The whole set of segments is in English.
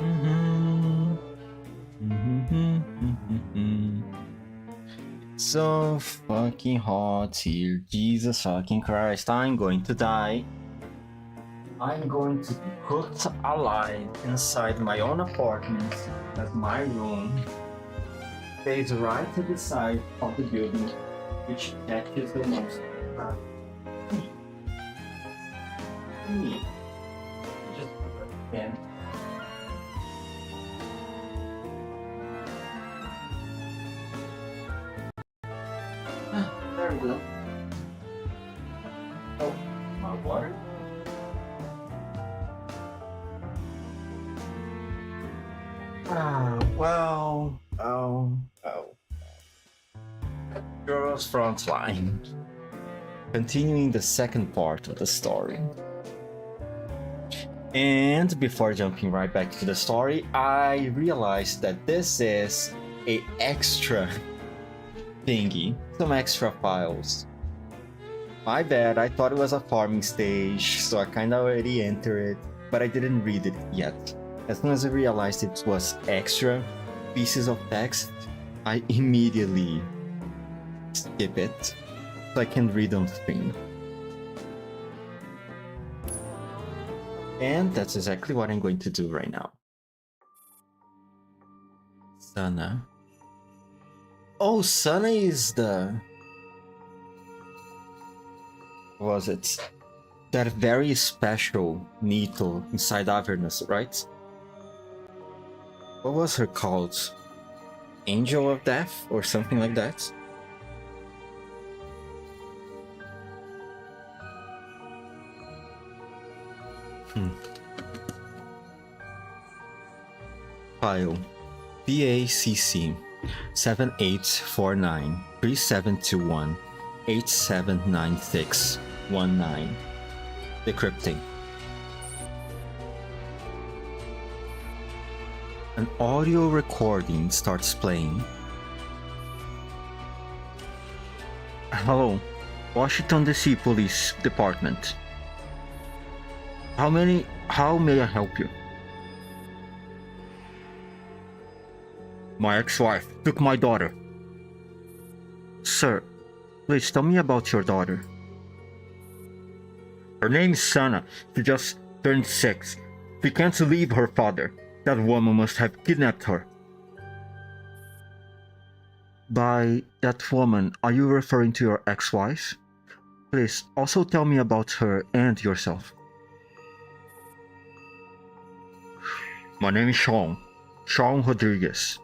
Mhm. Mhm. It's so fucking hot here. Jesus fucking Christ, I'm going to die. I'm going to be cooked alive inside my own apartment as my room stays right to the side of the building, which catches the most. Me. Just again. There we go. Oh, my water. Oh. Girls Frontline. Continuing the second part of the story. And before jumping right back to the story, I realized that this is a extra thingy, some extra files. My bad, I thought it was a farming stage, so I kinda already entered it, but I didn't read it yet. As soon as I realized it was extra pieces of text, I immediately skip it so I can read on screen. And that's exactly what I'm going to do right now. Sana. Oh, Sana is the... What was it? That very special Nito inside Avernus, right? What was her called? Angel of Death or something like that? File BACC 7849 3721 879619. Decrypting. An audio recording starts playing. Hello, Washington DC Police Department. How may I help you? My ex-wife took my daughter. Sir, please tell me about your daughter. Her name is Sana. She just turned 6. She can't leave her father. That woman must have kidnapped her. By that woman, are you referring to your ex-wife? Please also tell me about her and yourself. My name is Sean Rodriguez.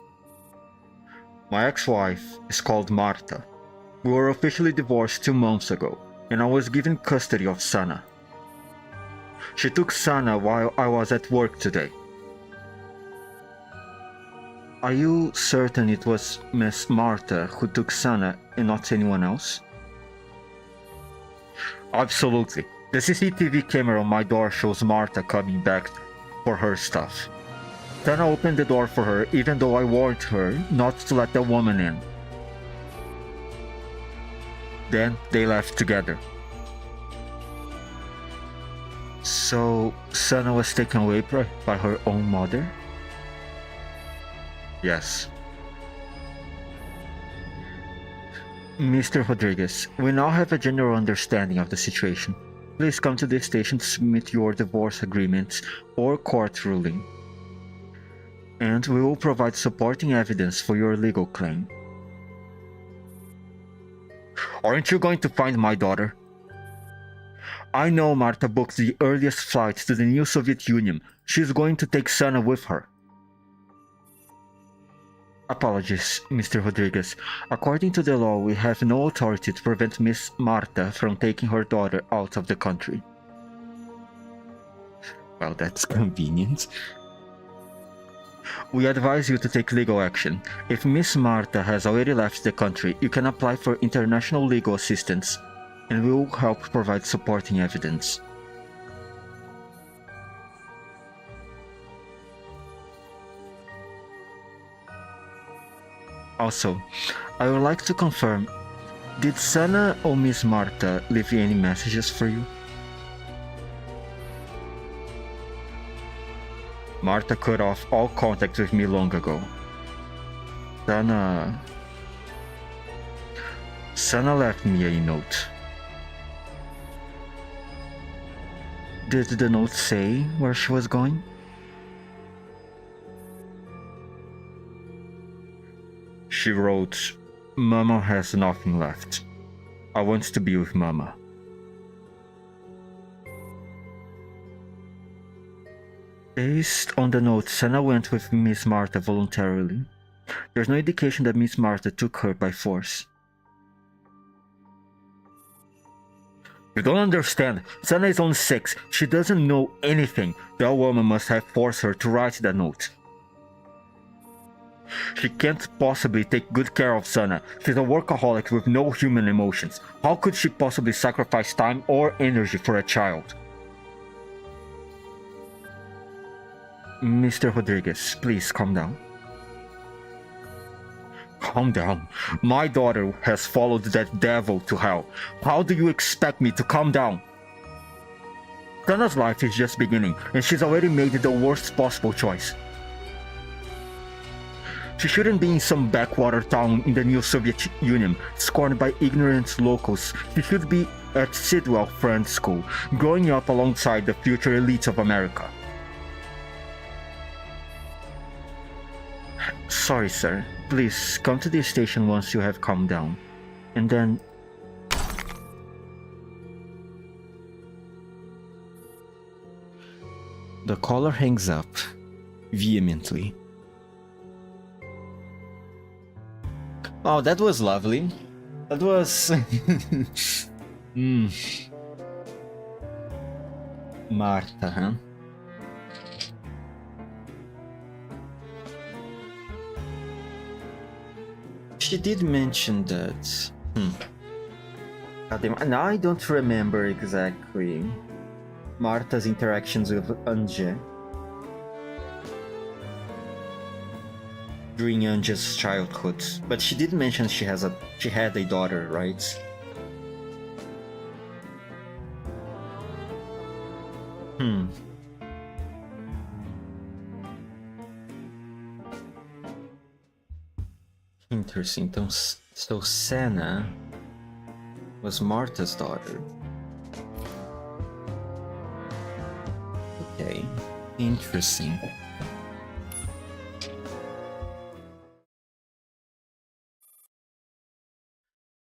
My ex-wife is called Marta. We were officially divorced 2 months ago, and I was given custody of Sana. She took Sana while I was at work today. Are you certain it was Miss Marta who took Sana and not anyone else? Absolutely. The CCTV camera on my door shows Marta coming back for her stuff. Sana opened the door for her even though I warned her not to let the woman in. Then they left together. So Sana was taken away by her own mother? Yes. Mr. Rodriguez, we now have a general understanding of the situation. Please come to this station to submit your divorce agreements or court ruling. And we will provide supporting evidence for your legal claim. Aren't you going to find my daughter? I know Marta booked the earliest flight to the new Soviet Union. She's going to take Sana with her. Apologies, Mr. Rodriguez. According to the law, we have no authority to prevent Miss Marta from taking her daughter out of the country. Well, that's convenient. We advise you to take legal action. If Miss Marta has already left the country, you can apply for international legal assistance, and we will help provide supporting evidence. Also, I would like to confirm, did Sana or Miss Marta leave any messages for you? Martha cut off all contact with me long ago. Sana left me a note. Did the note say where she was going? She wrote, Mama has nothing left. I want to be with Mama. Based on the note, Sana went with Miss Martha voluntarily. There's no indication that Miss Martha took her by force. You don't understand. Sana is only 6. She doesn't know anything. That woman must have forced her to write that note. She can't possibly take good care of Sana. She's a workaholic with no human emotions. How could she possibly sacrifice time or energy for a child? Mr. Rodriguez, please calm down. Calm down. My daughter has followed that devil to hell. How do you expect me to calm down? Sana's life is just beginning, and she's already made the worst possible choice. She shouldn't be in some backwater town in the new Soviet Union, scorned by ignorant locals. She should be at Sidwell Friends School, growing up alongside the future elites of America. Sorry, sir. Please come to the station once you have calmed down. And then... The caller hangs up vehemently. Oh, that was lovely. That was... Martha, huh? She did mention that... Now I don't remember exactly Martha's interactions with Anja during Anja's childhood, but she did mention she had a daughter, right? Interesting. So Sana was Martha's daughter. Okay, interesting.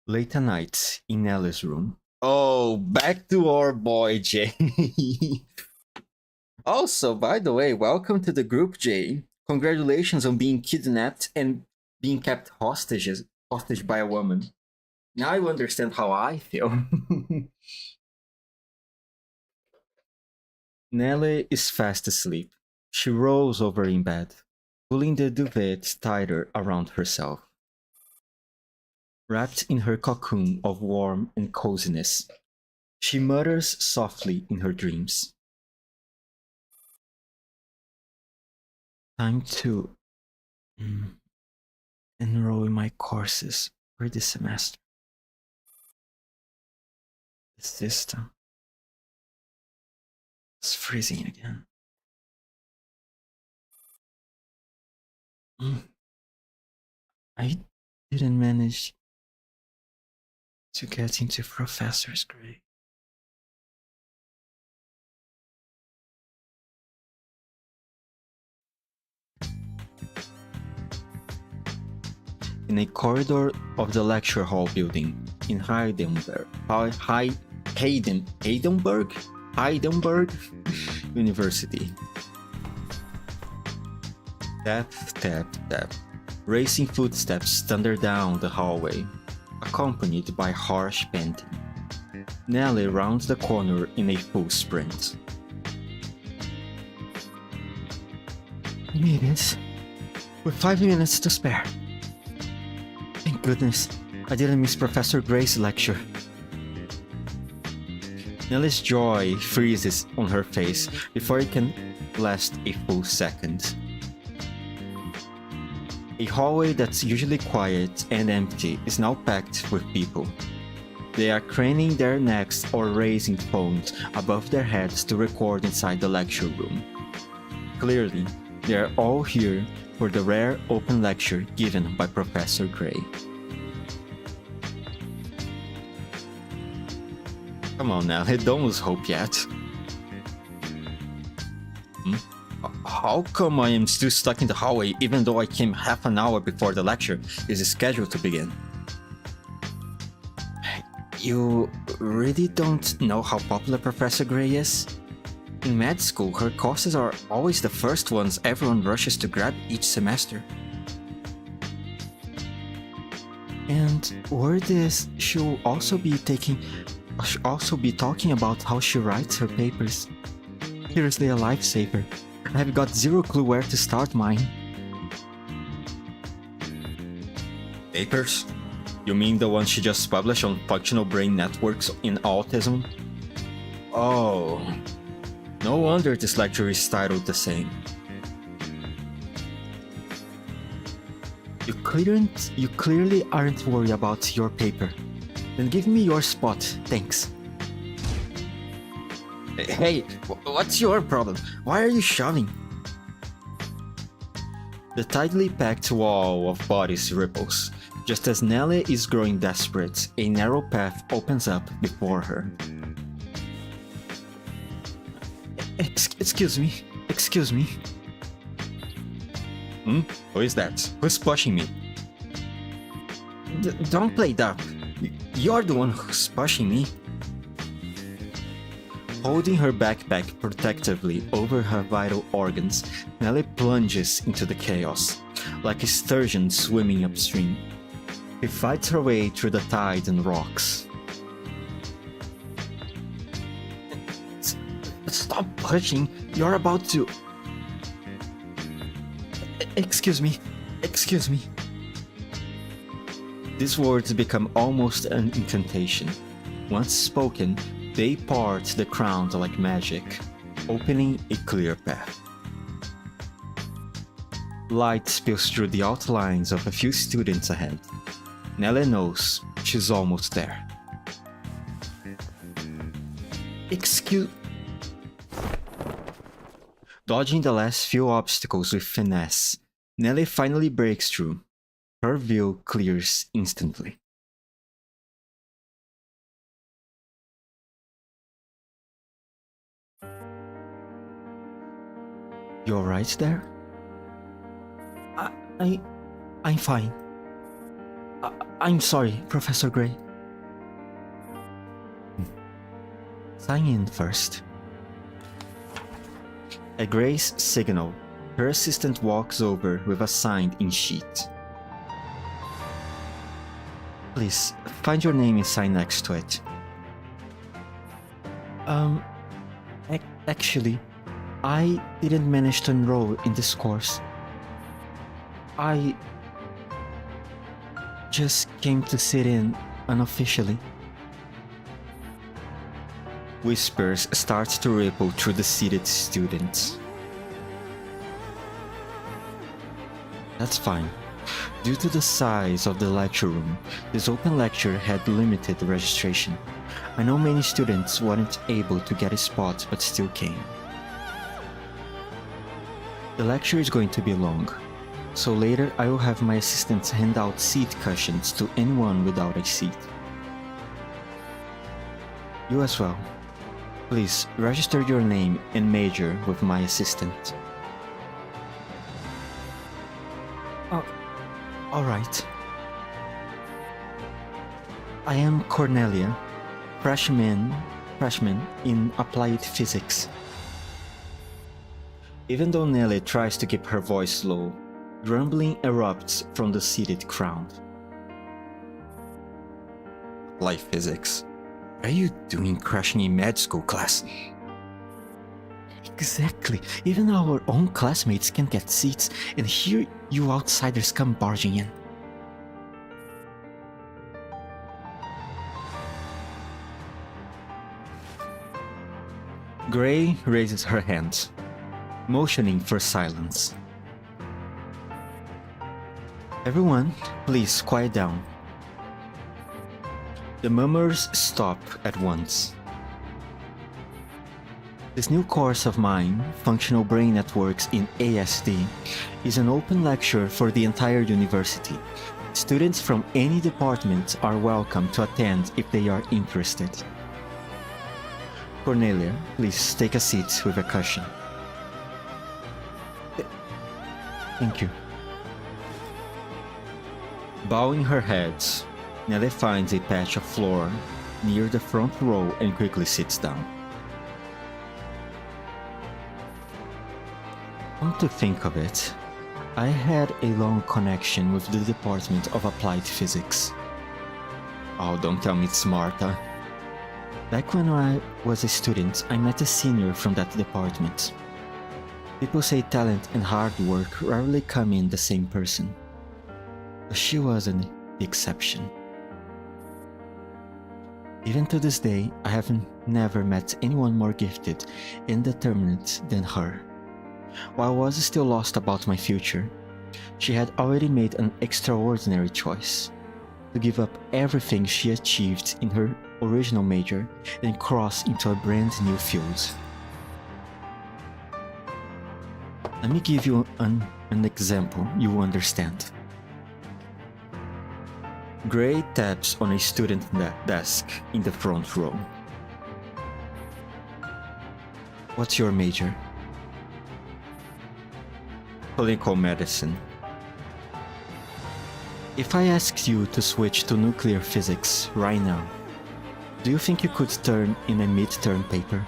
Late at night in Ellie's room. Oh, back to our boy Jay. Also, by the way, welcome to the group, Jay. Congratulations on being kidnapped and being kept hostage by a woman. Now you understand how I feel. Nellie is fast asleep. She rolls over in bed, pulling the duvet tighter around herself. Wrapped in her cocoon of warmth and coziness, she mutters softly in her dreams. Time to enroll in my courses for this semester. The system is freezing again. I didn't manage to get into professor's grade. In a corridor of the lecture hall building in Heidelberg University. Tap, tap, tap. Racing footsteps thunder down the hallway, accompanied by harsh panting. Nellie rounds the corner in a full sprint. I made it, with 5 minutes to spare. Thank goodness, I didn't miss Professor Gray's lecture. Nellie's joy freezes on her face before it can last a full second. A hallway that's usually quiet and empty is now packed with people. They are craning their necks or raising phones above their heads to record inside the lecture room. Clearly, they are all here for the rare open lecture given by Professor Gray. Come on now, don't lose hope yet. How come I am still stuck in the hallway even though I came half an hour before the lecture is scheduled to begin? You really don't know how popular Professor Gray is? In med school, her courses are always the first ones everyone rushes to grab each semester. And word is she'll also be talking about how she writes her papers. Seriously a lifesaver. I have got zero clue where to start mine. Papers? You mean the one she just published on functional brain networks in autism? Oh, no wonder this lecture is titled the same. You clearly aren't worried about your paper. Then give me your spot, thanks. Hey, what's your problem? Why are you shoving? The tightly packed wall of bodies ripples. Just as Nellie is growing desperate, a narrow path opens up before her. Excuse me. Who is that? Who's pushing me? Don't play dumb. You're the one who's pushing me. Holding her backpack protectively over her vital organs, Nellie plunges into the chaos, like a sturgeon swimming upstream. She fights her way through the tide and rocks. Stop pushing! You're about to... Excuse me. These words become almost an incantation. Once spoken, they part the ground like magic, opening a clear path. Light spills through the outlines of a few students ahead. Nellie knows she's almost there. Dodging the last few obstacles with finesse, Nellie finally breaks through. Her view clears instantly. You alright there? I'm fine. I'm sorry, Professor Gray. Sign in first. At Gray's signal, her assistant walks over with a signed-in sheet. Please, find your name and sign next to it. Actually, I didn't manage to enroll in this course. I just came to sit in unofficially. Whispers start to ripple through the seated students. That's fine. Due to the size of the lecture room, this open lecture had limited registration. I know many students weren't able to get a spot but still came. The lecture is going to be long, so later I will have my assistants hand out seat cushions to anyone without a seat. You as well. Please register your name and major with my assistant. Alright. I am Cornelia, freshman in applied physics. Even though Nellie tries to keep her voice low, grumbling erupts from the seated crowd. Applied physics? What are you doing crashing a med school class? Exactly. Even our own classmates can get seats, and here you outsiders come barging in. Gray raises her hand, motioning for silence. Everyone, please quiet down. The murmurs stop at once. This new course of mine, Functional Brain Networks in ASD, is an open lecture for the entire university. Students from any department are welcome to attend if they are interested. Cornelia, please take a seat with a cushion. Thank you. Bowing her head, Nelly finds a patch of floor near the front row and quickly sits down. Come to think of it, I had a long connection with the Department of Applied Physics. Oh, don't tell me it's Martha. Back when I was a student, I met a senior from that department. People say talent and hard work rarely come in the same person. But she wasn't the exception. Even to this day, I have never met anyone more gifted and determined than her. While I was still lost about my future, she had already made an extraordinary choice to give up everything she achieved in her original major and cross into a brand new field. Let me give you an example you will understand. Gray taps on a student desk in the front row. What's your major? Clinical medicine. If I asked you to switch to nuclear physics right now, do you think you could turn in a midterm paper?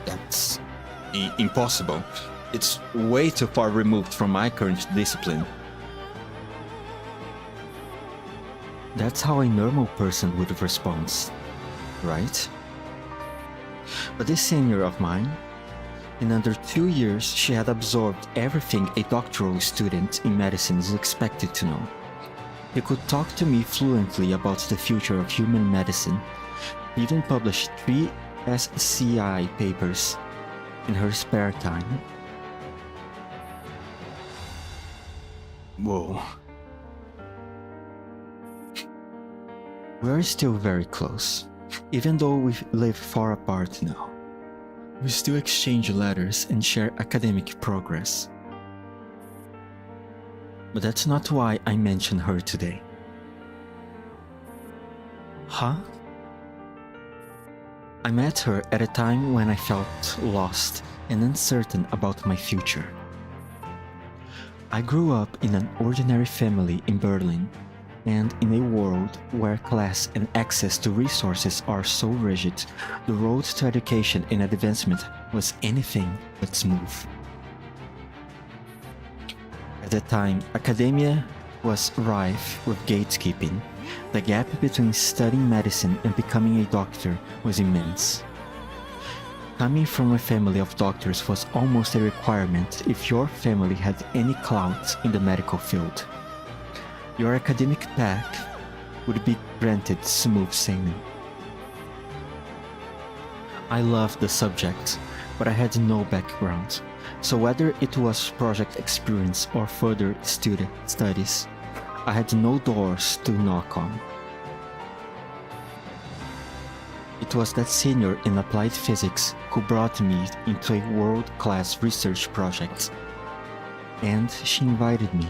That's impossible. It's way too far removed from my current discipline. That's how a normal person would respond, right? But this senior of mine, in under 2 years, she had absorbed everything a doctoral student in medicine is expected to know. He could talk to me fluently about the future of human medicine, even published 3 SCI papers in her spare time. Whoa. We're still very close, even though we live far apart now. We still exchange letters and share academic progress. But that's not why I mention her today. Huh? I met her at a time when I felt lost and uncertain about my future. I grew up in an ordinary family in Berlin, and in a world where class and access to resources are so rigid, the road to education and advancement was anything but smooth. At the time, academia was rife with gatekeeping. The gap between studying medicine and becoming a doctor was immense. Coming from a family of doctors was almost a requirement if your family had any clout in the medical field. Your academic path would be granted smooth sailing. I loved the subject, but I had no background, so whether it was project experience or further student studies, I had no doors to knock on. It was that senior in applied physics who brought me into a world-class research project, and she invited me.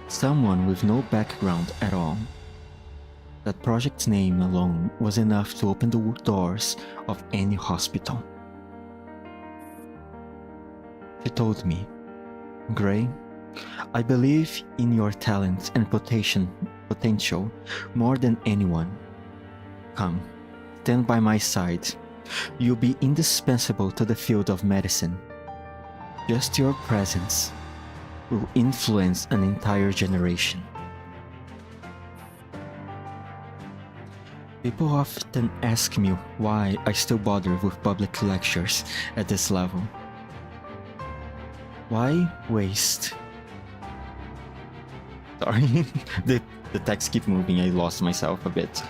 Someone with no background at all. That project's name alone was enough to open the doors of any hospital. She told me, "Gray, I believe in your talent and potential more than anyone. Come, stand by my side. You'll be indispensable to the field of medicine. Just your presence will influence an entire generation." People often ask me why I still bother with public lectures at this level. Why waste? Sorry, the text keep moving, I lost myself a bit.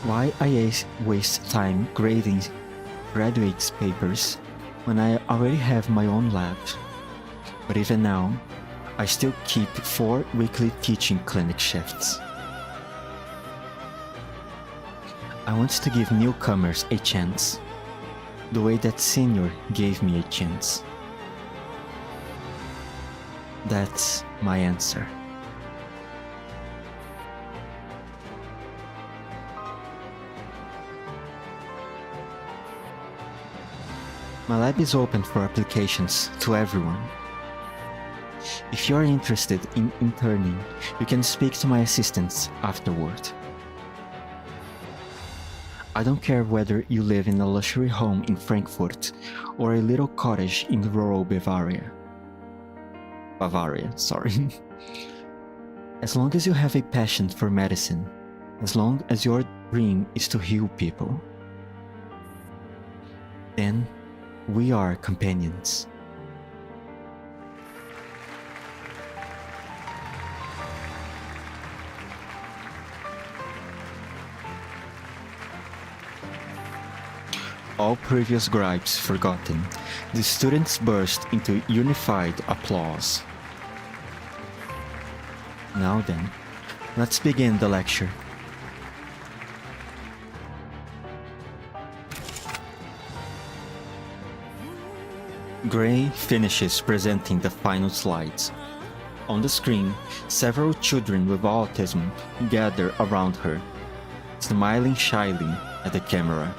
Why I waste time grading graduates' papers when I already have my own lab? But even now, I still keep 4 weekly teaching clinic shifts. I want to give newcomers a chance, the way that senior gave me a chance. That's my answer. My lab is open for applications to everyone. If you are interested in interning, you can speak to my assistants afterward. I don't care whether you live in a luxury home in Frankfurt or a little cottage in rural Bavaria. As long as you have a passion for medicine, as long as your dream is to heal people, then we are companions. All previous gripes forgotten, the students burst into unified applause. Now then, let's begin the lecture. Gray finishes presenting the final slides. On the screen, several children with autism gather around her, smiling shyly at the camera.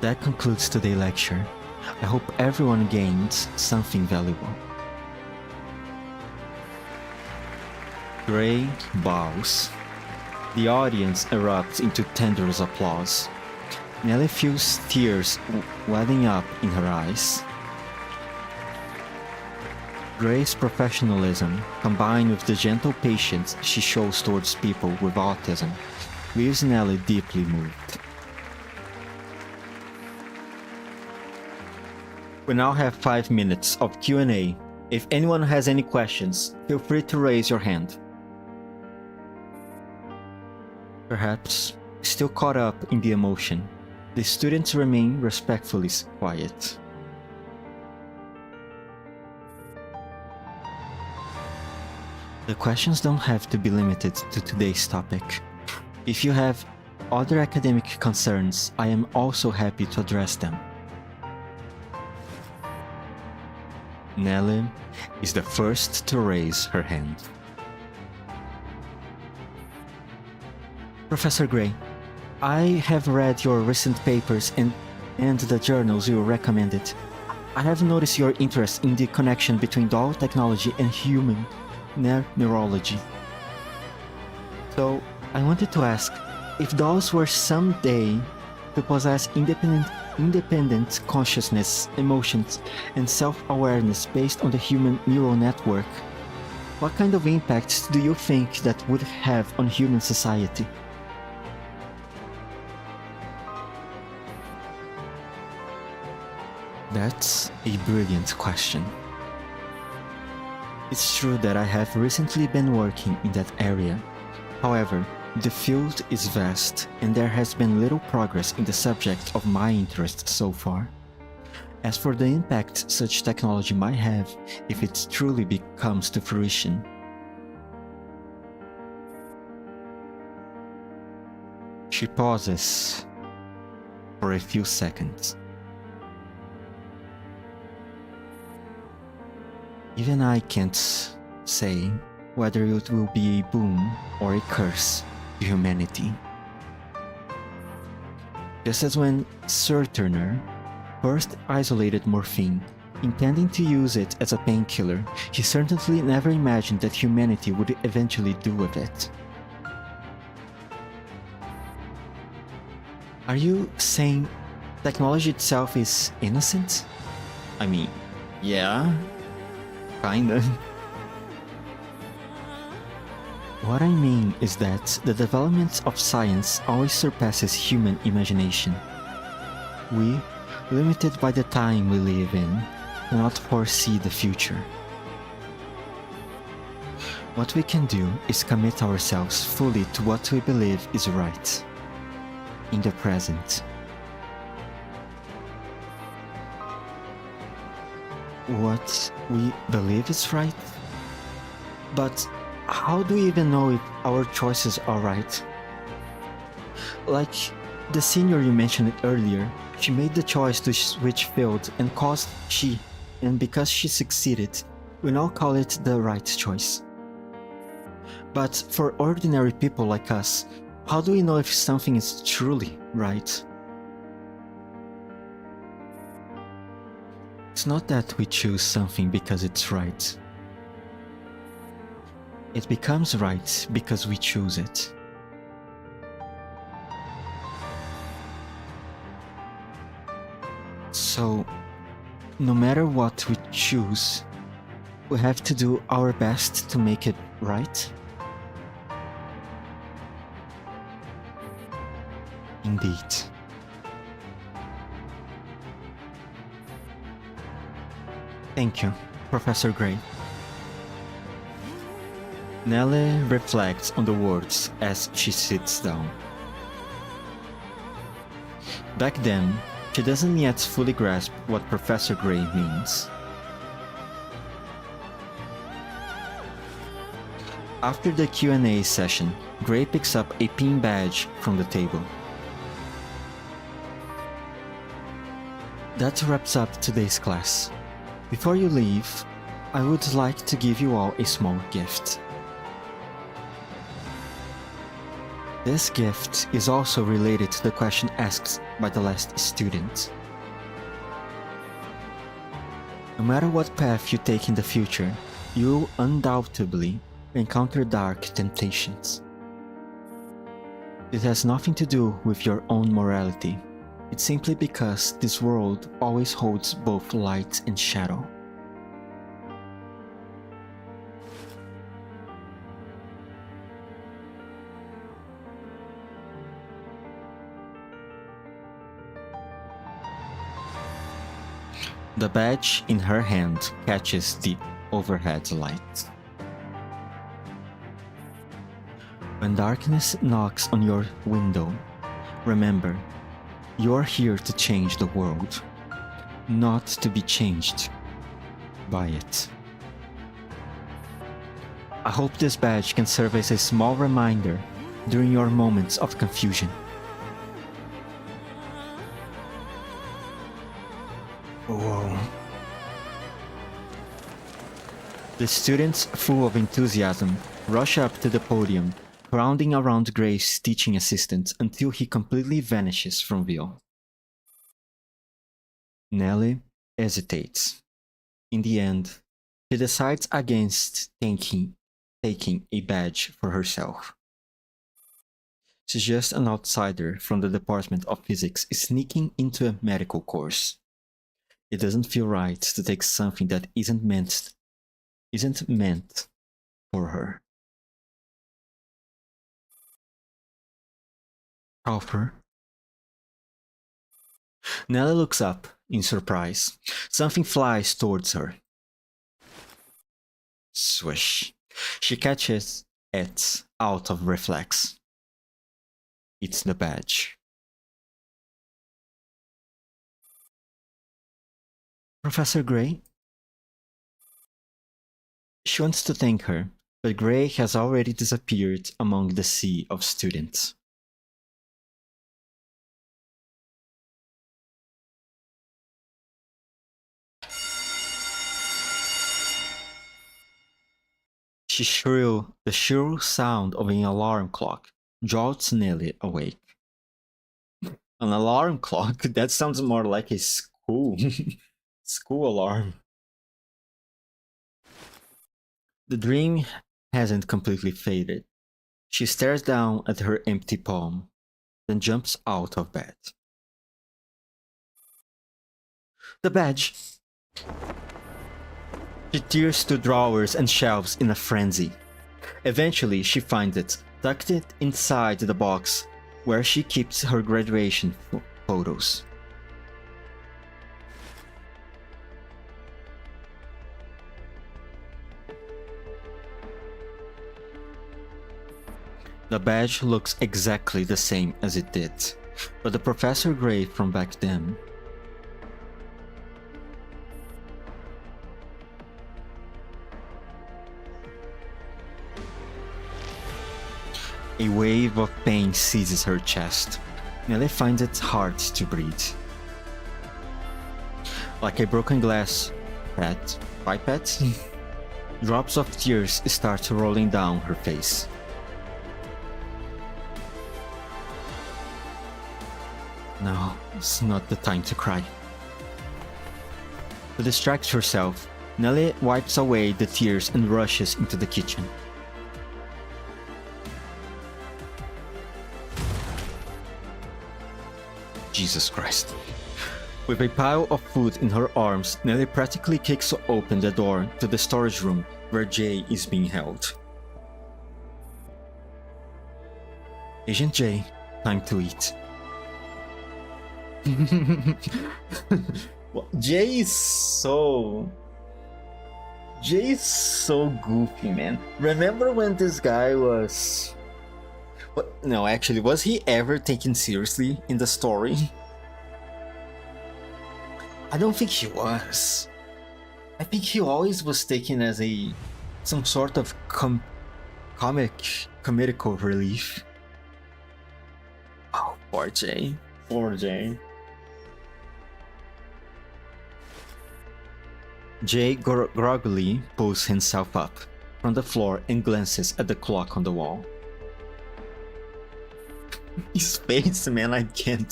That concludes today's lecture. I hope everyone gains something valuable. Gray bows. The audience erupts into thunderous applause. Nellie feels tears welling up in her eyes. Gray's professionalism, combined with the gentle patience she shows towards people with autism, leaves Nellie deeply moved. We now have 5 minutes of Q&A. If anyone has any questions, feel free to raise your hand. Perhaps still caught up in the emotion, the students remain respectfully quiet. The questions don't have to be limited to today's topic. If you have other academic concerns, I am also happy to address them. Nellie is the first to raise her hand. Professor Gray, I have read your recent papers and the journals you recommended. I have noticed your interest in the connection between doll technology and human neurology. So, I wanted to ask, if dolls were someday to possess independent consciousness, emotions, and self-awareness based on the human neural network, what kind of impact do you think that would have on human society? That's a brilliant question. It's true that I have recently been working in that area. However, the field is vast and there has been little progress in the subject of my interest so far. As for the impact such technology might have if it truly comes to fruition, she pauses for a few seconds. Even I can't say whether it will be a boon or a curse to humanity. Just as when Sir Turner first isolated morphine, intending to use it as a painkiller, he certainly never imagined that humanity would eventually do with it. Are you saying technology itself is innocent? I mean, yeah, kinda. What I mean is that the development of science always surpasses human imagination. We, limited by the time we live in, cannot foresee the future. What we can do is commit ourselves fully to what we believe is right, in the present. What we believe is right? But How do we even know if our choices are right? Like the senior you mentioned earlier, she made the choice to switch field and because she succeeded, we now call it the right choice. But for ordinary people like us, how do we know if something is truly right? It's not that we choose something because it's right. It becomes right because we choose it. So, no matter what we choose, we have to do our best to make it right? Indeed. Thank you, Professor Gray. Nellie reflects on the words as she sits down. Back then, she doesn't yet fully grasp what Professor Gray means. After the Q&A session, Gray picks up a pin badge from the table. That wraps up today's class. Before you leave, I would like to give you all a small gift. This gift is also related to the question asked by the last student. No matter what path you take in the future, you will undoubtedly encounter dark temptations. It has nothing to do with your own morality. It's simply because this world always holds both light and shadow. The badge in her hand catches the overhead light. When darkness knocks on your window, remember, you're here to change the world, not to be changed by it. I hope this badge can serve as a small reminder during your moments of confusion. Whoa. The students, full of enthusiasm, rush up to the podium, crowding around Gray's teaching assistant until he completely vanishes from view. Nellie hesitates. In the end, she decides against taking a badge for herself. She's just an outsider from the Department of Physics sneaking into a medical course. It doesn't feel right to take something that isn't meant for her. Crawford. Nellie looks up in surprise. Something flies towards her. Swish. She catches it out of reflex. It's the badge. Professor Gray? She wants to thank her, but Gray has already disappeared among the sea of students. The shrill sound of an alarm clock jolts Nellie awake. An alarm clock? That sounds more like a school alarm. The dream hasn't completely faded. She stares down at her empty palm, then jumps out of bed. The badge! She tears through drawers and shelves in a frenzy. Eventually, she finds it, tucked it inside the box where she keeps her graduation photos. The badge looks exactly the same as it did, but the Professor Gray from back then. A wave of pain seizes her chest. Nelly finds it hard to breathe. Like a broken glass pipette, drops of tears start rolling down her face. No, it's not the time to cry. To distract herself, Nelly wipes away the tears and rushes into the kitchen. Jesus Christ. With a pile of food in her arms, Nelly practically kicks open the door to the storage room where Jay is being held. Agent Jay, time to eat. Jay is so goofy, man. Remember when this guy was... No, actually, was he ever taken seriously in the story? I don't think he was. I think he always was taken as some sort of comical relief. Oh, poor Jay. Poor Jay. Jay groggily pulls himself up from the floor and glances at the clock on the wall. His face, man, I can't.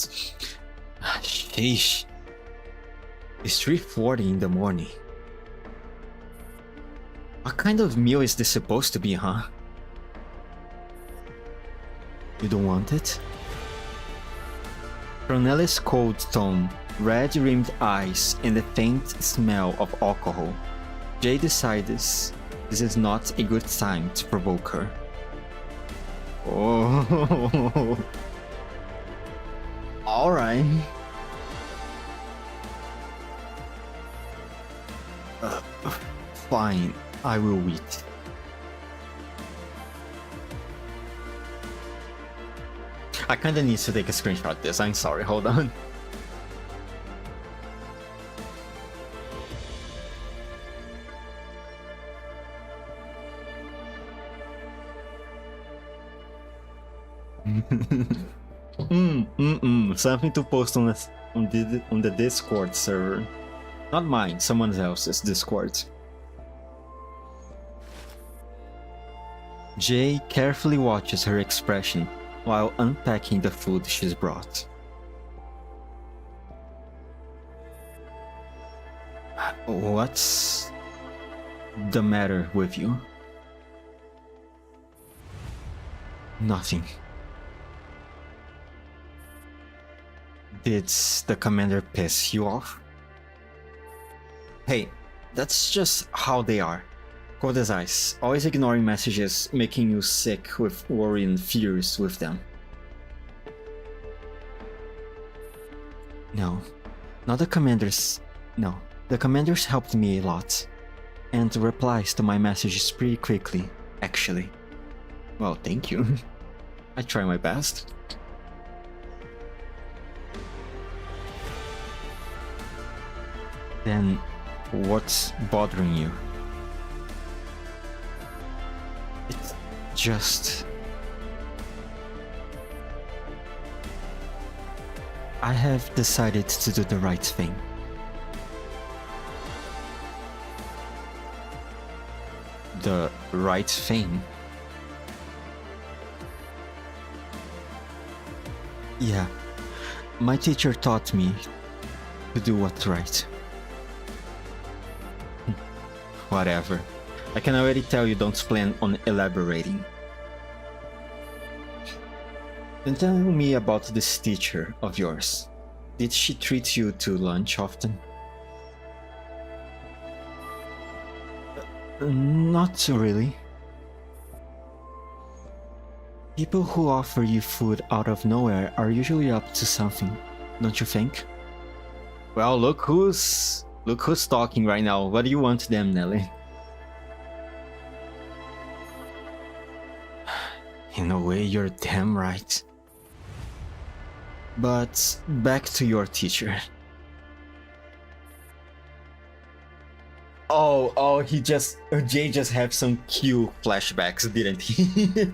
Sheesh. It's 3:40 in the morning. What kind of meal is this supposed to be, huh? You don't want it? From Nelly's cold tone, red-rimmed eyes, and the faint smell of alcohol, Jay decides this is not a good time to provoke her. Oh, alright. Fine, I will wait. I kinda need to take a screenshot of this, I'm sorry, hold on. Something to post on the Discord server. Not mine, someone else's Discord. Jay carefully watches her expression while unpacking the food she's brought. What's the matter with you? Nothing. Did the commander piss you off? Hey, that's just how they are. Cold as ice, always ignoring messages, making you sick with worry and fears with them. No, not the commanders. No, the commanders helped me a lot, and replies to my messages pretty quickly, actually. Well, thank you. I try my best. Then, what's bothering you? It's just... I have decided to do the right thing. The right thing? Yeah, my teacher taught me to do what's right. Whatever. I can already tell you don't plan on elaborating. Then tell me about this teacher of yours. Did she treat you to lunch often? Not really. People who offer you food out of nowhere are usually up to something, don't you think? Well, look who's talking right now. What do you want them, Nelly? In a way, you're damn right. But back to your teacher. Oh, Jay just have some Q flashbacks, didn't he?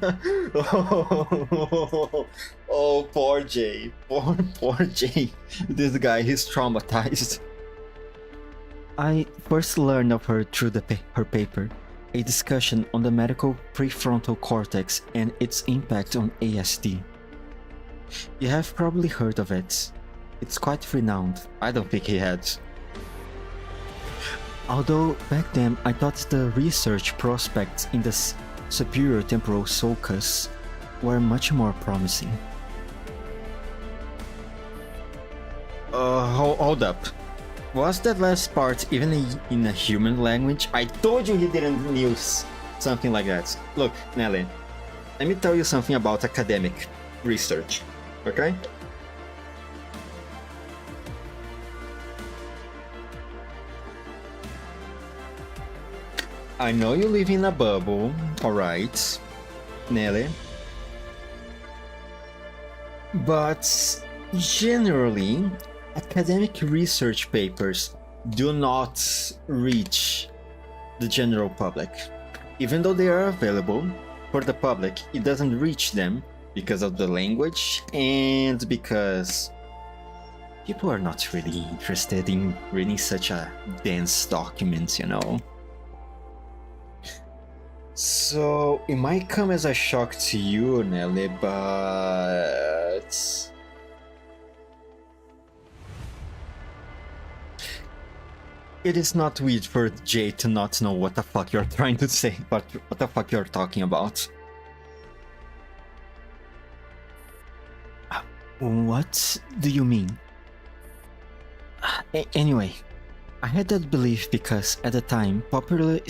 Oh, poor Jay. Poor Jay. This guy, he's traumatized. I first learned of her through her paper, a discussion on the medical prefrontal cortex and its impact on ASD. You have probably heard of it. It's quite renowned. I don't think he had. Although back then I thought the research prospects in the superior temporal sulcus were much more promising. Hold up. Was that last part even in a human language? I told you he didn't use something like that. Look, Nelly, let me tell you something about academic research, okay? I know you live in a bubble, alright, Nelly. But generally, academic research papers do not reach the general public. Even though they are available for the public, it doesn't reach them because of the language and because people are not really interested in reading such a dense document, you know. So it might come as a shock to you, Nelly, but it is not weird for Jay to not know what the fuck you're trying to say, but what the fuck you're talking about. What do you mean? Anyway, I had that belief because at the time, popular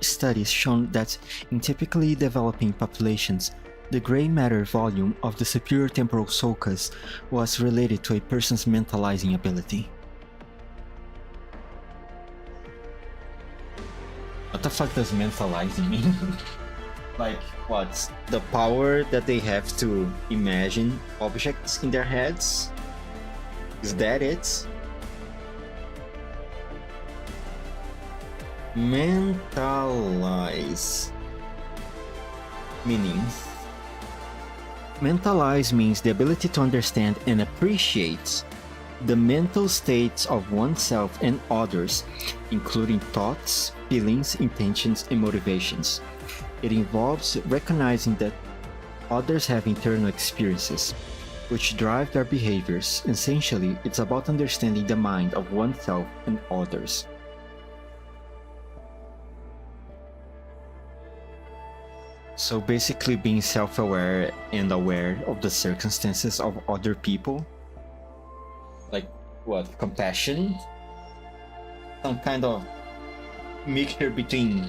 studies shown that in typically developing populations, the gray matter volume of the superior temporal sulcus was related to a person's mentalizing ability. What the fuck does mentalizing mean? Like, what? The power that they have to imagine objects in their heads? Is that it? Mentalize. Meaning? Mentalize means the ability to understand and appreciate the mental states of oneself and others, including thoughts, feelings, intentions, and motivations. It involves recognizing that others have internal experiences, which drive their behaviors. Essentially, it's about understanding the mind of oneself and others. So basically being self-aware and aware of the circumstances of other people. Like what? Compassion? Some kind of mixture between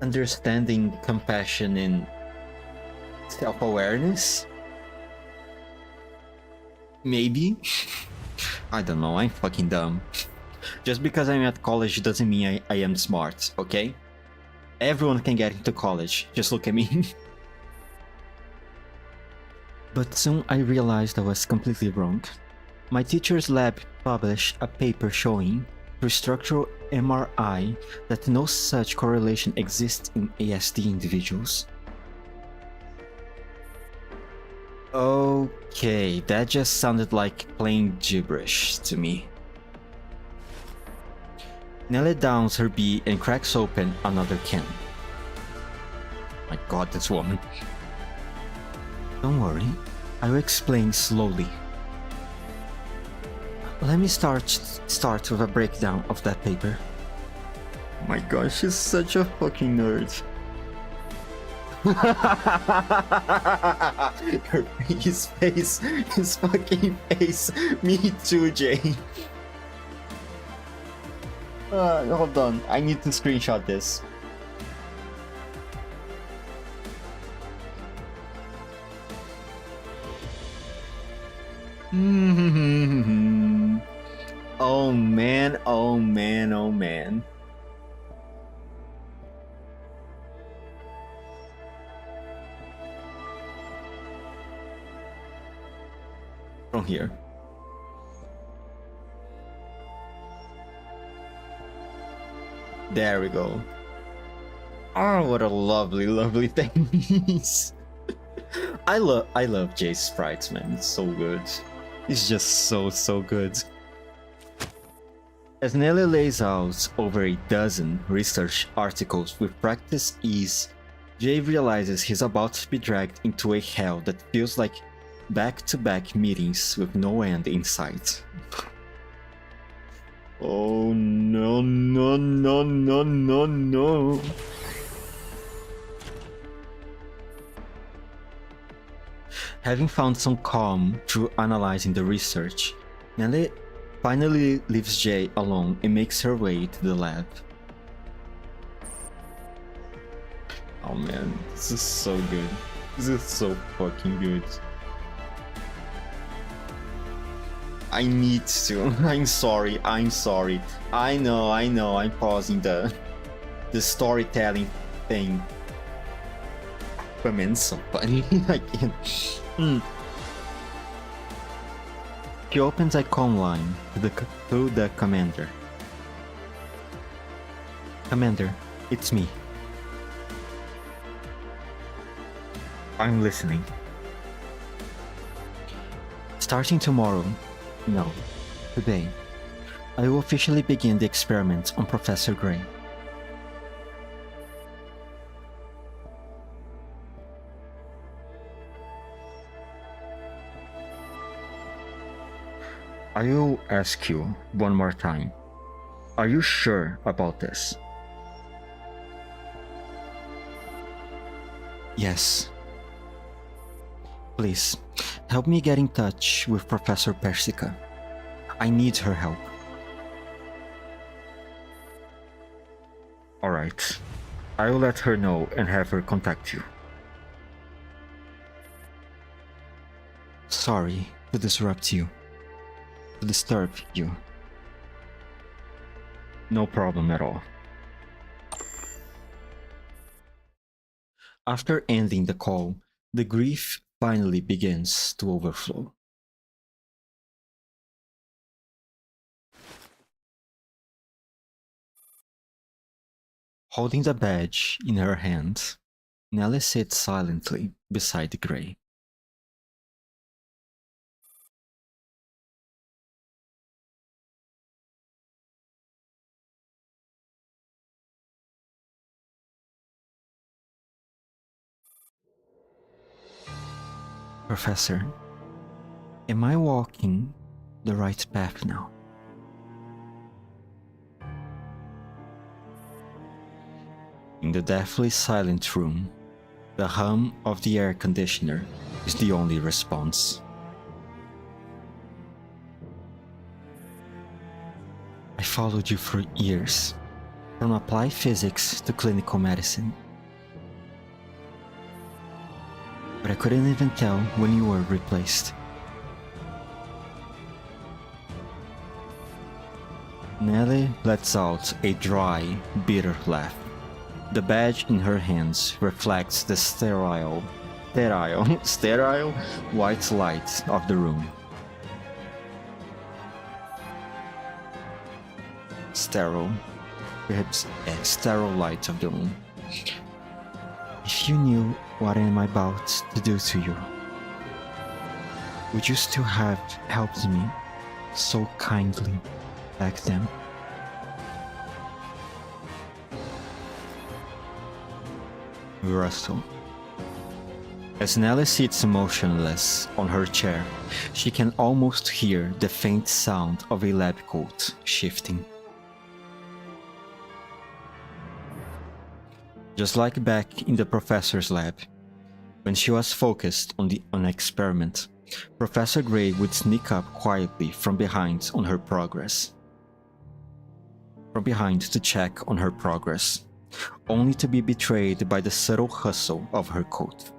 understanding, compassion, and self-awareness? Maybe? I don't know, I'm fucking dumb. Just because I'm at college doesn't mean I am smart, okay? Everyone can get into college, just look at me. But soon I realized I was completely wrong. My teacher's lab published a paper showing, through structural MRI, that no such correlation exists in ASD individuals. Okay, that just sounded like plain gibberish to me. Nelly downs her beer and cracks open another can. My god, this woman. Don't worry, I will explain slowly. Let me start with a breakdown of that paper. Oh my god, she's such a fucking nerd. His face, his fucking face. Me too, Jay. Hold on, I need to screenshot this. Oh man, oh man, oh man. From here. There we go. Oh, what a lovely, lovely thing. I love Jay's sprites, man. It's so good. It's just so good. As Nelly lays out over a dozen research articles with practice ease, Jay realizes he's about to be dragged into a hell that feels like back-to-back meetings with no end in sight. Oh no, no, no, no, no, no. Having found some calm through analyzing the research, Nelly finally leaves Jay alone and makes her way to the lab. Oh man, this is so good. This is so fucking good. I need to. I'm sorry. I know, I'm pausing the storytelling thing. But man, it's so funny. I can't. She opens a comm line to the commander. Commander, it's me. I'm listening. Starting tomorrow, no, today, I will officially begin the experiment on Professor Gray. I will ask you one more time. Are you sure about this? Yes. Please, help me get in touch with Professor Persica. I need her help. Alright. I will let her know and have her contact you. Sorry to disrupt you. To disturb you. No problem at all. After ending the call, the grief finally begins to overflow. Holding the badge in her hand, Nelly sits silently beside Gray. Professor, am I walking the right path now? In the deathly silent room, the hum of the air conditioner is the only response. I followed you for years, from applied physics to clinical medicine. But I couldn't even tell when you were replaced. Nelly lets out a dry, bitter laugh. The badge in her hands reflects the sterile white light of the room. Sterile light of the room. If you knew what I am about to do to you, would you still have helped me so kindly back then? We wrestle. As Nelly sits motionless on her chair, she can almost hear the faint sound of a lab coat shifting. Just like back in the professor's lab, when she was focused on an experiment, Professor Gray would sneak up quietly from behind to check on her progress, only to be betrayed by the subtle hustle of her coat.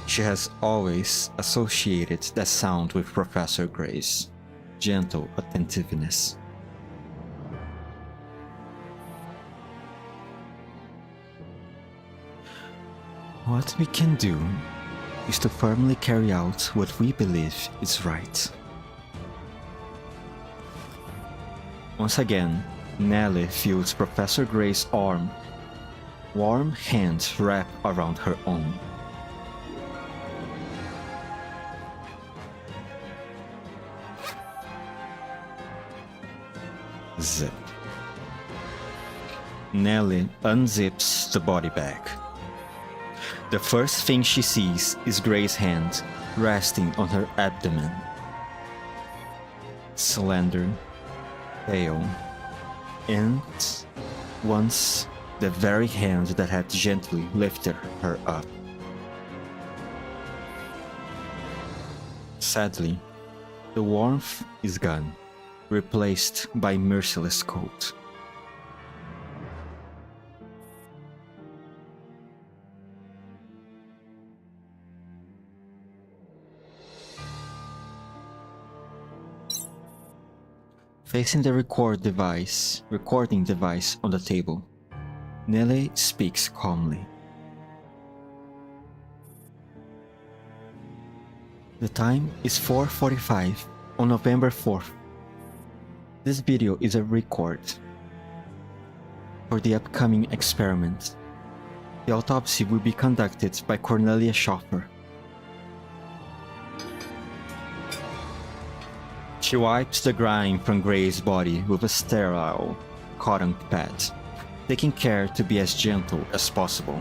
She has always associated that sound with Professor Gray's gentle attentiveness. What we can do is to firmly carry out what we believe is right. Once again, Nellie feels Professor Gray's arm, warm hands wrap around her own. Zip. Nellie unzips the body bag. The first thing she sees is Gray's hand resting on her abdomen. Slender, pale, and once the very hand that had gently lifted her up. Sadly, the warmth is gone, replaced by merciless cold. Facing the recording device on the table, Nellie speaks calmly. The time is 4:45 on November 4th. This video is a record for the upcoming experiment. The autopsy will be conducted by Cornelia Schoffer. She wipes the grime from Gray's body with a sterile cotton pad, taking care to be as gentle as possible.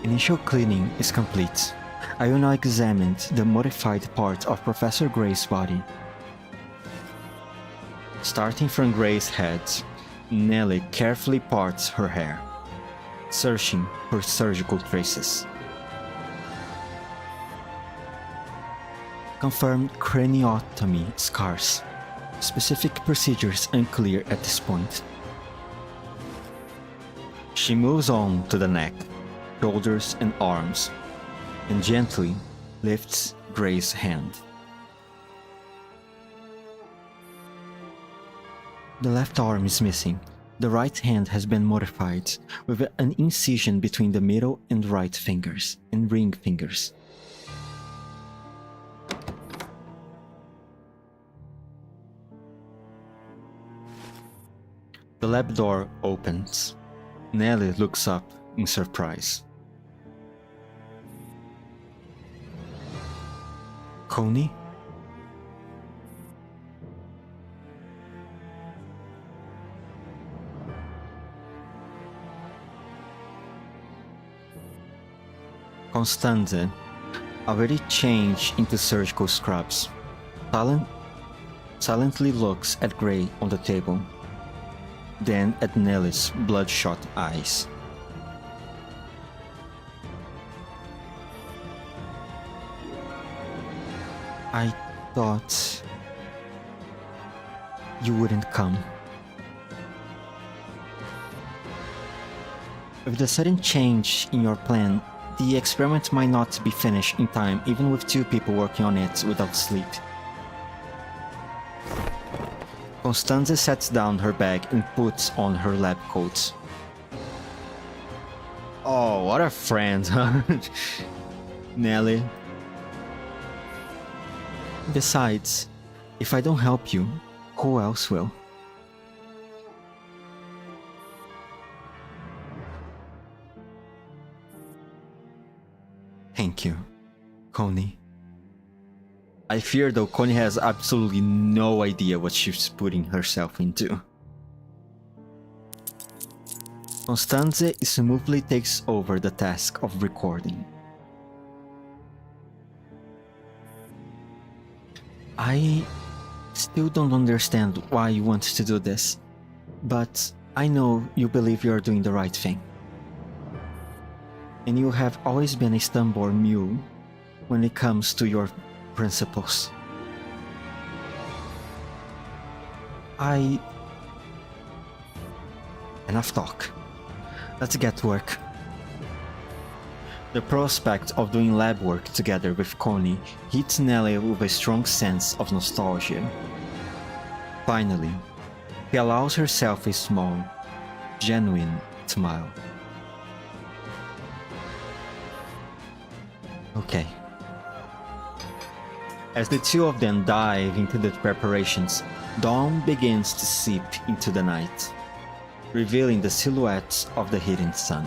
Initial cleaning is complete. I will now examine the modified part of Professor Gray's body. Starting from Gray's head, Nellie carefully parts her hair, searching for surgical traces. Confirmed craniotomy scars. Specific procedures unclear at this point. She moves on to the neck, shoulders and arms, and gently lifts Gray's hand. The left arm is missing. The right hand has been modified with an incision between the middle and right fingers and ring fingers. The lab door opens. Nellie looks up in surprise. Coney? Constanze, already changed into surgical scrubs, silently looks at Gray on the table, then at Nellie's bloodshot eyes. I thought you wouldn't come. With the sudden change in your plan, the experiment might not be finished in time, even with 2 people working on it without sleep. Constanze sets down her bag and puts on her lab coat. Oh, what a friend, huh? Nellie. Besides, if I don't help you, who else will? Thank you, Coney. I fear though Coney has absolutely no idea what she's putting herself into. Constanze smoothly takes over the task of recording. I still don't understand why you want to do this, but I know you believe you're doing the right thing. And you have always been a stubborn mule when it comes to your principles. Enough talk. Let's get to work. The prospect of doing lab work together with Coney hits Nellie with a strong sense of nostalgia. Finally, she allows herself a small, genuine smile. Okay. As the two of them dive into the preparations, dawn begins to seep into the night, revealing the silhouette of the hidden sun.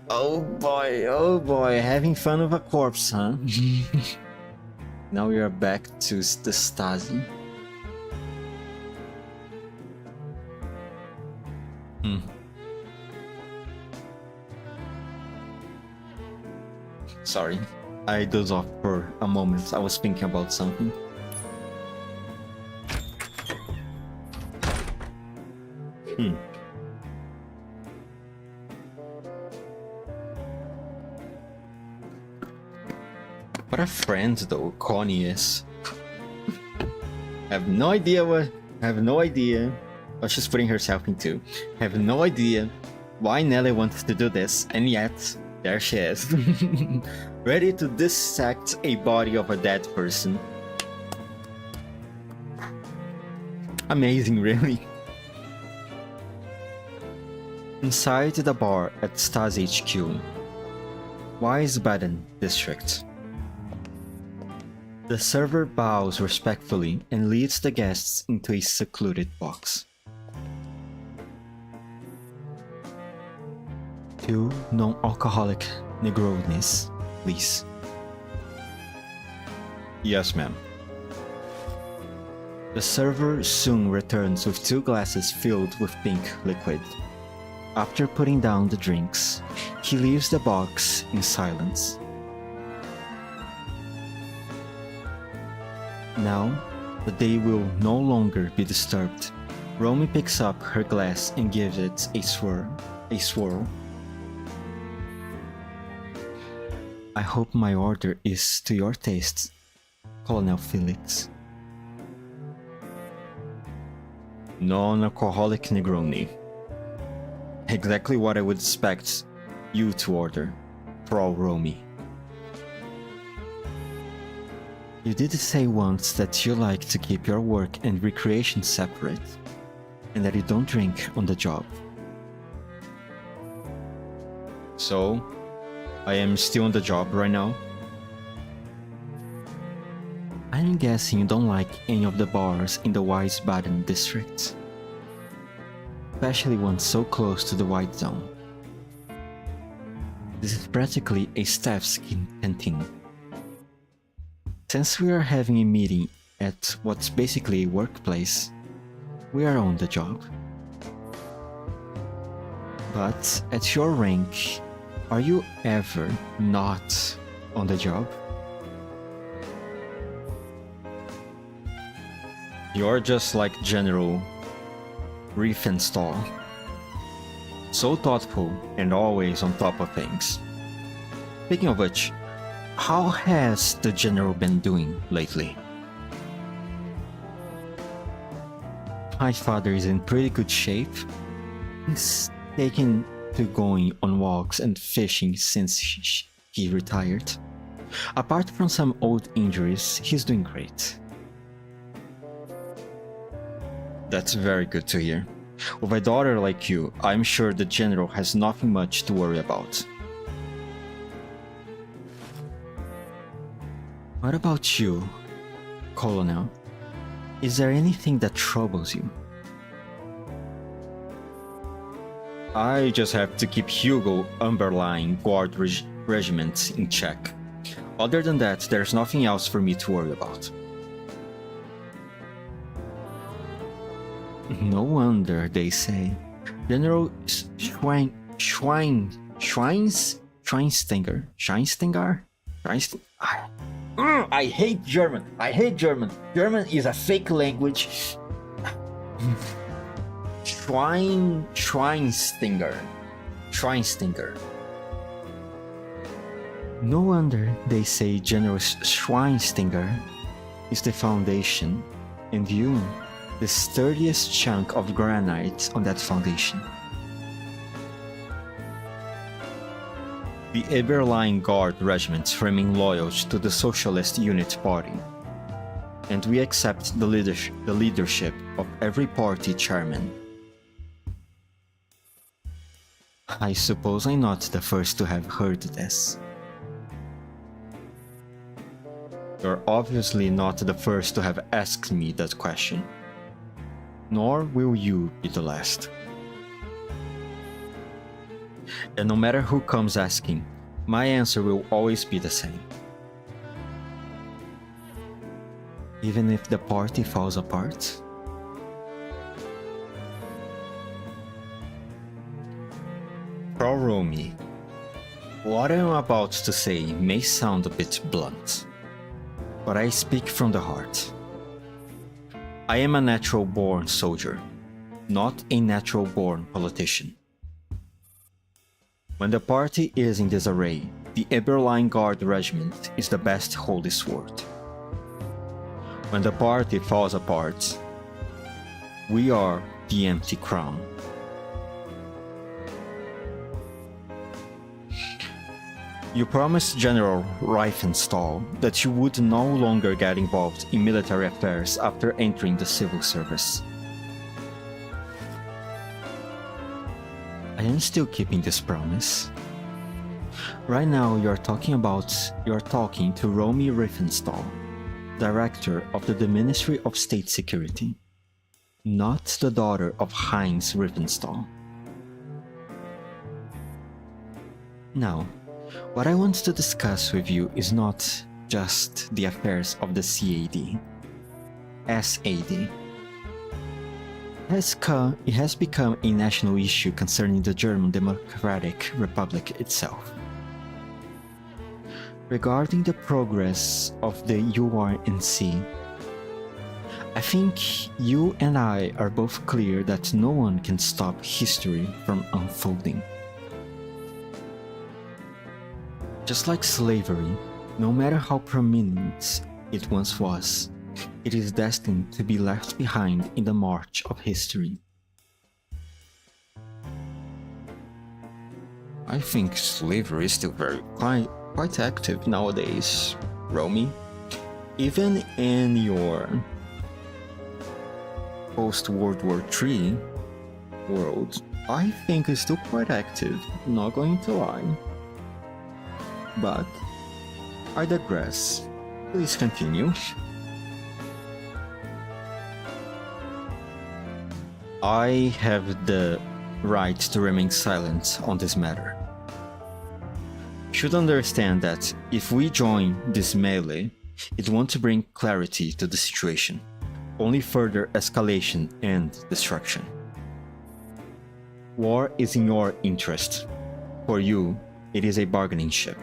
Oh boy, having fun with a corpse, huh? Now we are back to the Stasi. Sorry, I dozed off for a moment. I was thinking about something. What a friend though Connie is. Have no idea what she's putting herself into. Have no idea why Nelly wants to do this, and yet there she is. Ready to dissect a body of a dead person. Amazing, really. Inside the bar at Stasi HQ, Wiesbaden district. The server bows respectfully and leads the guests into a secluded box. 2 non-alcoholic Negronis, please. Yes, ma'am. The server soon returns with 2 glasses filled with pink liquid. After putting down the drinks, he leaves the box in silence. Now that they will no longer be disturbed, Romy picks up her glass and gives it a swirl. I hope my order is to your taste, Colonel Felix. Non-alcoholic Negroni. Exactly what I would expect you to order, Frau Romy. You did say once that you like to keep your work and recreation separate, and that you don't drink on the job. So, I am still on the job right now? I'm guessing you don't like any of the bars in the Wiesbaden district, especially one so close to the White Zone. This is practically a staff's canteen. Since we are having a meeting at what's basically a workplace, we are on the job. But at your rank, are you ever not on the job? You're just like General Riefenstahl. So thoughtful and always on top of things. Speaking of which, how has the General been doing lately? My father is in pretty good shape. He's taken to going on walks and fishing since he retired. Apart from some old injuries, he's doing great. That's very good to hear. With a daughter like you, I'm sure the General has nothing much to worry about. What about you, Colonel? Is there anything that troubles you? I just have to keep Hugo Umberline Guard Regiment in check. Other than that, there's nothing else for me to worry about. No wonder, they say. General Schweinsteiger? I hate German. German is a fake language. Schweinsteiger. No wonder they say General Schweinsteiger is the foundation, and you, the sturdiest chunk of granite on that foundation. The Eberline Guard Regiment remain loyal to the Socialist Unit Party, and we accept the leadership of every party chairman. I suppose I'm not the first to have heard this. You're obviously not the first to have asked me that question. Nor will you be the last. And no matter who comes asking, my answer will always be the same. Even if the party falls apart? Romy, what I'm about to say may sound a bit blunt, but I speak from the heart. I am a natural-born soldier, not a natural-born politician. When the party is in disarray, the Eberline Guard Regiment is the best holy sword. When the party falls apart, we are the empty crown. You promised General Riefenstahl that you would no longer get involved in military affairs after entering the civil service. I am still keeping this promise. Right now you're talking to Romy Riefenstahl, Director of the Ministry of State Security, not the daughter of Heinz Riefenstahl. Now, what I want to discuss with you is not just the affairs of the SAD. It has become a national issue concerning the German Democratic Republic itself. Regarding the progress of the URNC, I think you and I are both clear that no one can stop history from unfolding. Just like slavery, no matter how prominent it once was, it is destined to be left behind in the march of history. I think slavery is still quite active nowadays, Romy. Even in your post-World War III world, I think it's still quite active, not going to lie. But I digress. Please continue. I have the right to remain silent on this matter. You should understand that if we join this melee, it won't bring clarity to the situation, only further escalation and destruction. War is in your interest. For you, it is a bargaining chip.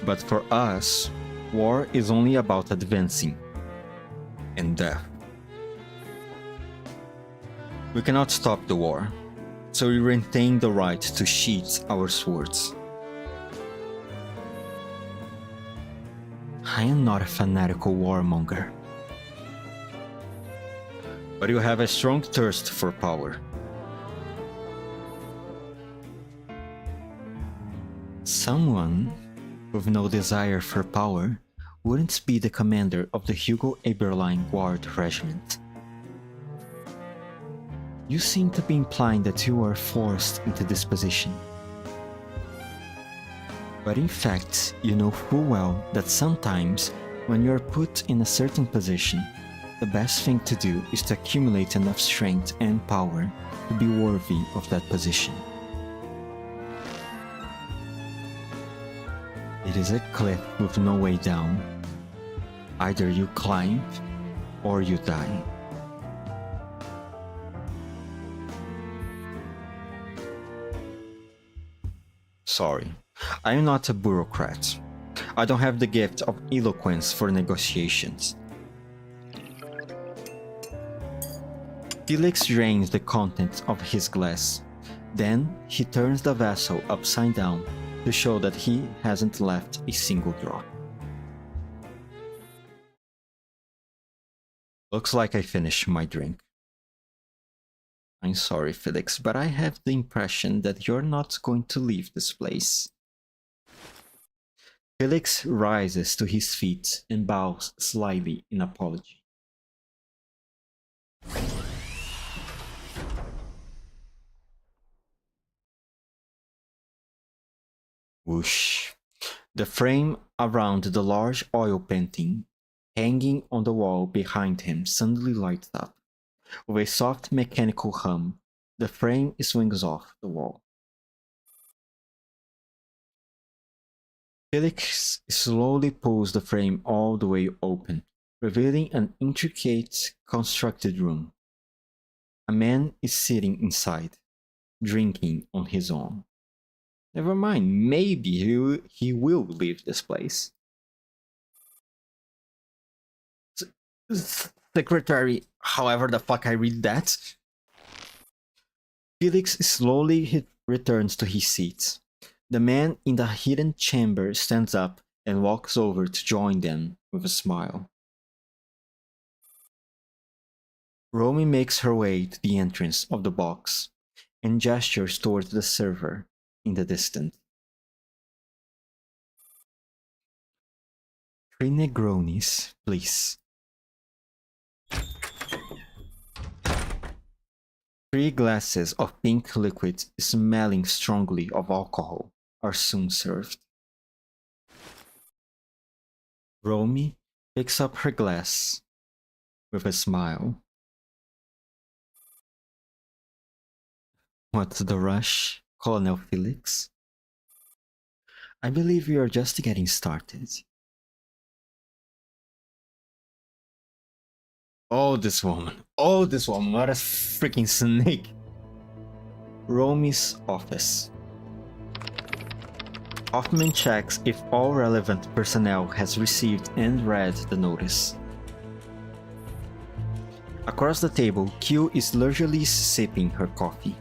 But for us, war is only about advancing and death. We cannot stop the war, so we retain the right to sheath our swords. I am not a fanatical warmonger, but you have a strong thirst for power. Someone with no desire for power wouldn't be the commander of the Hugo Eberline Guard Regiment. You seem to be implying that you are forced into this position. But in fact, you know full well that sometimes, when you are put in a certain position, the best thing to do is to accumulate enough strength and power to be worthy of that position. It is a cliff with no way down. Either you climb or you die. Sorry, I am not a bureaucrat. I don't have the gift of eloquence for negotiations. Felix drains the contents of his glass. Then he turns the vessel upside down to show that he hasn't left a single drop. Looks like I finished my drink. I'm sorry, Felix, but I have the impression that you're not going to leave this place. Felix rises to his feet and bows slightly in apology. Whoosh. The frame around the large oil painting hanging on the wall behind him suddenly lights up. With a soft mechanical hum, the frame swings off the wall. Felix slowly pulls the frame all the way open, revealing an intricate, constructed room. A man is sitting inside, drinking on his own. Never mind, maybe he will leave this place. Secretary, however the fuck I read that. Felix slowly returns to his seat. The man in the hidden chamber stands up and walks over to join them with a smile. Romy makes her way to the entrance of the box and gestures towards the server in the distance. 3 Negronis, please. 3 glasses of pink liquid smelling strongly of alcohol are soon served. Romy picks up her glass with a smile. What's the rush, Colonel Felix? I believe we are just getting started. Oh, this woman, what a freaking snake. Romy's office. Hoffman checks if all relevant personnel has received and read the notice. Across the table, Q is leisurely sipping her coffee.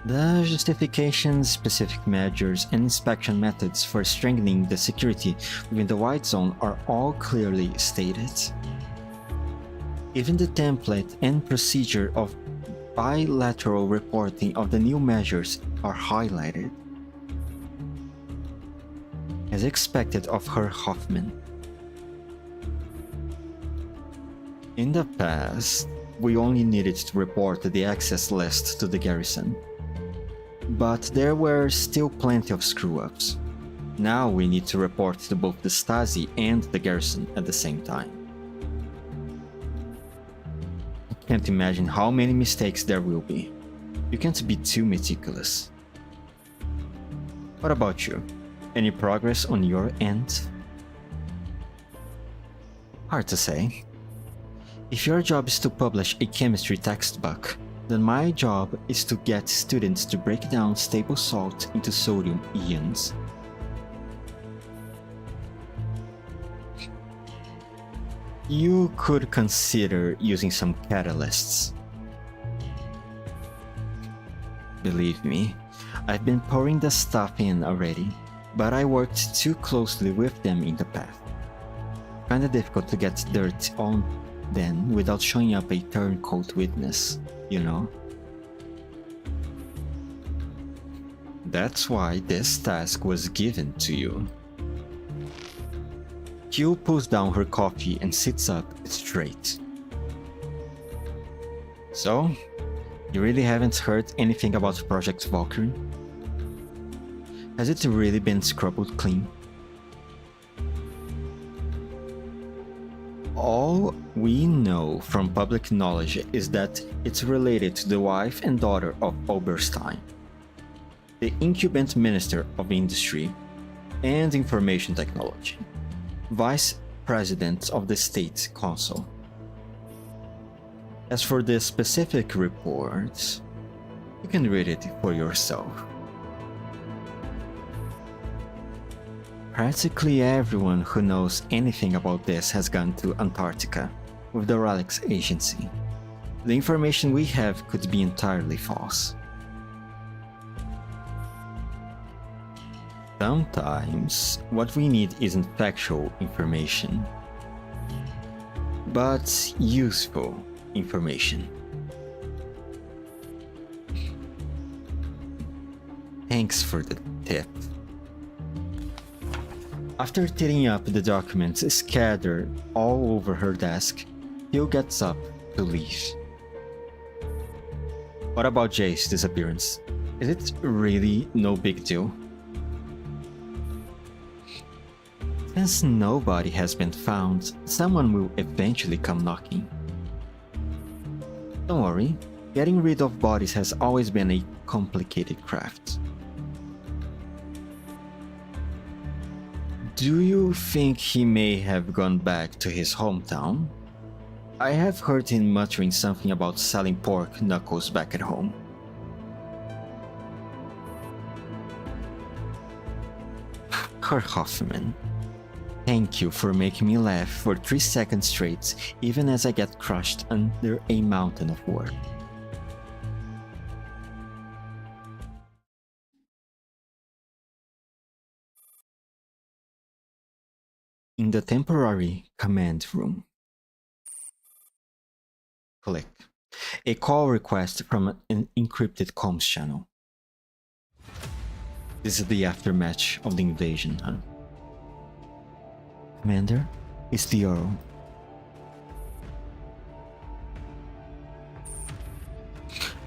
The justifications, specific measures, and inspection methods for strengthening the security within the White Zone are all clearly stated. Even the template and procedure of bilateral reporting of the new measures are highlighted. As expected of her, Hoffman. In the past, we only needed to report the access list to the garrison. But there were still plenty of screw-ups. Now we need to report to both the Stasi and the garrison at the same time. I can't imagine how many mistakes there will be. You can't be too meticulous. What about you? Any progress on your end? Hard to say. If your job is to publish a chemistry textbook, then my job is to get students to break down stable salt into sodium ions. You could consider using some catalysts. Believe me, I've been pouring the stuff in already, but I worked too closely with them in the past. Kinda difficult to get dirt on them without showing up a turncoat witness. You know? That's why this task was given to you. Q pulls down her coffee and sits up straight. So, you really haven't heard anything about Project Valkyrie? Has it really been scrubbed clean? All we know from public knowledge is that it's related to the wife and daughter of Oberstein, the incumbent Minister of Industry and Information Technology, Vice President of the State Council. As for the specific report, you can read it for yourself. Practically everyone who knows anything about this has gone to Antarctica with the Relics Agency. The information we have could be entirely false. Sometimes, what we need isn't factual information, but useful information. Thanks for the tip. After tearing up the documents scattered all over her desk, Hill gets up to leave. What about Jay's disappearance? Is it really no big deal? Since nobody has been found, someone will eventually come knocking. Don't worry, getting rid of bodies has always been a complicated craft. Do you think he may have gone back to his hometown? I have heard him muttering something about selling pork knuckles back at home. Kurt Hoffman. Thank you for making me laugh for 3 seconds straight, even as I get crushed under a mountain of work. In the temporary command room. Click. A call request from an encrypted comms channel. This is the aftermath of the invasion, huh? Commander, it's the Earl.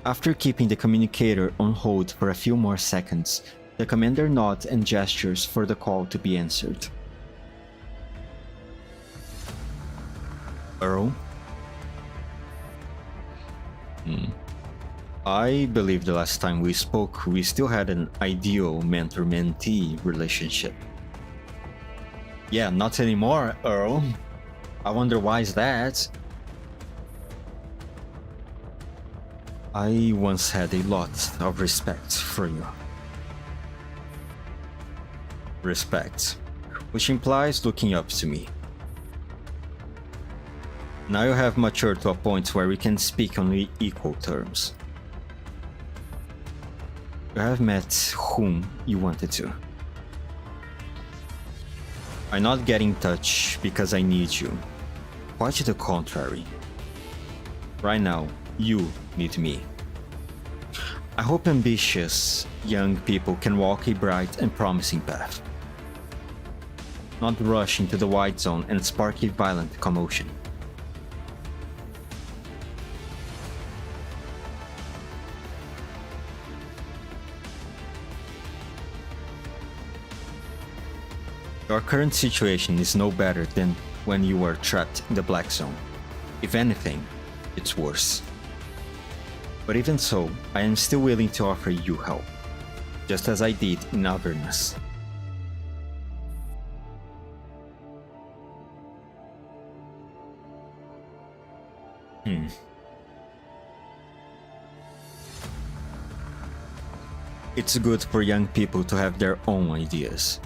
After keeping the communicator on hold for a few more seconds, the commander nods and gestures for the call to be answered. Earl? I believe the last time we spoke, we still had an ideal mentor-mentee relationship. Yeah, not anymore, Earl. I wonder why is that? I once had a lot of respect for you. Respect, which implies looking up to me. Now you have matured to a point where we can speak on equal terms. You have met whom you wanted to. I'm not getting in touch because I need you. Quite the contrary. Right now, you need me. I hope ambitious young people can walk a bright and promising path. Not rush into the white zone and spark a violent commotion. Your current situation is no better than when you were trapped in the Black Zone. If anything, it's worse. But even so, I am still willing to offer you help, just as I did in Avernus. It's good for young people to have their own ideas.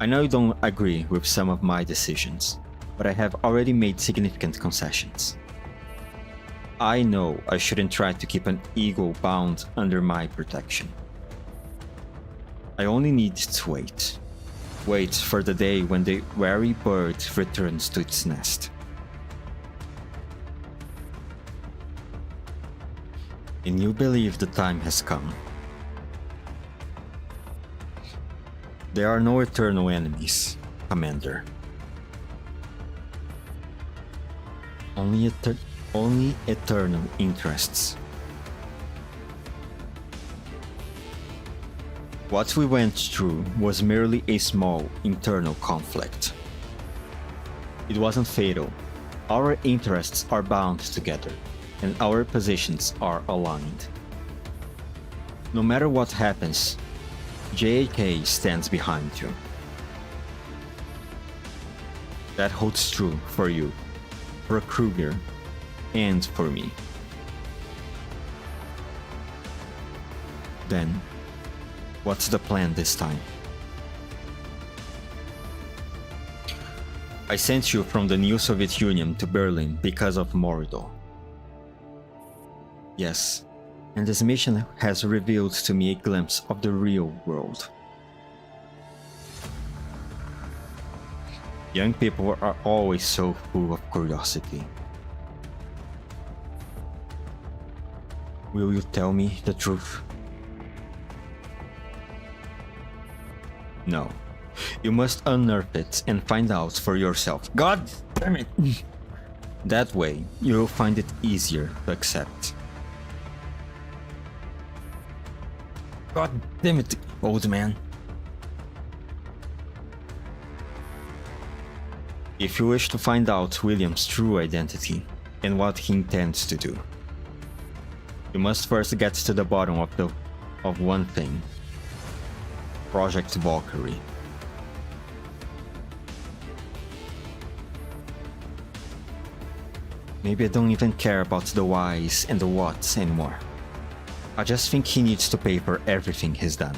I know you don't agree with some of my decisions, but I have already made significant concessions. I know I shouldn't try to keep an ego bound under my protection. I only need to wait. Wait for the day when the wary bird returns to its nest. And you believe the time has come. There are no eternal enemies, Commander. Only eternal interests. What we went through was merely a small internal conflict. It wasn't fatal. Our interests are bound together, and our positions are aligned. No matter what happens, JAK stands behind you. That holds true for you, for Kruger, and for me. Then, what's the plan this time? I sent you from the new Soviet Union to Berlin because of Mordor. Yes, and this mission has revealed to me a glimpse of the real world. Young people are always so full of curiosity. Will you tell me the truth? No. You must unearth it and find out for yourself. God damn it! That way, you'll find it easier to accept. God damn it, old man. If you wish to find out William's true identity and what he intends to do, you must first get to the bottom of one thing. Project Valkyrie. Maybe I don't even care about the whys and the whats anymore. I just think he needs to pay for everything he's done.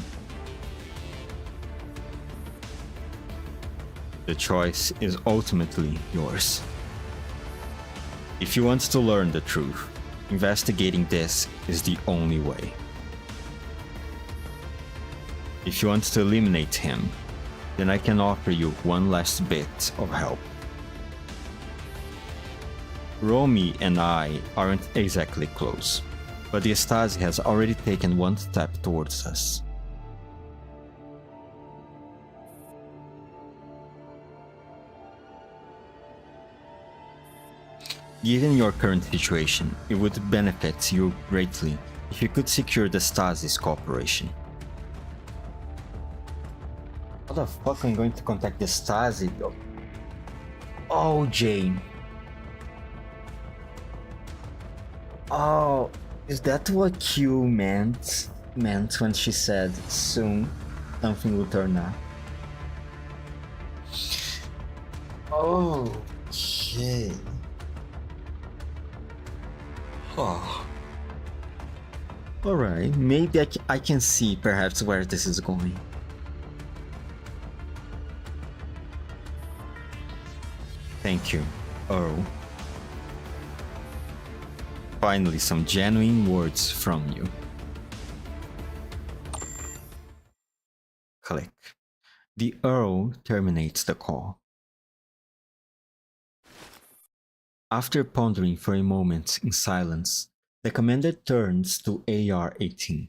The choice is ultimately yours. If you want to learn the truth, investigating this is the only way. If you want to eliminate him, then I can offer you one last bit of help. Romy and I aren't exactly close, but the Stasi has already taken one step towards us. Given your current situation, it would benefit you greatly if you could secure the Stasi's cooperation. How the fuck am I going to contact the Stasi though? Oh, Jane. Oh, is that what Q meant when she said soon something will turn up? Oh, okay. Oh. Alright, maybe I can see perhaps where this is going. Thank you, Earl. Finally, some genuine words from you. Click. The Earl terminates the call. After pondering for a moment in silence, the commander turns to AR-18.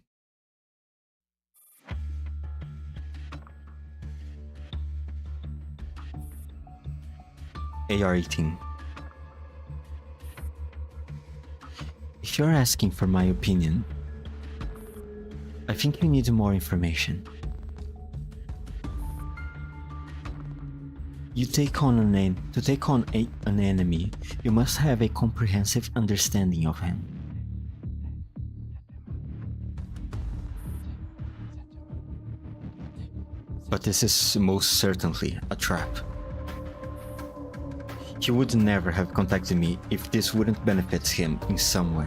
AR-18. If you're asking for my opinion, I think you need more information. To take on an enemy, you must have a comprehensive understanding of him. But this is most certainly a trap. He would never have contacted me if this wouldn't benefit him in some way.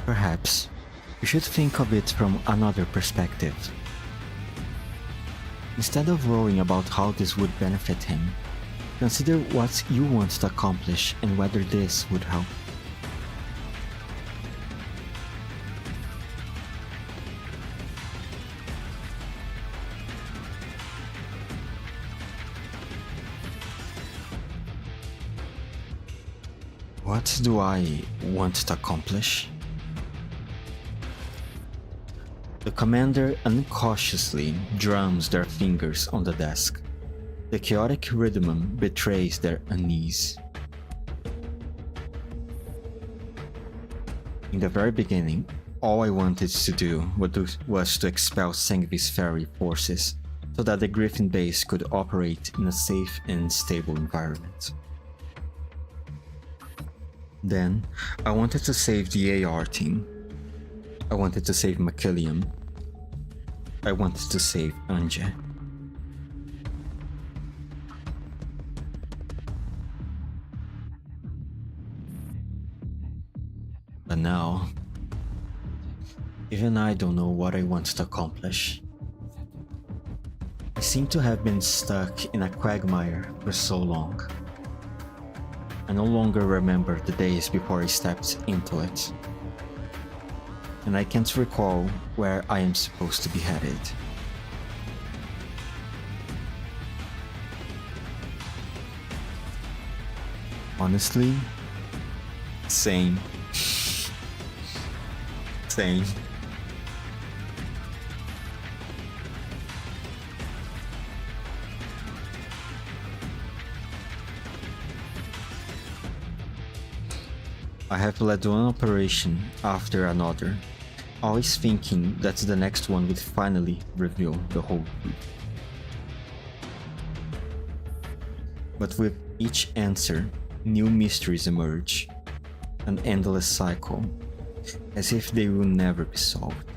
Perhaps you should think of it from another perspective. Instead of worrying about how this would benefit him, consider what you want to accomplish and whether this would help. What do I want to accomplish? The commander uncautiously drums their fingers on the desk. The chaotic rhythm betrays their unease. In the very beginning, all I wanted to do was to expel Sengvi's ferry forces so that the Griffin base could operate in a safe and stable environment. Then, I wanted to save the AR team. I wanted to save McKilliam. I wanted to save Anja. But now, even I don't know what I want to accomplish. I seem to have been stuck in a quagmire for so long. I no longer remember the days before I stepped into it. And I can't recall where I am supposed to be headed. Honestly, same. Same. I have led one operation after another, always thinking that the next one would finally reveal the whole truth. But with each answer, new mysteries emerge, an endless cycle, as if they will never be solved.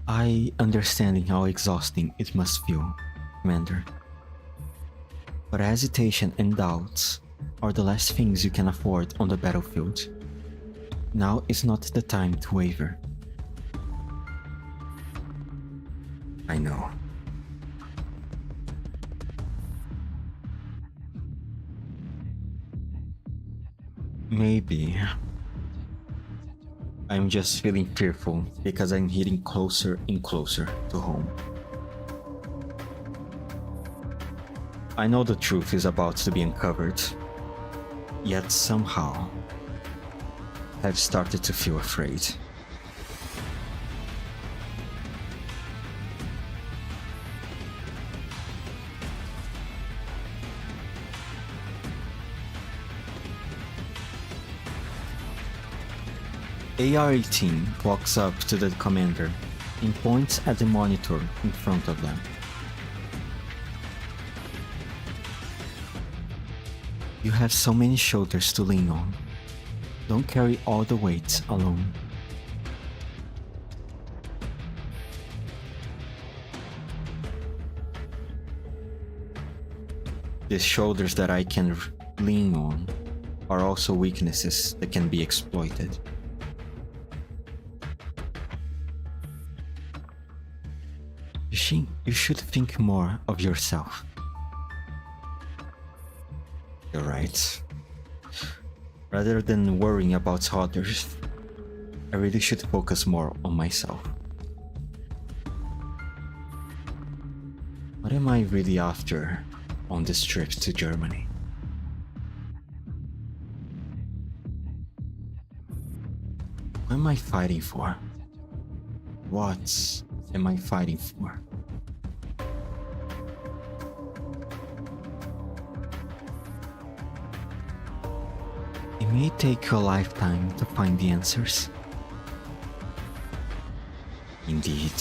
I understand how exhausting it must feel, Commander. But hesitation and doubts are the last things you can afford on the battlefield. Now is not the time to waver. I know. Maybe I'm just feeling fearful because I'm hitting closer and closer to home. I know the truth is about to be uncovered, yet somehow I've started to feel afraid. AR-18 walks up to the commander and points at the monitor in front of them. You have so many shoulders to lean on. Don't carry all the weight alone. These shoulders that I can lean on are also weaknesses that can be exploited. You should think more of yourself. You're right. Rather than worrying about others, I really should focus more on myself. What am I really after on this trip to Germany? What am I fighting for? What am I fighting for? It may take you a lifetime to find the answers. Indeed.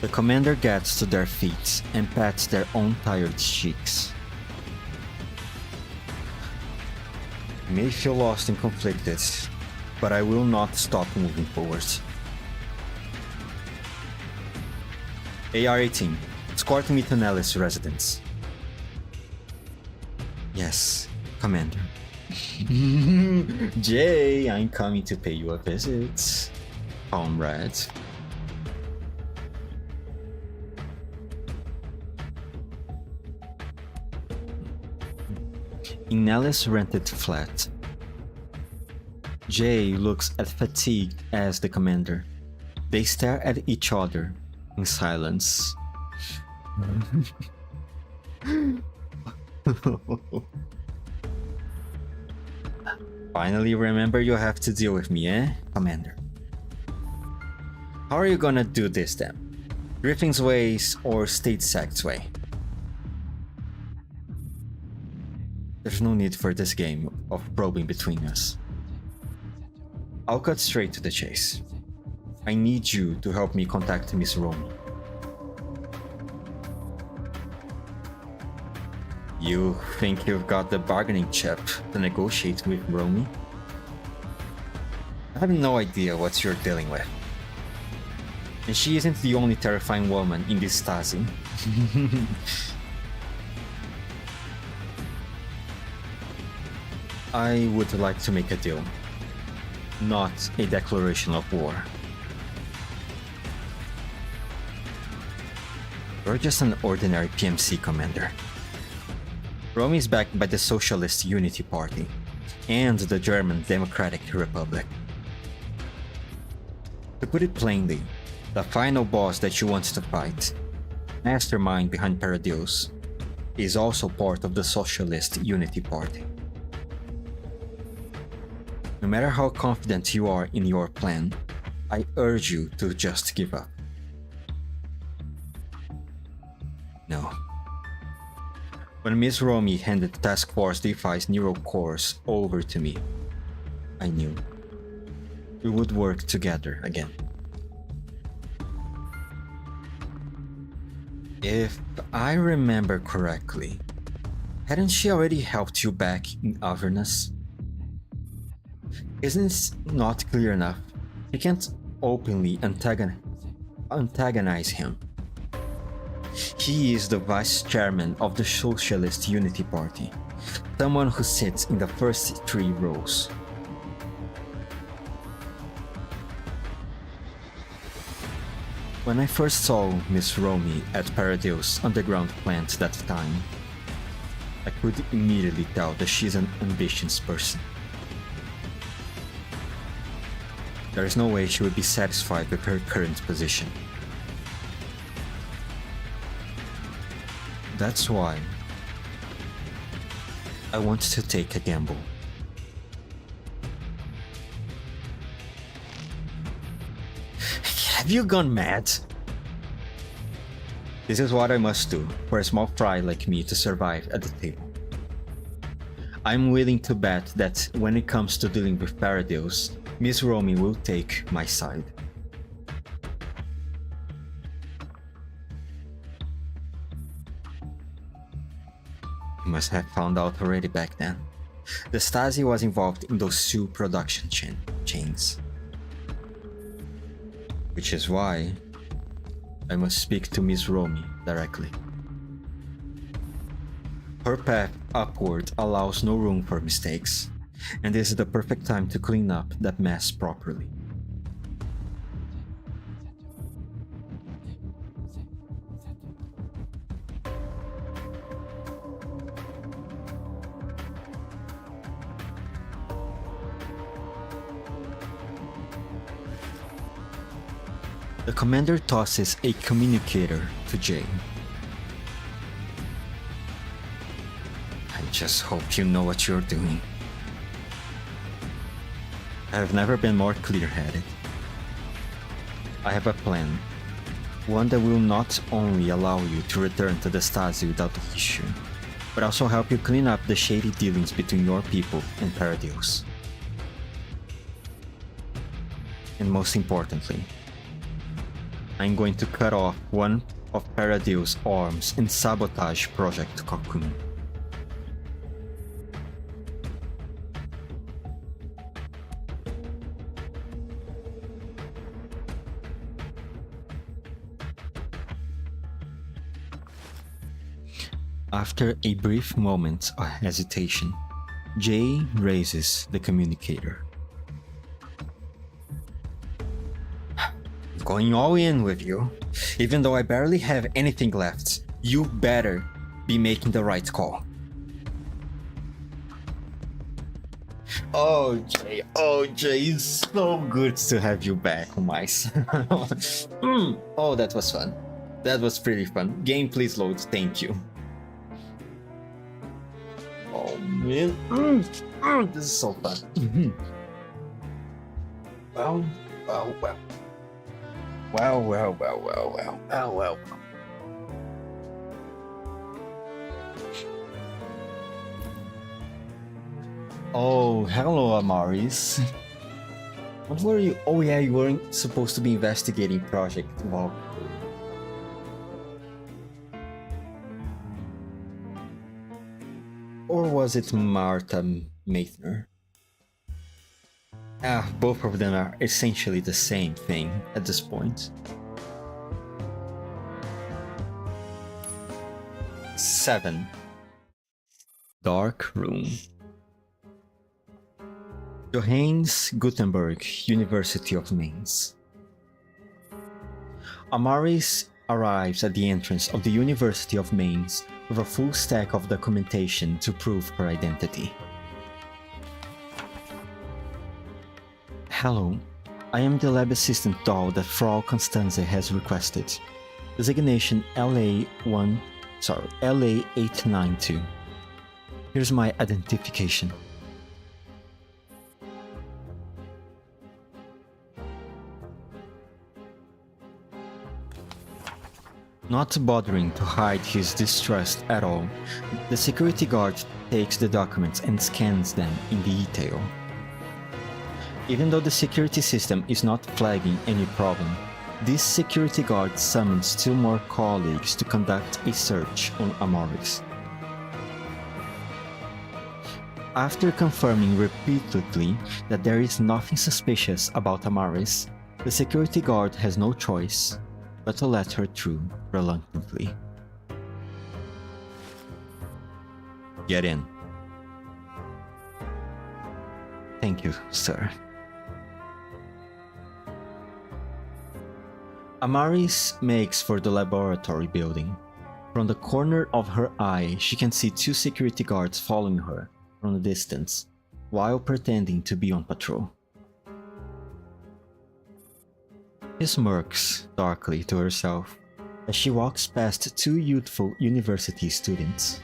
The commander gets to their feet and pats their own tired cheeks. I may feel lost and conflicted, but I will not stop moving forward. AR-18, escort me to Nellis' residence. Yes, Commander. Jay, I'm coming to pay you a visit, comrade. In Nellis' rented flat, Jay looks as fatigued as the commander. They stare at each other in silence. Finally remember you have to deal with me, eh, Commander? How are you gonna do this then? Griffin's ways or State Sect's way? There's no need for this game of probing between us. I'll cut straight to the chase. I need you to help me contact Miss Romy. You think you've got the bargaining chip to negotiate with Romy? I have no idea what you're dealing with. And she isn't the only terrifying woman in this Stasi. I would like to make a deal, not a declaration of war. You're just an ordinary PMC commander. Rome is backed by the Socialist Unity Party and the German Democratic Republic. To put it plainly, the final boss that you want to fight, mastermind behind Paradeus, is also part of the Socialist Unity Party. No matter how confident you are in your plan, I urge you to just give up. No. When Miss Romy handed Task Force D5's neural cores over to me, I knew we would work together again. If I remember correctly, hadn't she already helped you back in Avernus? Isn't it not clear enough? You can't openly antagonize him. He is the vice chairman of the Socialist Unity Party, someone who sits in the first 3 rows. When I first saw Miss Romy at Paradeus underground plant that time, I could immediately tell that she's an ambitious person. There is no way she would be satisfied with her current position. That's why I want to take a gamble. Have you gone mad? This is what I must do for a small fry like me to survive at the table. I'm willing to bet that when it comes to dealing with Paradeus, Miss Romy will take my side. You must have found out already back then. The Stasi was involved in those 2 production chains. Which is why I must speak to Miss Romy directly. Her path upward allows no room for mistakes, and this is the perfect time to clean up that mess properly. The commander tosses a communicator to Jay. I just hope you know what you're doing. I've never been more clear-headed. I have a plan. One that will not only allow you to return to the Stasi without issue, but also help you clean up the shady dealings between your people and Paradeus. And most importantly, I'm going to cut off one of Paradeus' arms and sabotage Project Cocoon. After a brief moment of hesitation, Jay raises the communicator. Going all in with you. Even though I barely have anything left, you better be making the right call. Oh Jay, it's so good to have you back, mice. Oh, that was fun. That was pretty fun. Game please load, thank you. Oh man, this is so fun. Well. Well. Oh, hello, Amaris. What were you? Oh yeah, you weren't supposed to be investigating Project Valkyrie. Or was it Martha Maithner? Both of them are essentially the same thing at this point. 7. Dark Room. Johannes Gutenberg, University of Mainz. Amaris arrives at the entrance of the University of Mainz with a full stack of documentation to prove her identity. Hello, I am the lab assistant doll that Frau Constanze has requested. Designation LA892. Here's my identification. Not bothering to hide his distrust at all, the security guard takes the documents and scans them in detail. Even though the security system is not flagging any problem, this security guard summons 2 more colleagues to conduct a search on Amaris. After confirming repeatedly that there is nothing suspicious about Amaris, the security guard has no choice but to let her through reluctantly. Get in. Thank you, sir. Amaris makes for the laboratory building. From the corner of her eye, she can see 2 security guards following her from a distance, while pretending to be on patrol. She smirks darkly to herself as she walks past 2 youthful university students.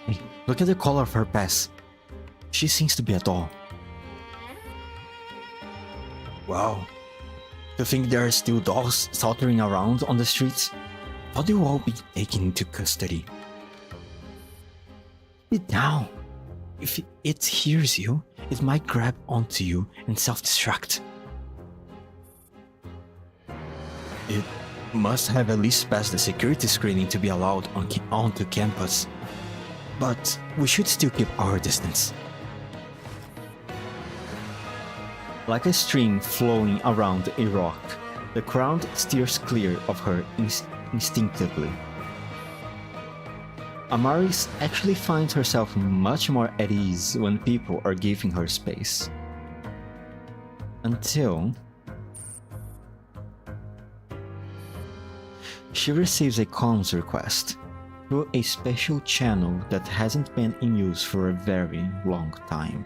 Hey, look at the color of her pass. She seems to be a doll. Wow. To think there are still dolls sauntering around on the streets? How do you all be taken into custody? Sit down. If it hears you, it might grab onto you and self-destruct. It must have at least passed the security screening to be allowed onto campus. But we should still keep our distance. Like a stream flowing around a rock, the crowd steers clear of her instinctively. Amaris actually finds herself much more at ease when people are giving her space. Until she receives a comms request through a special channel that hasn't been in use for a very long time.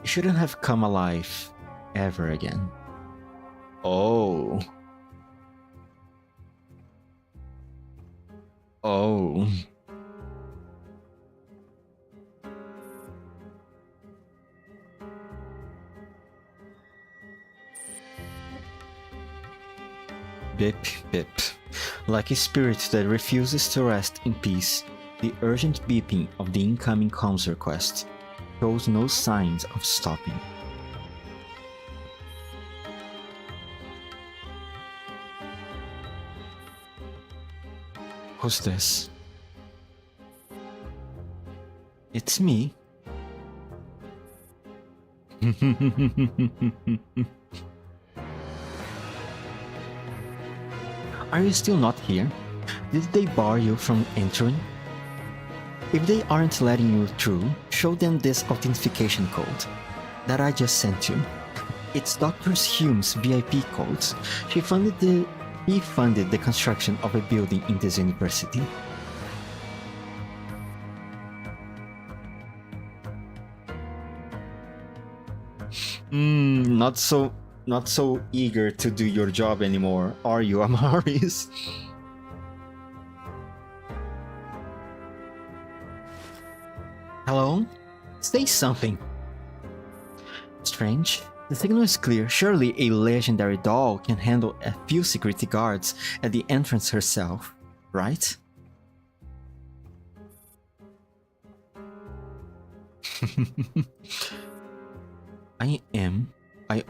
You shouldn't have come alive ever again. Oh. Oh. Bip, bip. Like a spirit that refuses to rest in peace, the urgent beeping of the incoming comms request shows no signs of stopping. Who's this? It's me. Are you still not here? Did they bar you from entering? If they aren't letting you through, show them this authentication code that I just sent you. It's Dr. Hume's VIP codes. He funded the construction of a building in this university. Not so eager to do your job anymore, are you, Amaris? Hello? Say something. Strange. The signal is clear. Surely a legendary doll can handle a few security guards at the entrance herself, right? I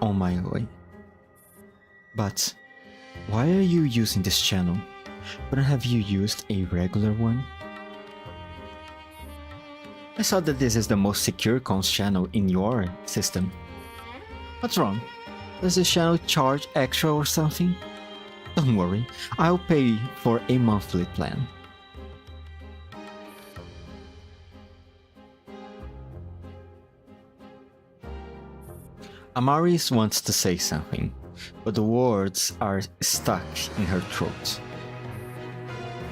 on my way. But why are you using this channel? Wouldn't have you used a regular one? I saw that this is the most secure comms channel in your system. What's wrong? Does this channel charge extra or something? Don't worry, I'll pay for a monthly plan. Amaris wants to say something, but the words are stuck in her throat.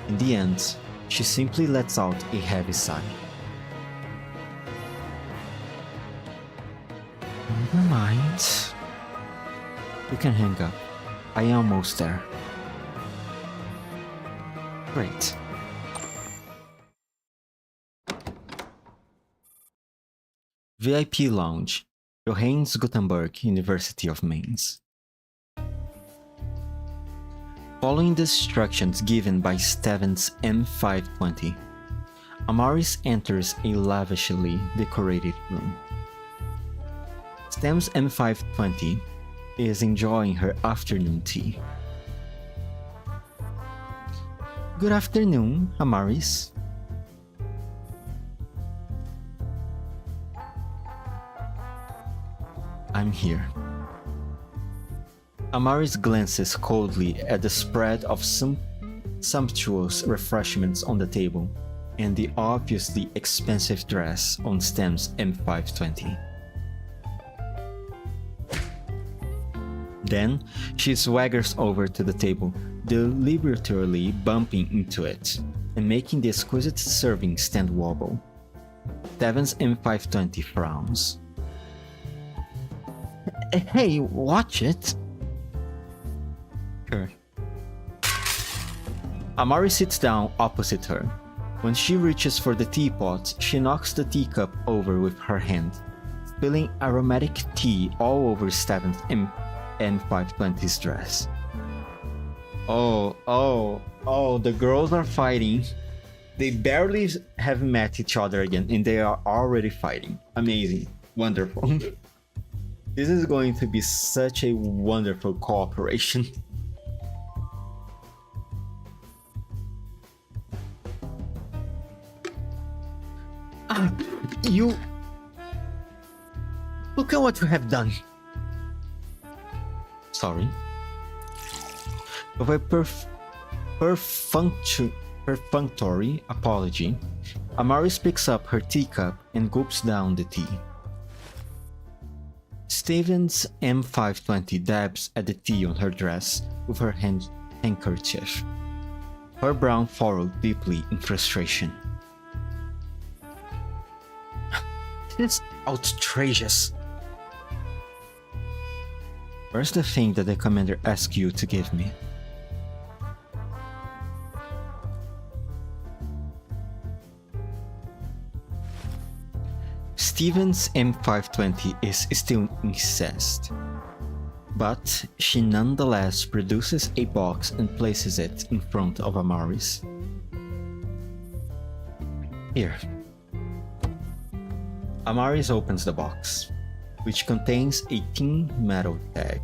In the end, she simply lets out a heavy sigh. Never mind. You can hang up. I am almost there. Great. VIP Lounge, Johannes Gutenberg University of Mainz. Following the instructions given by Steven's M520, Amaris enters a lavishly decorated room. Stem's M520 is enjoying her afternoon tea. Good afternoon, Amaris. I'm here. Amaris glances coldly at the spread of some sumptuous refreshments on the table and the obviously expensive dress on Stem's M520. Then, she swaggers over to the table, deliberately bumping into it and making the exquisite serving stand wobble. Steven's M520 frowns. Hey, watch it! Sure. Amari sits down opposite her. When she reaches for the teapot, she knocks the teacup over with her hand, spilling aromatic tea all over Steven's M520's dress. Oh, the girls are fighting. They barely have met each other again and they are already fighting. Amazing. Wonderful. This is going to be such a wonderful cooperation. You... Look at what you have done. Sorry. With a perfunctory apology, Amaris picks up her teacup and gulps down the tea. Steven's M520 dabs at the tea on her dress with her handkerchief, her brow furrowed deeply in frustration. This is outrageous. Where's the thing that the commander asked you to give me? Steven's M520 is still incensed, but she nonetheless produces a box and places it in front of Amaris. Here. Amaris opens the box, which contains a tin metal tag.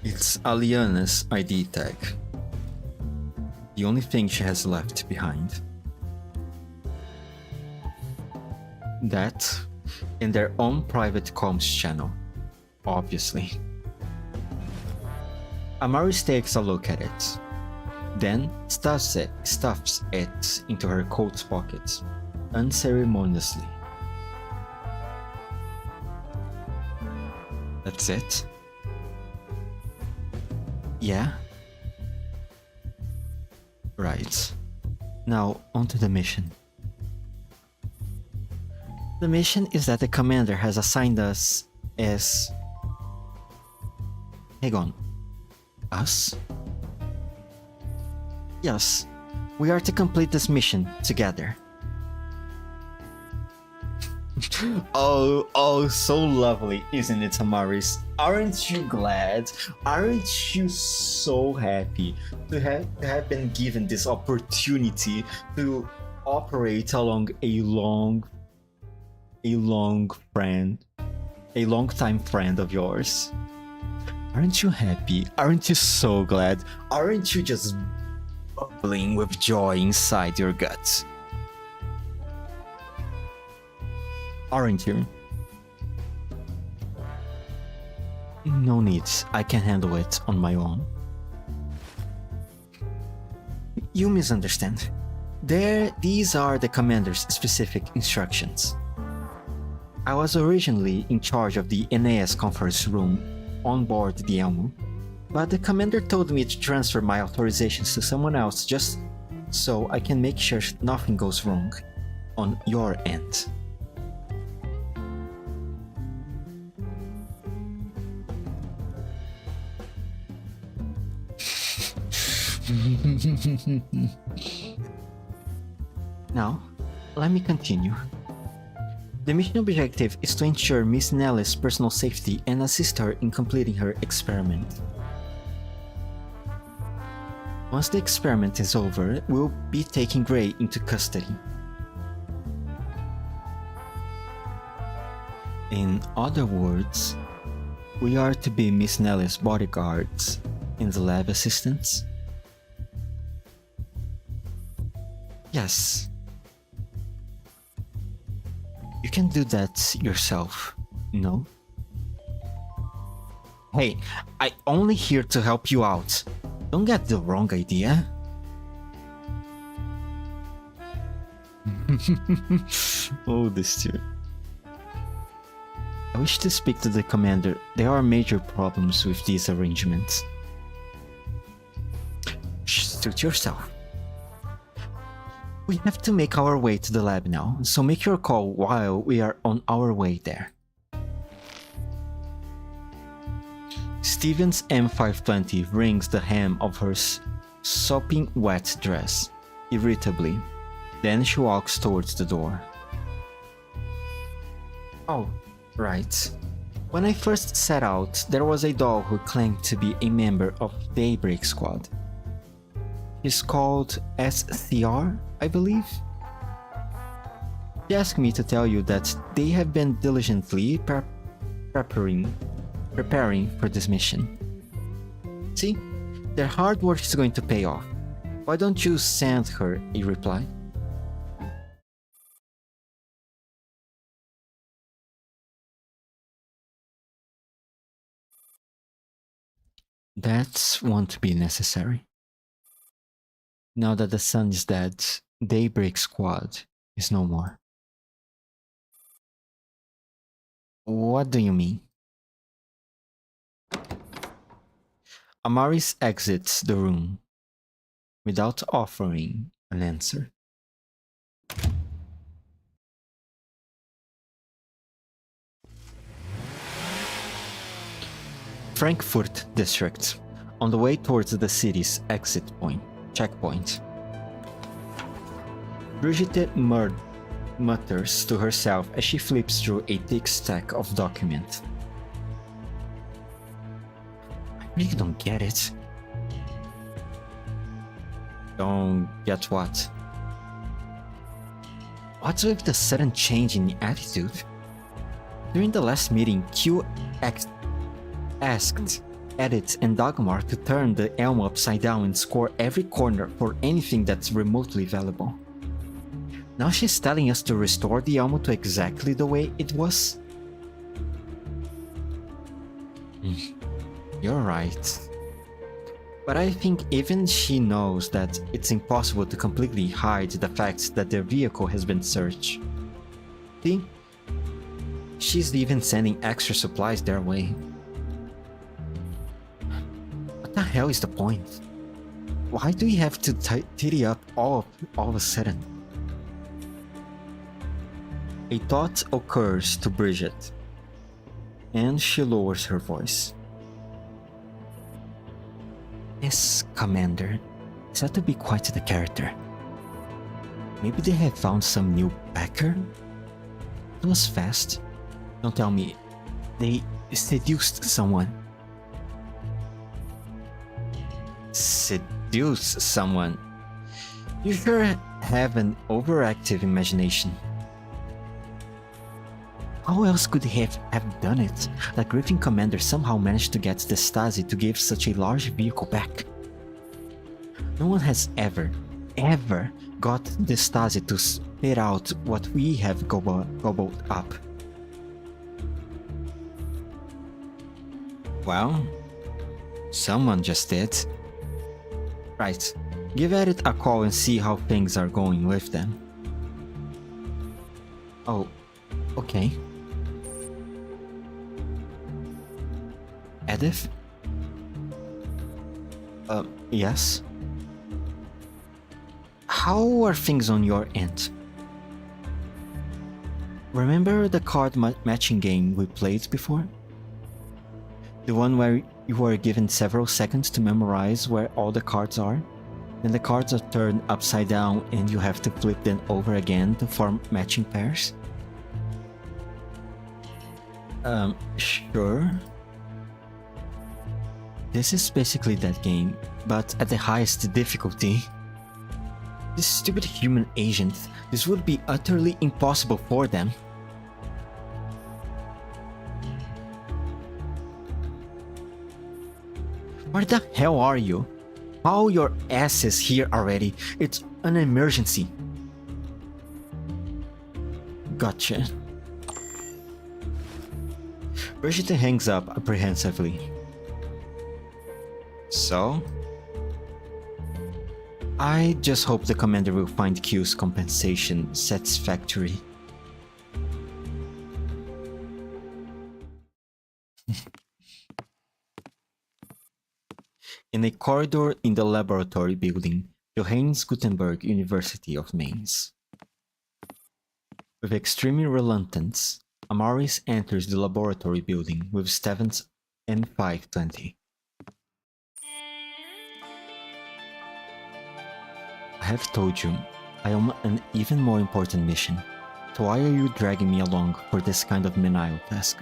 It's Aliana's ID tag. The only thing she has left behind. That, in their own private comms channel, obviously. Amaris takes a look at it, then stuffs it into her coat pocket, unceremoniously. That's it? Yeah? Right. Now, onto the mission. The mission is that the commander has assigned us as... Hang on. Us? Yes. We are to complete this mission together. Oh, so lovely, isn't it, Amaris? Aren't you glad? Aren't you so happy to have been given this opportunity to operate along a long-time friend of yours? Aren't you happy? Aren't you so glad? Aren't you just bubbling with joy inside your guts? Aren't you? No needs, I can handle it on my own. You misunderstand. These are the commander's specific instructions. I was originally in charge of the Aeneas conference room on board the Elmo, but the commander told me to transfer my authorizations to someone else just so I can make sure nothing goes wrong on your end. Now, let me continue. The mission objective is to ensure Miss Nellie's personal safety and assist her in completing her experiment. Once the experiment is over, we'll be taking Gray into custody. In other words, we are to be Miss Nellie's bodyguards and the lab assistants? Yes. You can do that yourself, no? Hey, I'm only here to help you out. Don't get the wrong idea. Oh, this too. I wish to speak to the commander. There are major problems with these arrangements. Suit yourself. We have to make our way to the lab now, so make your call while we are on our way there. Steven's M520 wrings the hem of her sopping wet dress, irritably. Then she walks towards the door. Oh, right. When I first set out, there was a doll who claimed to be a member of Daybreak Squad. He's called SCR, I believe? She asked me to tell you that they have been diligently preparing for this mission. See, their hard work is going to pay off. Why don't you send her a reply? That won't be necessary. Now that the sun is dead, Daybreak Squad is no more. What do you mean? Amaris exits the room without offering an answer. Frankfurt District, on the way towards the city's exit point. Checkpoint. Brigitte mutters to herself as she flips through a thick stack of documents. I really don't get it. Don't get what? What's with the sudden change in attitude? During the last meeting, Q asked Edith and Dagmar to turn the Elmo upside down and score every corner for anything that's remotely valuable. Now she's telling us to restore the Elmo to exactly the way it was? You're right. But I think even she knows that it's impossible to completely hide the fact that their vehicle has been searched. See? She's even sending extra supplies their way. What the hell is the point? Why do we have to tidy up all of a sudden? A thought occurs to Bridget, and she lowers her voice. Yes, Commander, is that to be quite the character? Maybe they have found some new backer? It was fast. Don't tell me they seduced someone. Seduce someone? You sure have an overactive imagination. How else could he have done it? The Griffin Commander somehow managed to get the Stasi to give such a large vehicle back. No one has ever got the Stasi to spit out what we have gobbled up. Well, someone just did. Right, give Edith a call and see how things are going with them. Oh, okay. Edith? Yes? How are things on your end? Remember the card matching game we played before? The one where you were given several seconds to memorize where all the cards are? Then the cards are turned upside down and you have to flip them over again to form matching pairs? Sure. This is basically that game, but at the highest difficulty. This stupid human agent, this would be utterly impossible for them. Where the hell are you? How your ass is here already? It's an emergency. Gotcha. Brigitte hangs up apprehensively. So? I just hope the commander will find Q's compensation satisfactory. In a corridor in the laboratory building, Johannes Gutenberg University of Mainz. With extreme reluctance, Amaris enters the laboratory building with Stevens and 520. I have told you, I am on an even more important mission, so why are you dragging me along for this kind of menial task?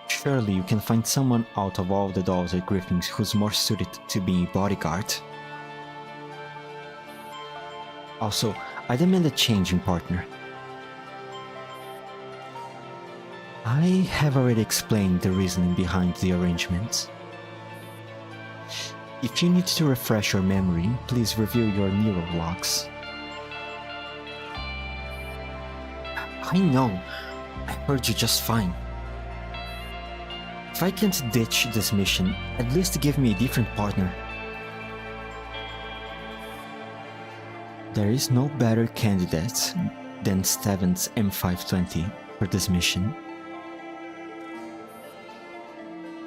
Surely you can find someone out of all the dolls at Griffin's who's more suited to being a bodyguard. Also, I demand a change in partner. I have already explained the reasoning behind the arrangement. If you need to refresh your memory, please review your neural logs. I know, I heard you just fine. If I can't ditch this mission, at least give me a different partner. There is no better candidate than Stevens M520 for this mission.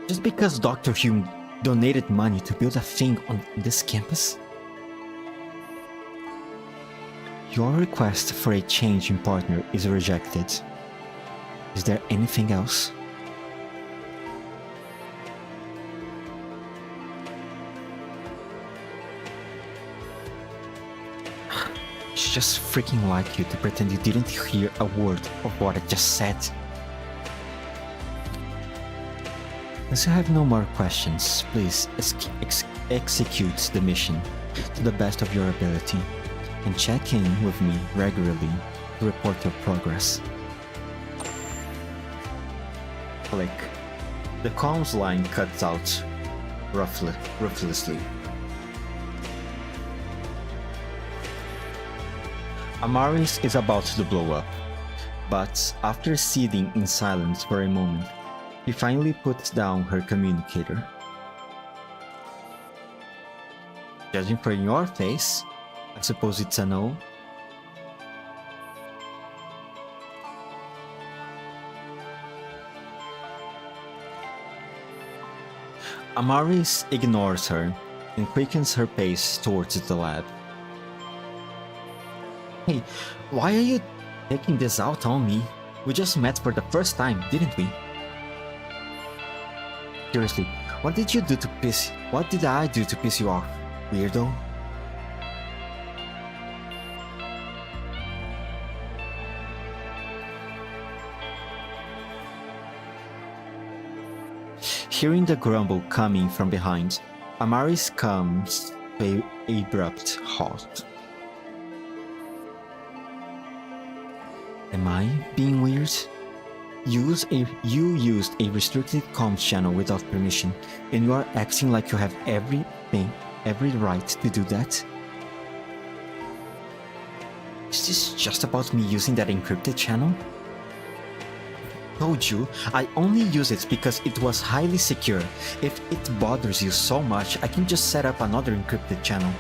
Just because Dr. Hume donated money to build a thing on this campus? Your request for a change in partner is rejected. Is there anything else? It's just freaking like you to pretend you didn't hear a word of what I just said. As you have no more questions, please execute the mission to the best of your ability and check in with me regularly to report your progress. Click. The comms line cuts out ruthlessly. Amaris is about to blow up, but after sitting in silence for a moment, she finally puts down her communicator. Judging from your face, I suppose it's a no? Amaris ignores her and quickens her pace towards the lab. Hey, why are you taking this out on me? We just met for the first time, didn't we? Seriously, what did I do to piss you off, weirdo? Hearing the grumble coming from behind, Amaris comes to an abrupt halt. Am I being weird? You used a restricted comms channel without permission, and you are acting like you have every right to do that? Is this just about me using that encrypted channel? I told you, I only use it because it was highly secure. If it bothers you so much, I can just set up another encrypted channel.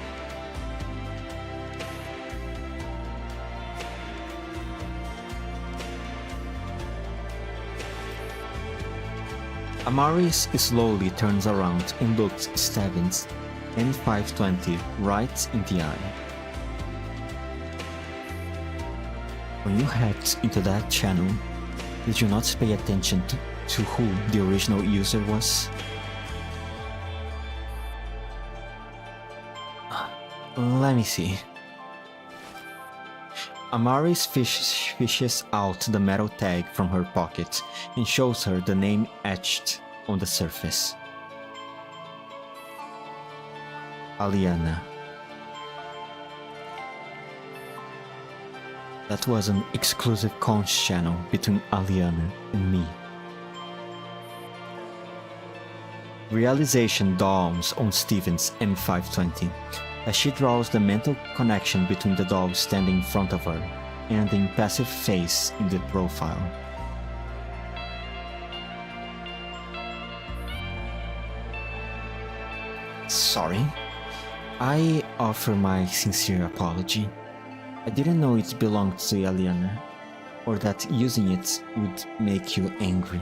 Amaris slowly turns around and looks Stevens and 520 right in the eye. When you hacked into that channel, did you not pay attention to who the original user was? Let me see. Amaris fishes out the metal tag from her pocket and shows her the name etched on the surface. Aliana. That was an exclusive comms channel between Aliana and me. Realization dawns on Steven's M520 as she draws the mental connection between the dog standing in front of her and the impassive face in the profile. Sorry. I offer my sincere apology. I didn't know it belonged to Aliana, or that using it would make you angry.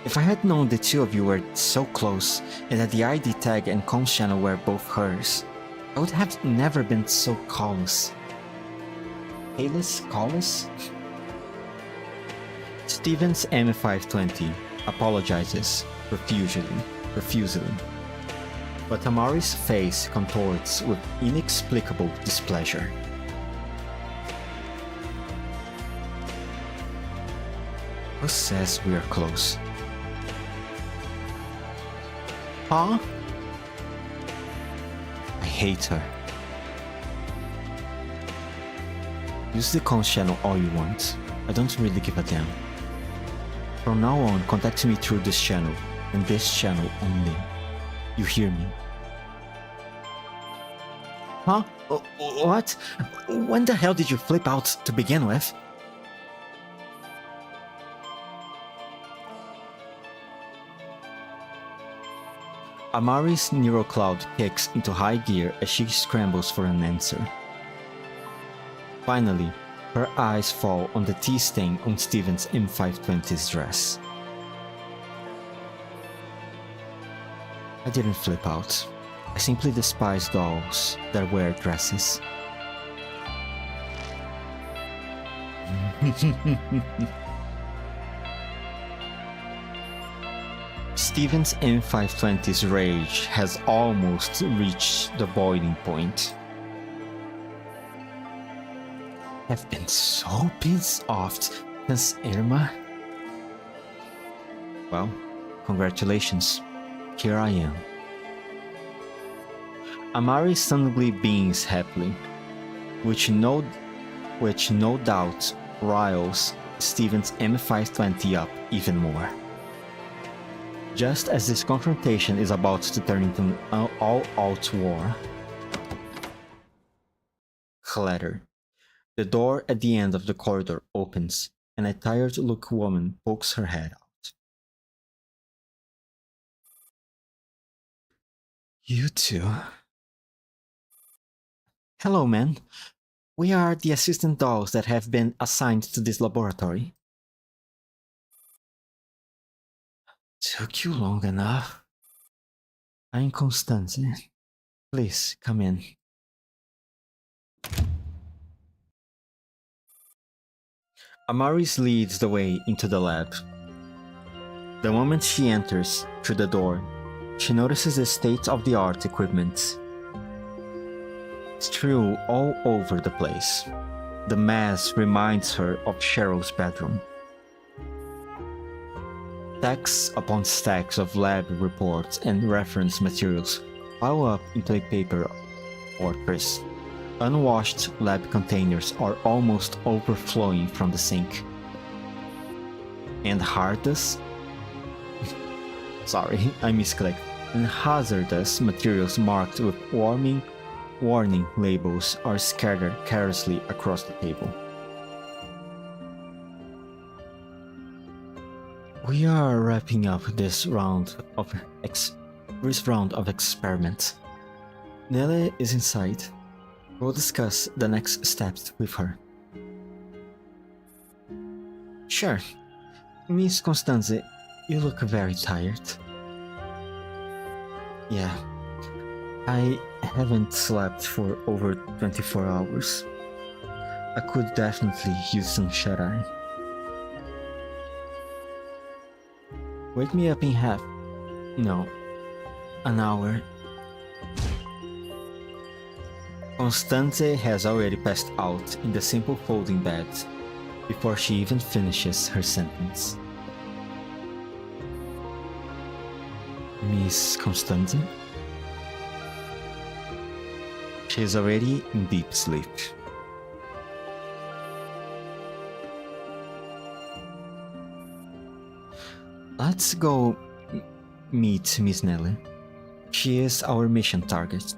If I had known the two of you were so close, and that the ID tag and comms channel were both hers, I would have never been so callous. Callous? Steven's M520 apologizes profusely, but Amari's face contorts with inexplicable displeasure. Who says we are close? Huh? I hate her. Use the comms channel all you want. I don't really give a damn. From now on, contact me through this channel, and this channel only. You hear me? Huh? What? When the hell did you flip out to begin with? Amari's neural cloud kicks into high gear as she scrambles for an answer. Finally, her eyes fall on the tea stain on Steven's M520's dress. I didn't flip out. I simply despise dolls that wear dresses. Steven's M520's rage has almost reached the boiling point. I've been so pissed off since Irma. Well, congratulations. Here I am. Amari suddenly beams happily, which no doubt riles Steven's M520 up even more. Just as this confrontation is about to turn into an all-out war. Clatter. The door at the end of the corridor opens, and a tired-looking woman pokes her head out. You two. Hello, man. We are the assistant dolls that have been assigned to this laboratory. Took you long enough. I'm Constance. Please, come in. Amaris leads the way into the lab. The moment she enters through the door, she notices the state-of-the-art equipment strewn all over the place. The mess reminds her of Cheryl's bedroom. Stacks upon stacks of lab reports and reference materials pile up into a paper fortress. Unwashed lab containers are almost overflowing from the sink. And hazardous And hazardous materials marked with warning labels are scattered carelessly across the table. We are wrapping up this round of experiments. Nele is inside. We'll discuss the next steps with her. Sure. Miss Constance, you look very tired. Yeah. I haven't slept for over 24 hours. I could definitely use some shut-eye. Wake me up in half. No. An hour. Constante has already passed out in the simple folding bed before she even finishes her sentence. Miss Constante? She is already in deep sleep. Let's go meet Miss Nelly. She is our mission target.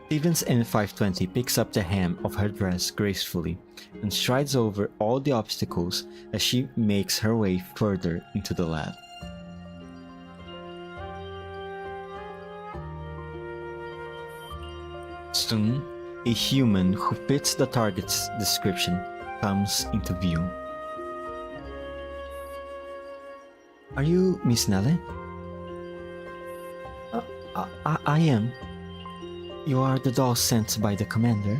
Stevens M520 picks up the hem of her dress gracefully and strides over all the obstacles as she makes her way further into the lab. Soon, a human who fits the target's description comes into view. Are you Miss Nelly? I am. You are the doll sent by the commander?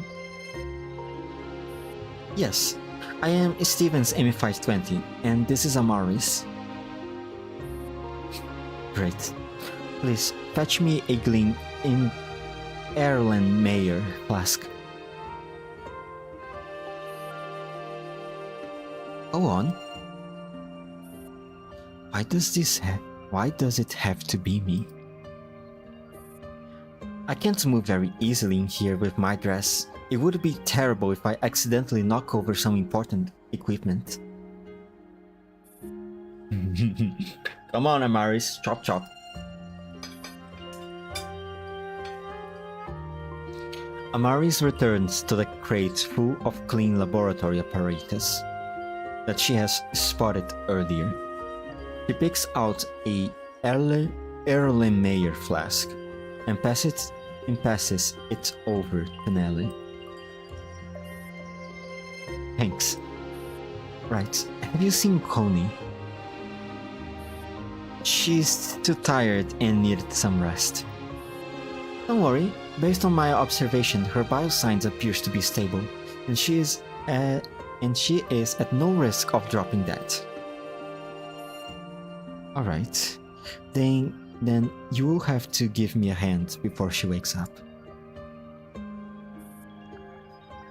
Yes, I am Stevens M520, and this is Amaris. Great. Please, fetch me a Gleam in Erlenmeyer flask. Go on. Why does it have to be me? I can't move very easily in here with my dress. It would be terrible if I accidentally knock over some important equipment. Come on, Amaris, chop chop. Amaris returns to the crate full of clean laboratory apparatus that she has spotted earlier. She picks out a Erlenmeyer flask and passes it over to Nelly. Thanks. Right, have you seen Coney? She's too tired and needed some rest. Don't worry, based on my observation, her biosigns appears to be stable, and she is at no risk of dropping that. Alright, then you will have to give me a hand before she wakes up.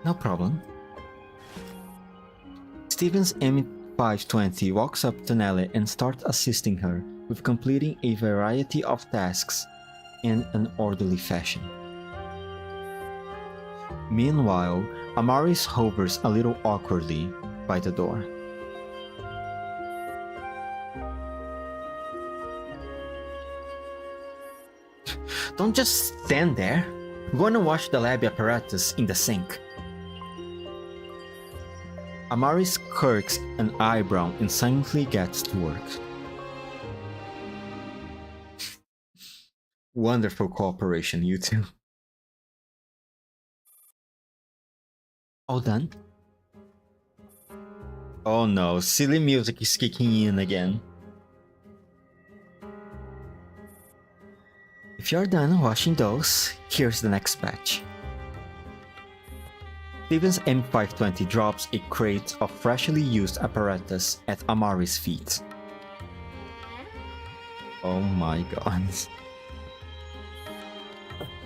No problem. Stevens M520 walks up to Nelly and starts assisting her with completing a variety of tasks in an orderly fashion. Meanwhile, Amaris hovers a little awkwardly by the door. Don't just stand there. Go and wash the lab apparatus in the sink. Amaris quirks an eyebrow and silently gets to work. Wonderful cooperation, you two. All done? Oh no, silly music is kicking in again. If you're done washing those, here's the next batch. Stevens M520 drops a crate of freshly used apparatus at Amaris' feet. Oh my god.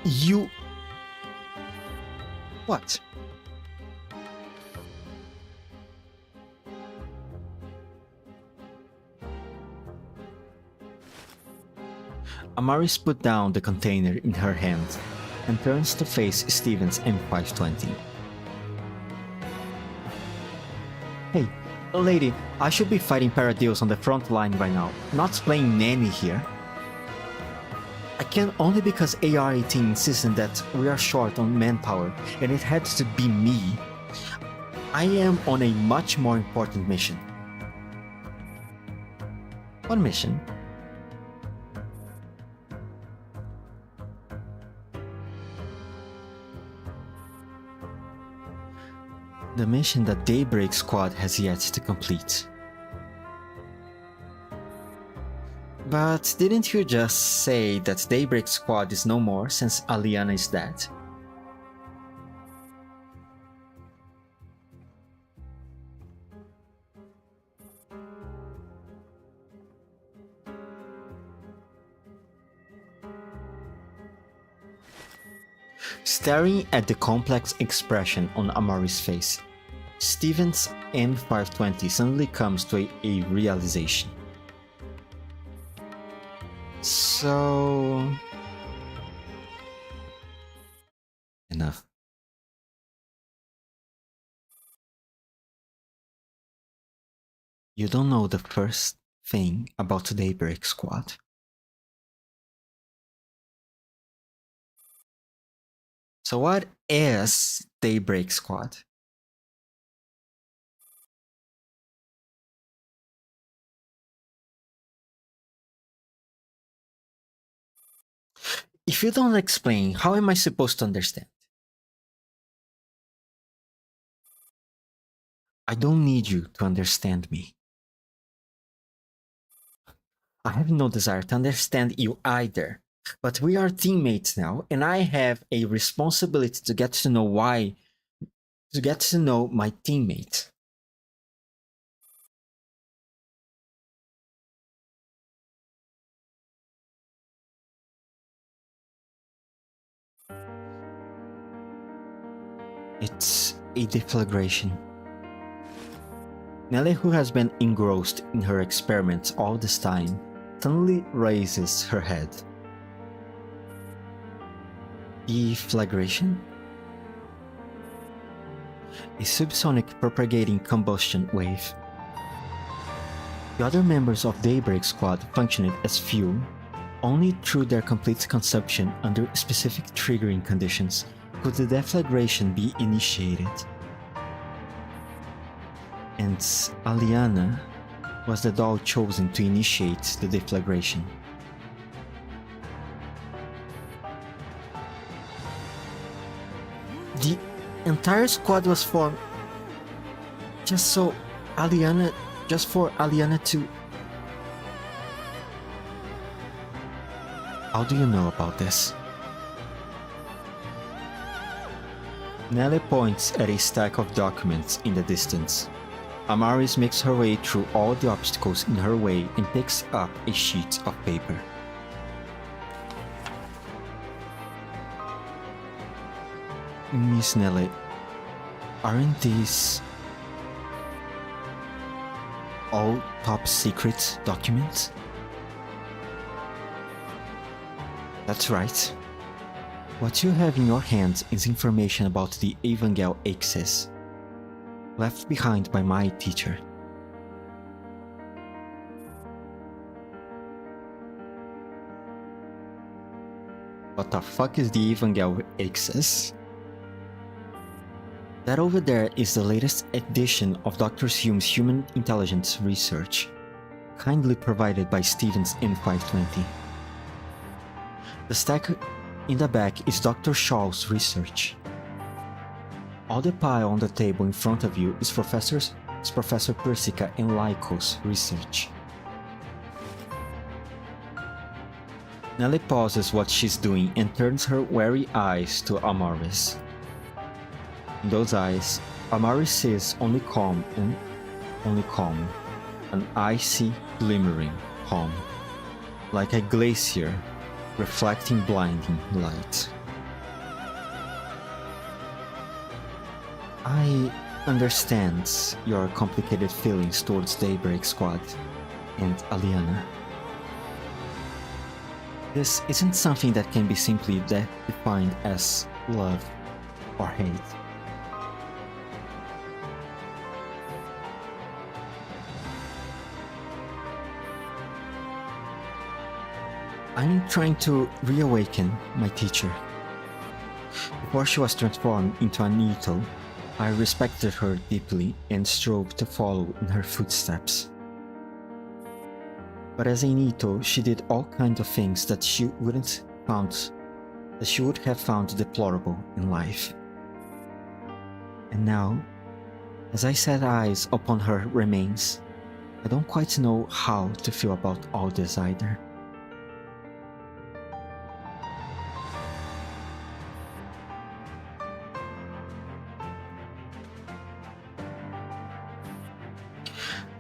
You... What? Amaris put down the container in her hand and turns to face Stevens M520. Hey, lady, I should be fighting Paradeus on the front line by now, not playing nanny here. I can only because AR-18 insisted that we are short on manpower and it had to be me. I am on a much more important mission. What mission? The mission that Daybreak Squad has yet to complete. But didn't you just say that Daybreak Squad is no more since Aliana is dead? Staring at the complex expression on Amari's face, Steven's M520 suddenly comes to a realization. So... enough. You don't know the first thing about the Daybreak Squad. So what is Daybreak Squad? If you don't explain, how am I supposed to understand? I don't need you to understand me. I have no desire to understand you either. But we are teammates now, and I have a responsibility to get to know my teammate. It's a deflagration. Nelly, who has been engrossed in her experiments all this time, suddenly raises her head. Deflagration? A subsonic propagating combustion wave. The other members of Daybreak Squad functioned as fuel only through their complete consumption under specific triggering conditions could the deflagration be initiated. And Aliana was the doll chosen to initiate the deflagration. The entire squad was formed just for Aliana to... How do you know about this? Nelly points at a stack of documents in the distance. Amaris makes her way through all the obstacles in her way and picks up a sheet of paper. Miss Nelly, aren't these all top secret documents? That's right. What you have in your hands is information about the Evangel Axis, left behind by my teacher. What the fuck is the Evangel Axis? That over there is the latest edition of Dr. Hume's Human Intelligence Research, kindly provided by Stevens M520. The stack in the back is Dr. Shaw's research. All the pile on the table in front of you is Professor Persica and Lyko's research. Nelly pauses what she's doing and turns her wary eyes to Amaris. In those eyes, Amaris sees only calm, an icy, glimmering calm, like a glacier reflecting blinding light. I understand your complicated feelings towards Daybreak Squad and Aliana. This isn't something that can be simply defined as love or hate. I'm trying to reawaken my teacher. Before she was transformed into an Ito, I respected her deeply and strove to follow in her footsteps. But as a Ito, she did all kinds of things that she would have found deplorable in life. And now, as I set eyes upon her remains, I don't quite know how to feel about all this either.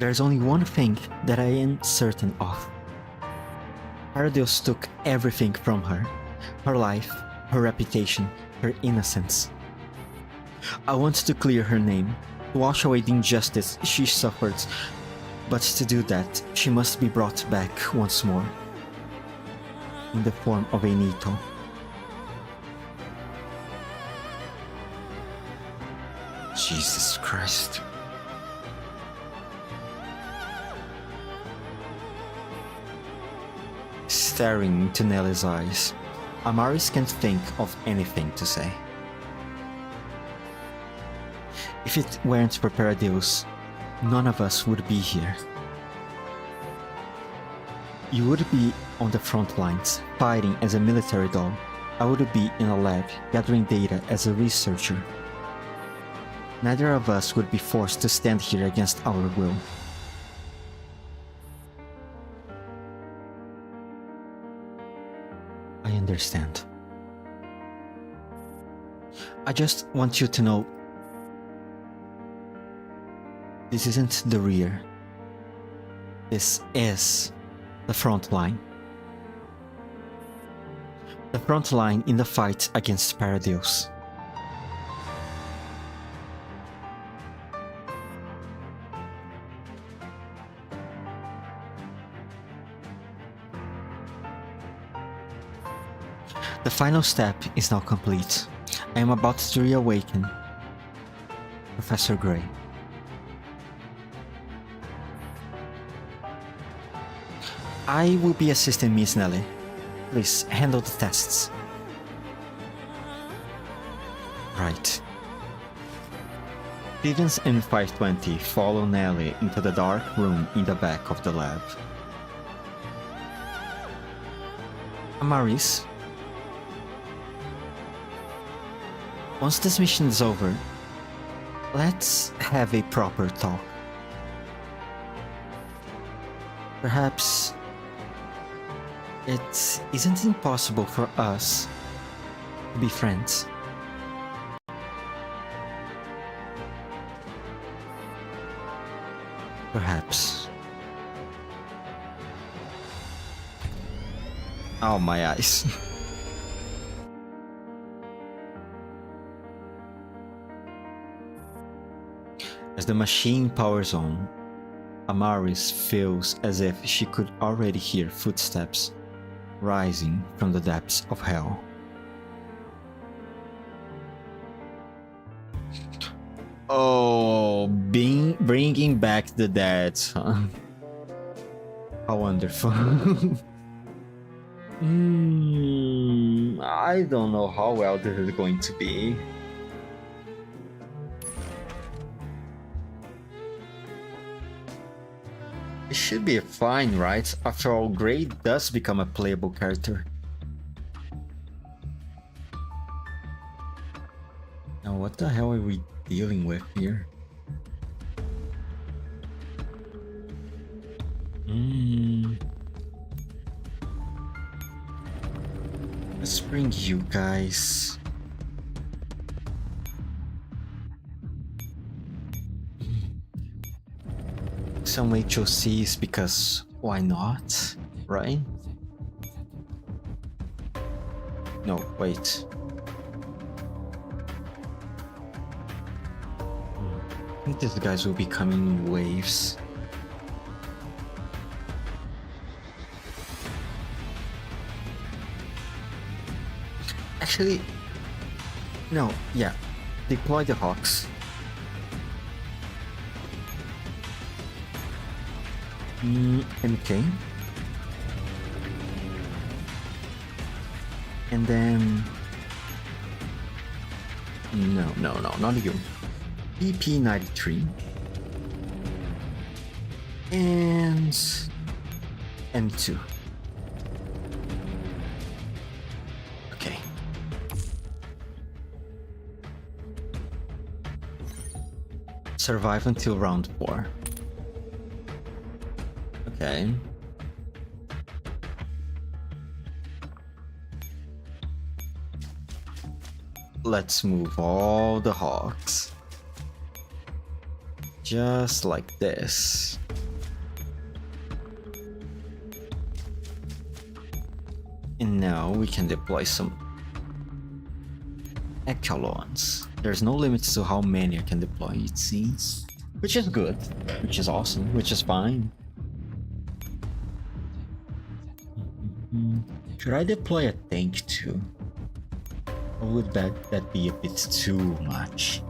There's only one thing that I am certain of. Paradeus took everything from her. Her life, her reputation, her innocence. I want to clear her name, to wash away the injustice she suffered, but to do that, she must be brought back once more, in the form of a Nito. Jesus Christ. Staring into Nelly's eyes, Amaris can't think of anything to say. If it weren't for Paradeus, none of us would be here. You would be on the front lines, fighting as a military dog. I would be in a lab, gathering data as a researcher. Neither of us would be forced to stand here against our will. I understand. I just want you to know, this isn't the rear. This is the front line. The front line in the fight against Paradeus. The final step is now complete. I am about to reawaken Professor Gray. I will be assisting Miss Nelly. Please handle the tests. Right. Stevens and 520 follow Nelly into the dark room in the back of the lab. Amaris, once this mission is over, let's have a proper talk. Perhaps it isn't impossible for us to be friends. Perhaps. Oh, my eyes. As the machine powers on, Amaris feels as if she could already hear footsteps rising from the depths of hell. Oh, bringing back the dead, huh? How wonderful. I don't know how well this is going to be. It should be fine, right? After all, Gray does become a playable character. Now, what the hell are we dealing with here? Let's bring you guys. Some HOCs because why not, right? No, wait. I think these guys will be coming in waves. Actually, no, yeah. Deploy the Hawks. MK. And then... No, not you. PP93. And... M2. Okay. Survive until round 4. Okay. Let's move all the Hawks. Just like this. And now we can deploy some echelons. There's no limits to how many I can deploy, it seems. Which is good, which is awesome, which is fine. Should I deploy a tank too? Or would that be a bit too much?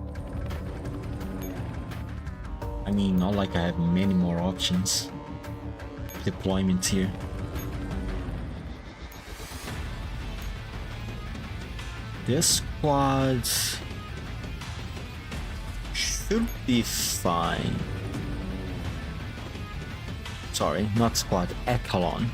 I mean, not like I have many more options. Deployments here. This squad should be fine. Sorry, not squad, echelon.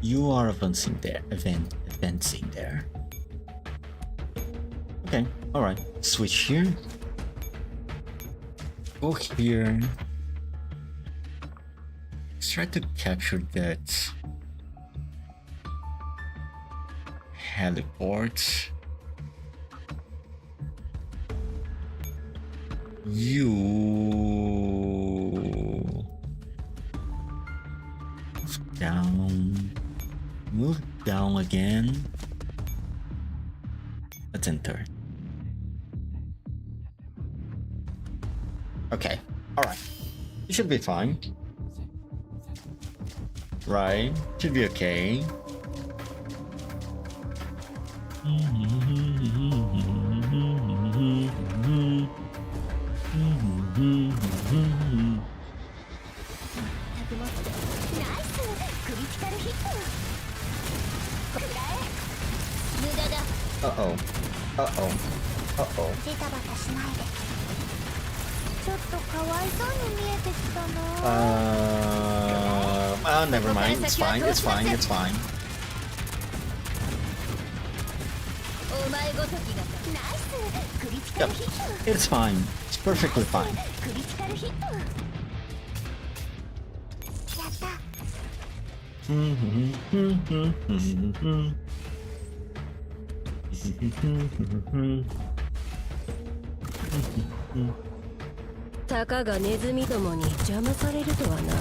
You are advancing there. Advancing there. Okay, alright. Switch here. Go here. Let's try to capture that heliport. You move down again. Let's enter. Okay, alright. It should be fine. Right, should be okay. Uh-oh. Uh-oh. Uh-oh. Never mind. It's fine. It's fine. It's fine. Yep. It's fine. It's perfectly fine. Takaがネズミどもに邪魔されるとはな。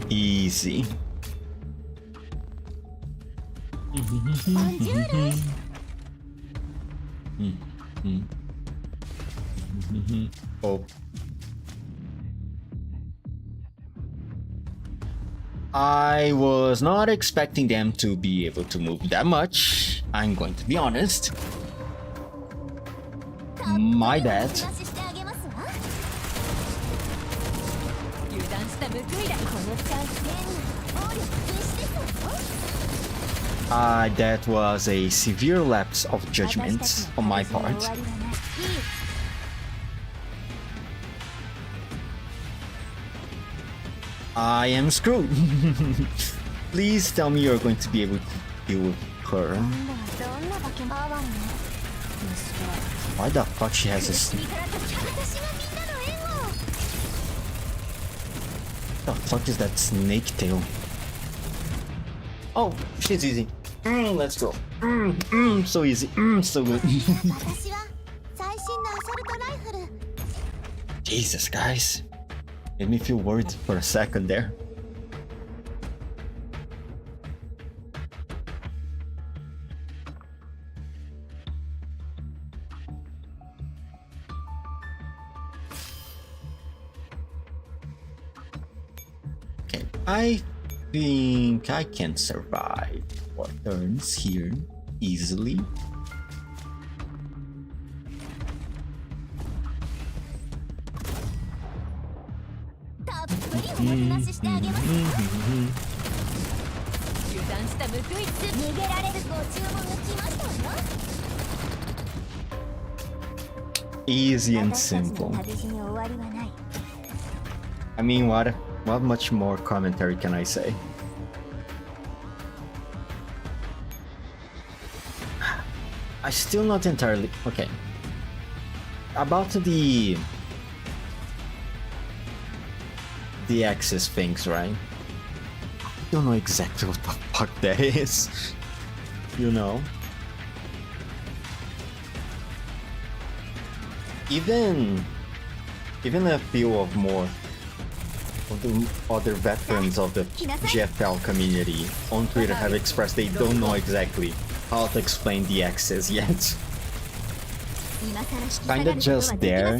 Easy. Oh. I was not expecting them to be able to move that much. I'm going to be honest. My bad. That was a severe lapse of judgment on my part. I am screwed. Please tell me you're going to be able to deal with her. Why the fuck she has a snake? What the fuck is that snake tail? Oh, she's easy. Let's go. So easy. So good. Jesus, guys. Made me feel worried for a second there. Okay, I think I can survive 4 turns here easily. Easy and simple. I mean, what much more commentary can I say? I still not entirely okay. About the access things, right? I don't know exactly what the fuck that is. You know? Even a few of more of the other veterans of the GFL community on Twitter have expressed they don't know exactly how to explain the access yet. Kinda just there.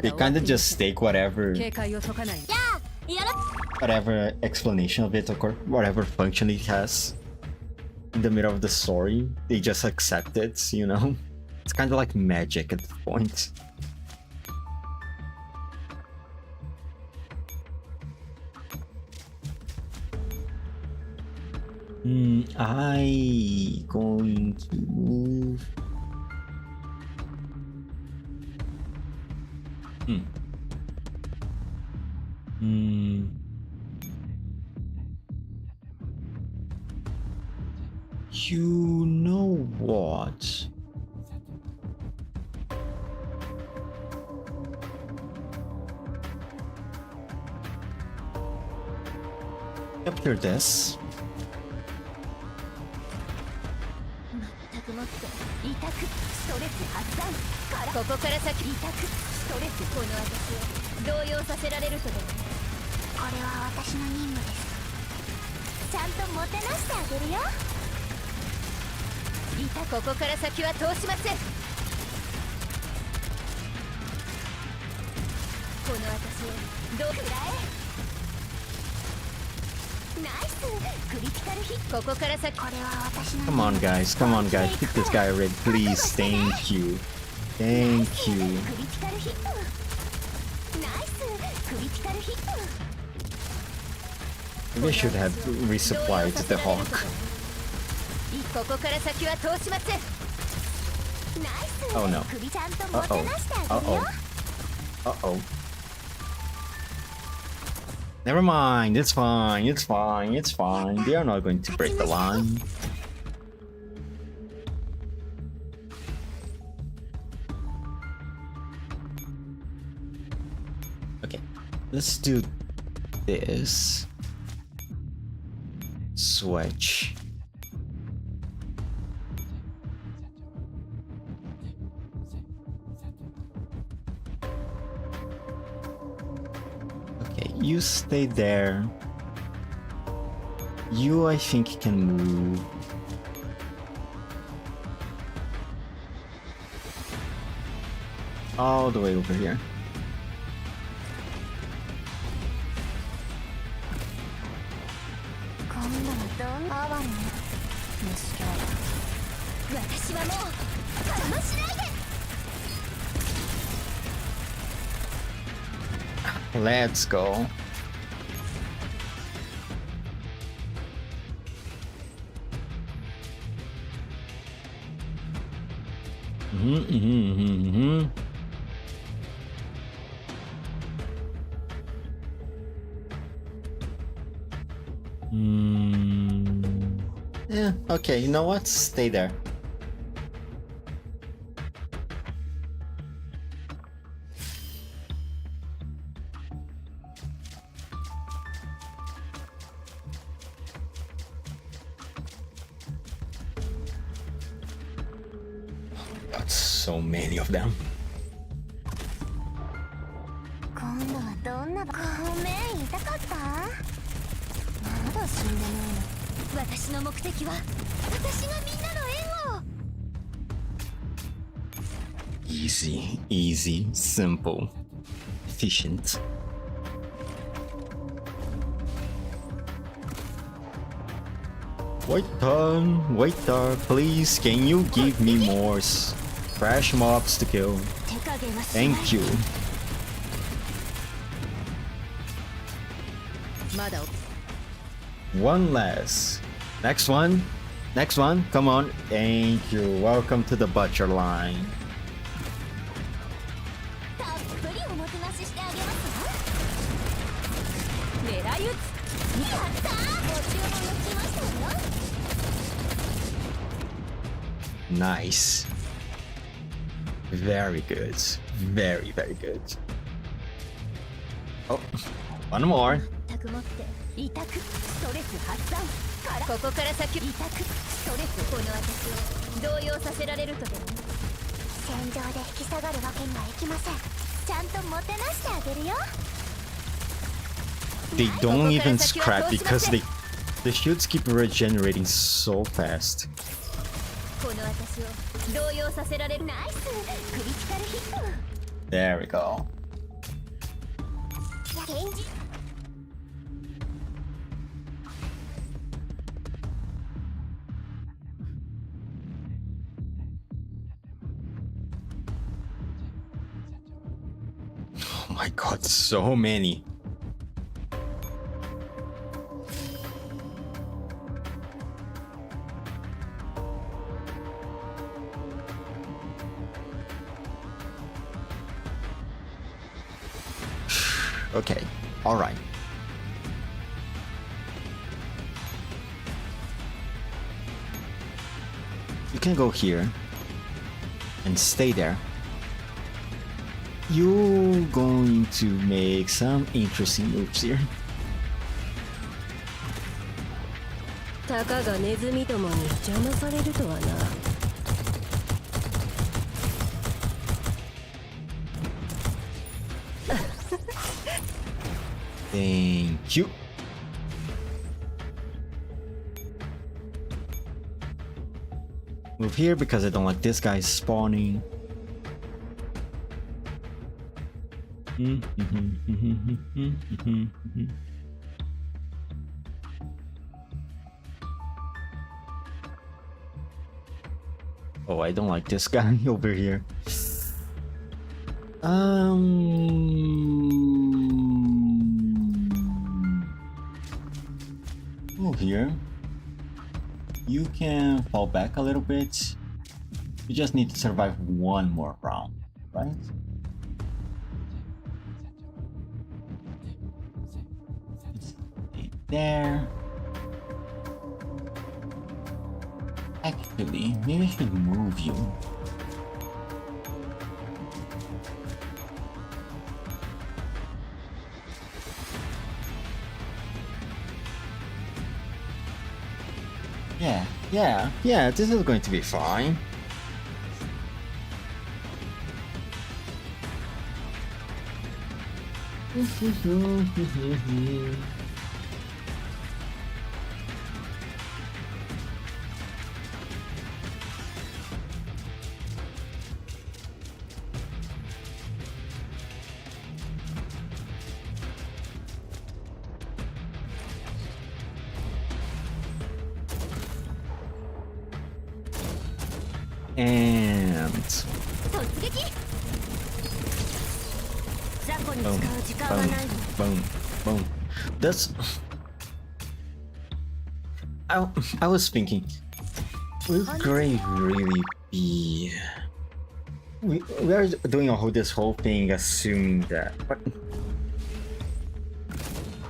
They kinda just stake whatever explanation of it or whatever function it has in the middle of the story. They just accept it, you know? It's kinda like magic at this point. I going to move. You know what? After this. Come on guys, keep this guy red, please. Thank you. Thank you. Maybe I should have resupplied the Hawk. Oh no. Uh-oh. Never mind, it's fine. They are not going to break the line. Okay, let's do this. Switch. Okay, you stay there. You, I think, can move. All the way over here. Let's go. Yeah, okay, you know what? Stay there. Got so many of them. Easy, simple, efficient. Waiter, please, can you give me more trash mobs to kill? Thank you. One less. Next one, come on. Thank you. Welcome to the butcher line. Nice. Very good. Very, very good. Oh, one more. 痛くストレス発散からここから先痛くストレスこの私を動揺させられるとでも戦場で引き下がるわけにはいきませんちゃんともてなしてあげるよ They don't even scrap because the shields keep regenerating so fast. この私を動揺させられるナイスクリティカルヒット There we go. Oh my god, so many. Okay, all right. You can go here and stay there. You're going to make some interesting moves here. たかがネズミどもに邪魔されるとはな Thank you. Move here because I don't like this guy spawning. Oh, I don't like this guy over here. Move here. You can fall back a little bit. You just need to survive one more round, right? Stay there. Actually, maybe I should move you. Yeah, this is going to be fine. And boom. That's I was thinking, will Gray really be? We are doing this whole thing assuming that, but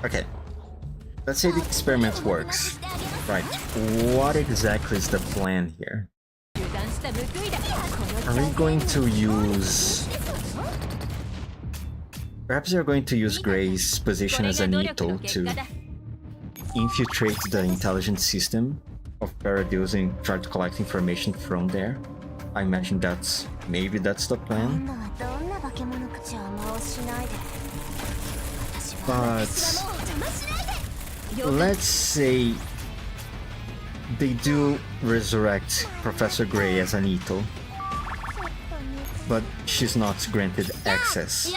okay. Let's say the experiment works. Right. What exactly is the plan here? Are we going to use... Perhaps you're going to use Gray's position as an Ito to infiltrate the intelligence system of Paradeus and try to collect information from there. I imagine maybe that's the plan. But let's say they do resurrect Professor Gray as an Ito, but she's not granted access.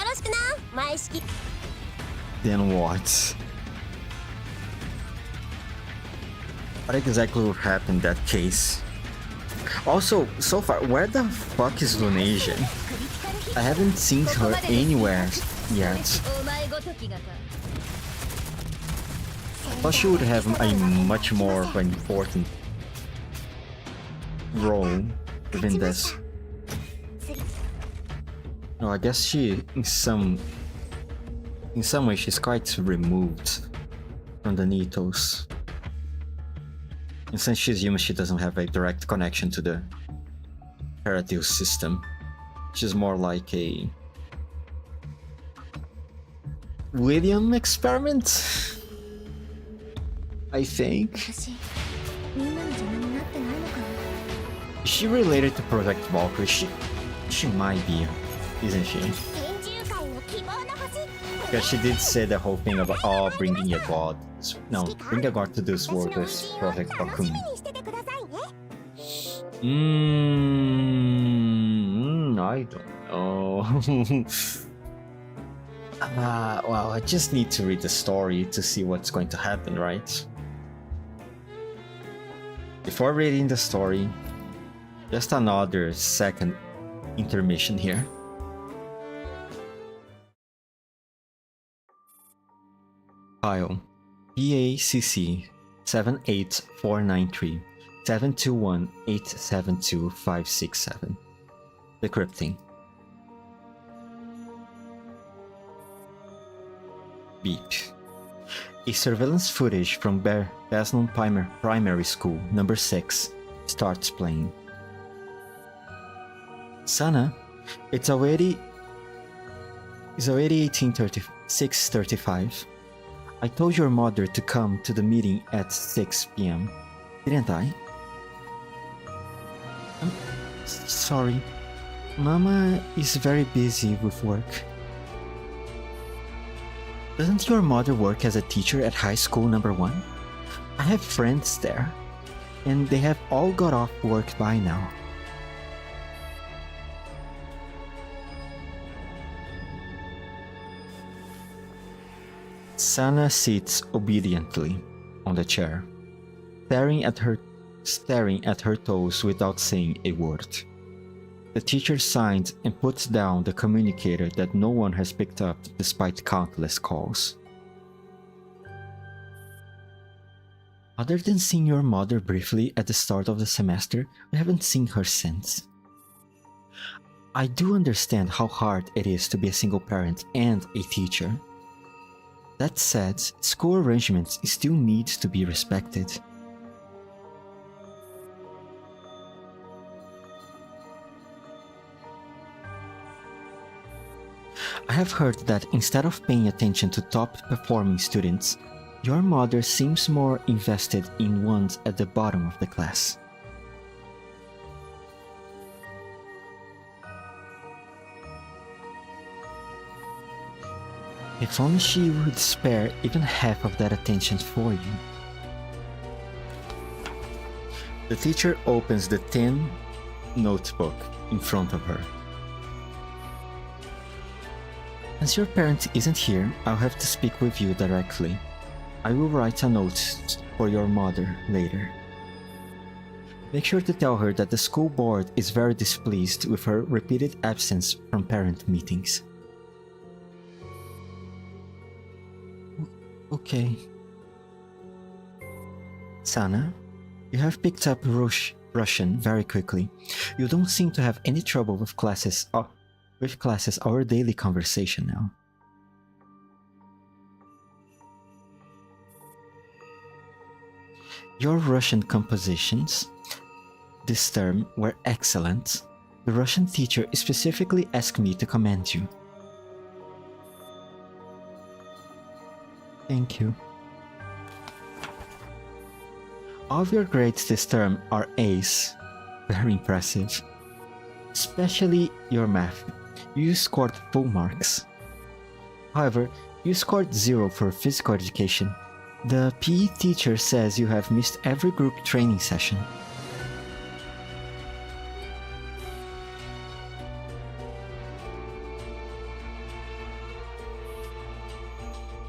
Then what? What exactly will happen in that case? Also, so far, where the fuck is Lunasia? I haven't seen her anywhere yet. I thought she would have a much more of an important role within this. No, I guess she, in some way, she's quite removed from the Nitos. And since she's human, she doesn't have a direct connection to the Paradeus system, which is more like a William experiment, I think. 私みんなの邪魔になってないのかな Is she related to Project Valkyrie? She might be, isn't she? 研究会の希望の星 Because she did say the whole thing about bringing a god. No, bring a god to this world is Project 楽し Valkyrie. みにしててくださいね I don't know. Well, I just need to read the story to see what's going to happen, right? Before reading the story, just another second intermission here. File PACC 78493 721 872567. Decrypting. Beep. A surveillance footage from Basnon Primary School, number 6, starts playing. Sana, it's already 6:35. I told your mother to come to the meeting at 6 p.m. Didn't I? I'm sorry. Mama is very busy with work. Doesn't your mother work as a teacher at high school number 1? I have friends there, and they have all got off work by now. Sana sits obediently on the chair, staring at her toes without saying a word. The teacher signs and puts down the communicator that no one has picked up despite countless calls. Other than seeing your mother briefly at the start of the semester, we haven't seen her since. I do understand how hard it is to be a single parent and a teacher. That said, school arrangements still need to be respected. I have heard that instead of paying attention to top-performing students, your mother seems more invested in ones at the bottom of the class. If only she would spare even half of that attention for you. The teacher opens the thin notebook in front of her. As your parent isn't here, I'll have to speak with you directly. I will write a note for your mother later. Make sure to tell her that the school board is very displeased with her repeated absence from parent meetings. Okay. Sana, you have picked up Russian very quickly. You don't seem to have any trouble with classes our daily conversation now. Your Russian compositions this term were excellent. The Russian teacher specifically asked me to commend you. Thank you. All of your grades this term are A's. Very impressive. Especially your math. You scored full marks. However, you scored 0 for physical education. The PE teacher says you have missed every group training session.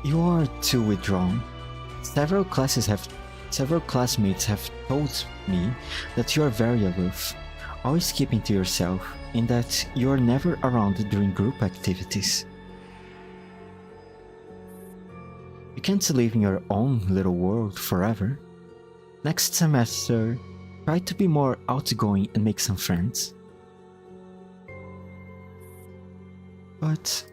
You are too withdrawn. Several classmates have told me that you are very aloof, always keeping to yourself, and that you are never around during group activities. You can't live in your own little world forever. Next semester, try to be more outgoing and make some friends. But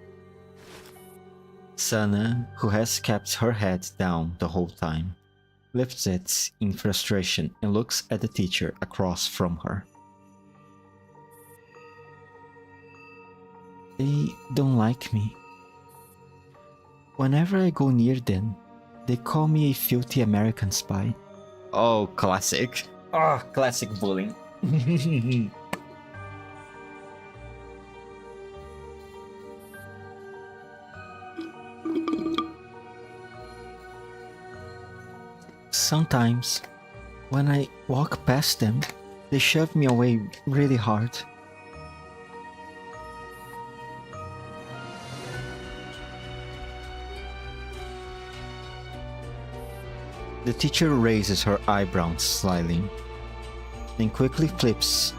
Sana, who has kept her head down the whole time, lifts it in frustration and looks at the teacher across from her. They don't like me. Whenever I go near them, they call me a filthy American spy. Oh, classic. Oh, classic bullying. Sometimes, when I walk past them, they shove me away really hard. The teacher raises her eyebrows slightly, then quickly flips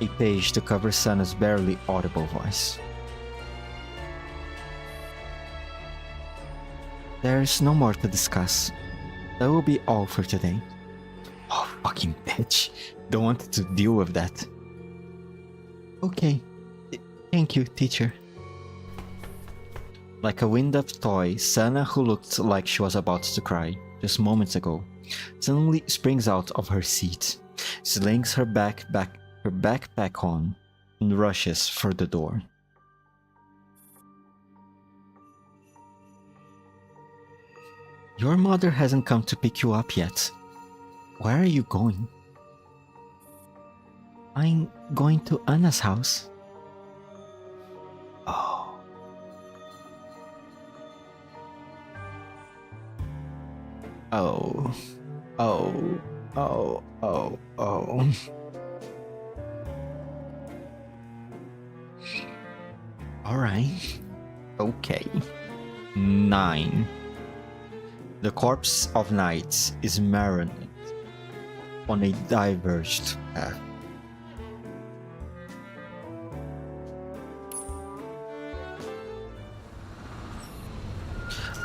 a page to cover Sana's barely audible voice. There's no more to discuss. That will be all for today. Oh, fucking bitch. Don't want to deal with that. Okay. Thank you, teacher. Like a wind-up toy, Sana, who looked like she was about to cry just moments ago, suddenly springs out of her seat, slings her backpack on, and rushes for the door. Your mother hasn't come to pick you up yet. Where are you going? I'm going to Anna's house. Oh. Oh. Oh. Oh. Oh. Oh. Alright. Okay. 9. The corpse of knights is marinated on a diverged path.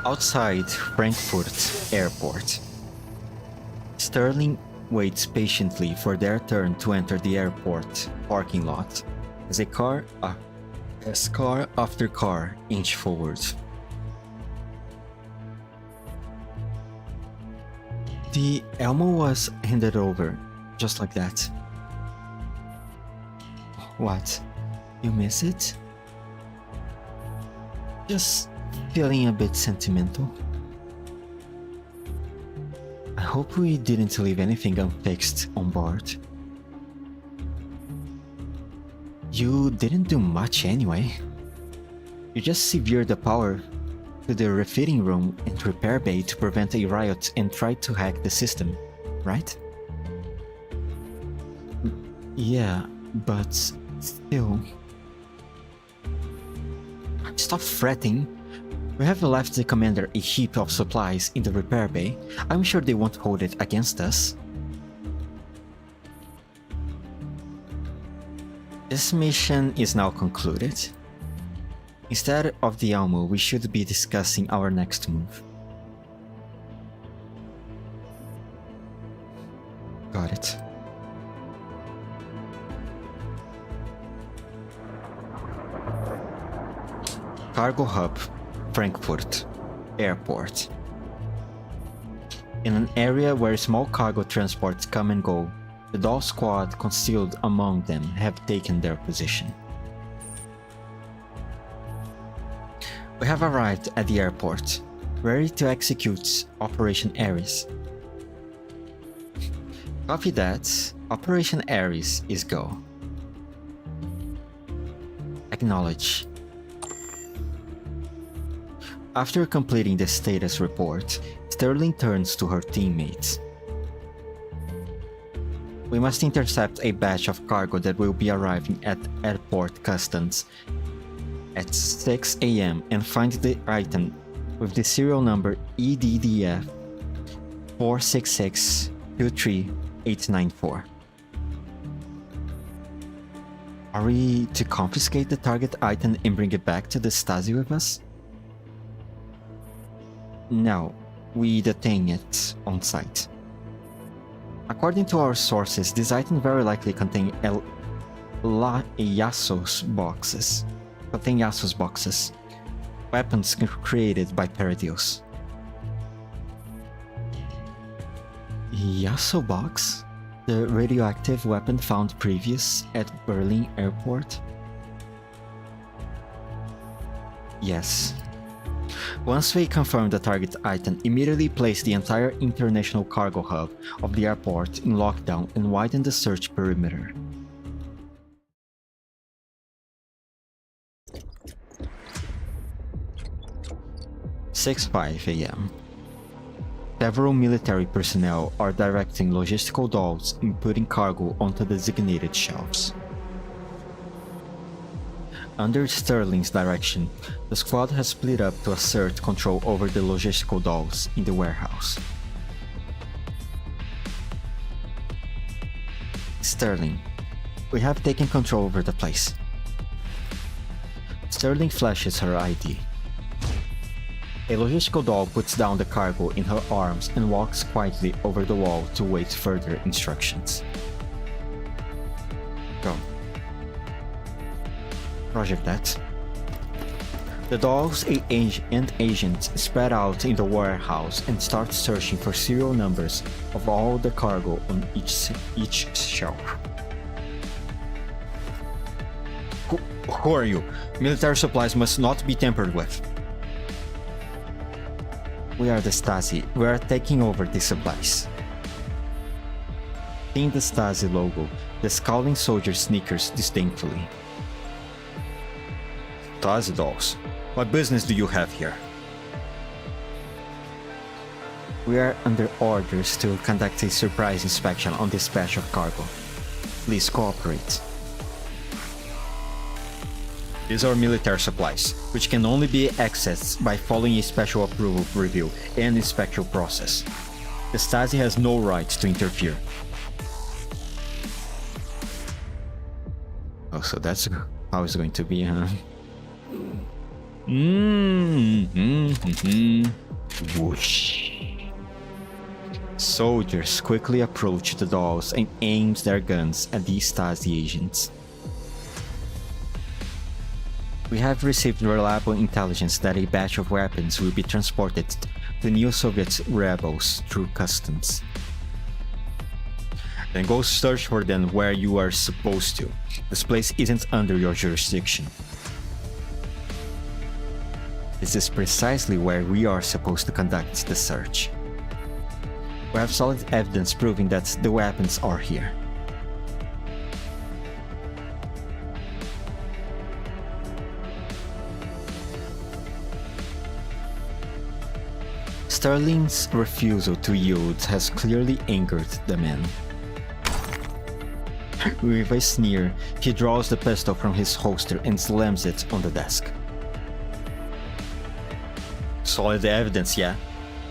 Outside Frankfurt Airport, Sterling waits patiently for their turn to enter the airport parking lot as car after car inch forward. The Elmo was handed over, just like that. What? You miss it? Just feeling a bit sentimental. I hope we didn't leave anything unfixed on board. You didn't do much anyway. You just severed the power to the refitting room and repair bay to prevent a riot and tried to hack the system, right? Yeah, but still. Stop fretting. We have left the commander a heap of supplies in the repair bay. I'm sure they won't hold it against us. This mission is now concluded. Instead of the Elmo, we should be discussing our next move. Got it. Cargo Hub, Frankfurt Airport. In an area where small cargo transports come and go, the doll squad concealed among them have taken their position. We have arrived at the airport, ready to execute Operation Ares. Copy that. Operation Ares is go. Acknowledge. After completing the status report, Sterling turns to her teammates. We must intercept a batch of cargo that will be arriving at airport customs at 6 a.m. and find the item with the serial number EDDF 466-23894. Are we to confiscate the target item and bring it back to the Stasi with us? No, we detain it on site. According to our sources, this item very likely contains Yasuo's boxes. Weapons created by Paradeus. Yasuo box? The radioactive weapon found previous at Berlin airport? Yes. Once we confirm the target item, immediately place the entire international cargo hub of the airport in lockdown and widen the search perimeter. "6:05 a.m. Several military personnel are directing logistical dolls and putting cargo onto designated shelves. Under Sterling's direction, the squad has split up to assert control over the logistical dolls in the warehouse. Sterling, we have taken control over the place. Sterling flashes her ID. A logistical doll puts down the cargo in her arms and walks quietly over the wall to wait further instructions. Go. Project that. The dolls and agents spread out in the warehouse and start searching for serial numbers of all the cargo on each shelf. Who are you? Military supplies must not be tampered with. We are the Stasi. We are taking over the supplies. Seeing the Stasi logo, the scowling soldier snickers disdainfully. Stasi dolls, what business do you have here? We are under orders to conduct a surprise inspection on this batch of cargo. Please cooperate. These are military supplies, which can only be accessed by following a special approval review and inspection process. The Stasi has no right to interfere. Oh, so that's how it's going to be, huh? Whoosh. Soldiers quickly approach the dolls and aim their guns at the Stasi agents. We have received reliable intelligence that a batch of weapons will be transported to New Soviet rebels through customs. Then go search for them where you are supposed to. This place isn't under your jurisdiction. This is precisely where we are supposed to conduct the search. We have solid evidence proving that the weapons are here. Sterling's refusal to yield has clearly angered the man. With a sneer, he draws the pistol from his holster and slams it on the desk. Solid evidence, yeah?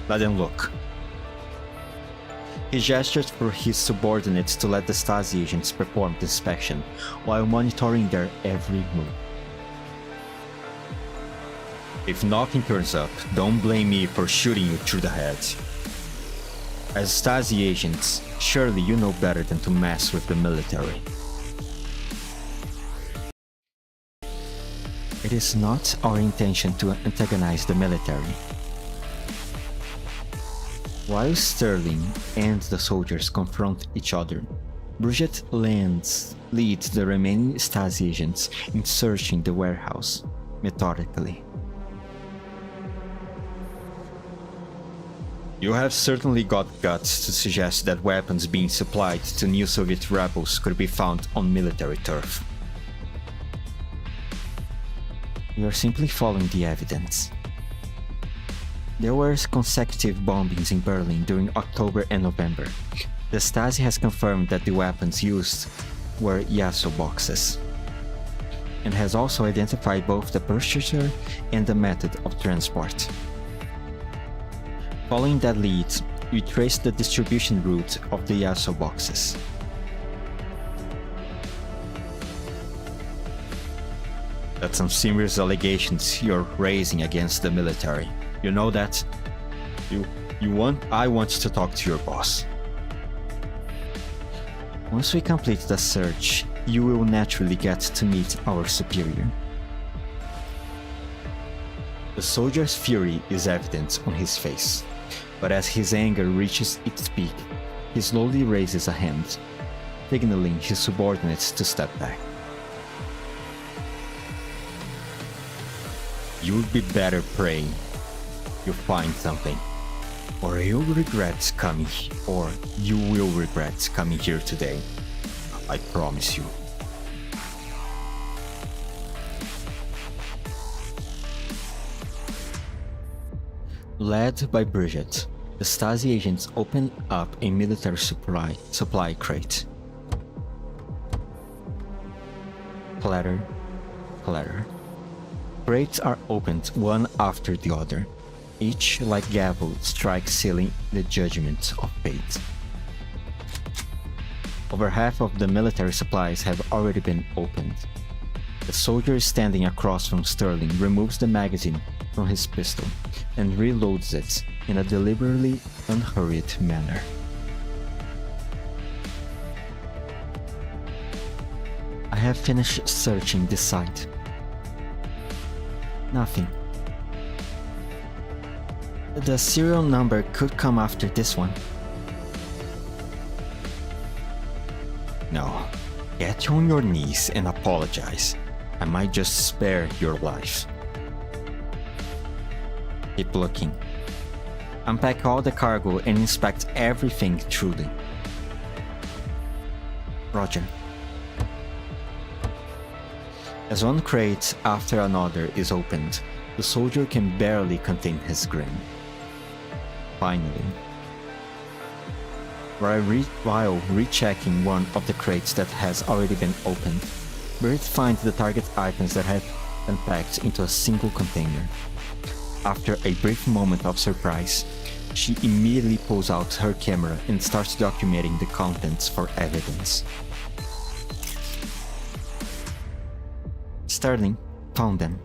Let them look. He gestures for his subordinates to let the Stasi agents perform the inspection, while monitoring their every move. If nothing turns up, don't blame me for shooting you through the head. As Stasi agents, surely you know better than to mess with the military. It is not our intention to antagonize the military. While Sterling and the soldiers confront each other, Bridget leads the remaining Stasi agents in searching the warehouse, methodically. You have certainly got guts to suggest that weapons being supplied to new Soviet rebels could be found on military turf. We are simply following the evidence. There were consecutive bombings in Berlin during October and November. The Stasi has confirmed that the weapons used were Yaso boxes, and has also identified both the purchaser and the method of transport. Following that lead, we traced the distribution route of the Yaso boxes. That's some serious allegations you're raising against the military. You know that? I want to talk to your boss. Once we complete the search, you will naturally get to meet our superior. The soldier's fury is evident on his face, but as his anger reaches its peak, he slowly raises a hand, signaling his subordinates to step back. You'd be better praying you find something. Or you will regret coming here today. I promise you. Led by Bridget, the Stasi agents open up a military supply crate. Clatter, clatter. Crates are opened one after the other. Each, like gavel, strikes sealing the judgment of fate. Over half of the military supplies have already been opened. The soldier standing across from Sterling removes the magazine from his pistol and reloads it in a deliberately unhurried manner. I have finished searching this site. Nothing. The serial number could come after this one. No. Get on your knees and apologize. I might just spare your life. Keep looking. Unpack all the cargo and inspect everything truly. Roger. As one crate after another is opened, the soldier can barely contain his grin. Finally, while rechecking one of the crates that has already been opened, Brit finds the target items that have been packed into a single container. After a brief moment of surprise, she immediately pulls out her camera and starts documenting the contents for evidence. Sterling found them.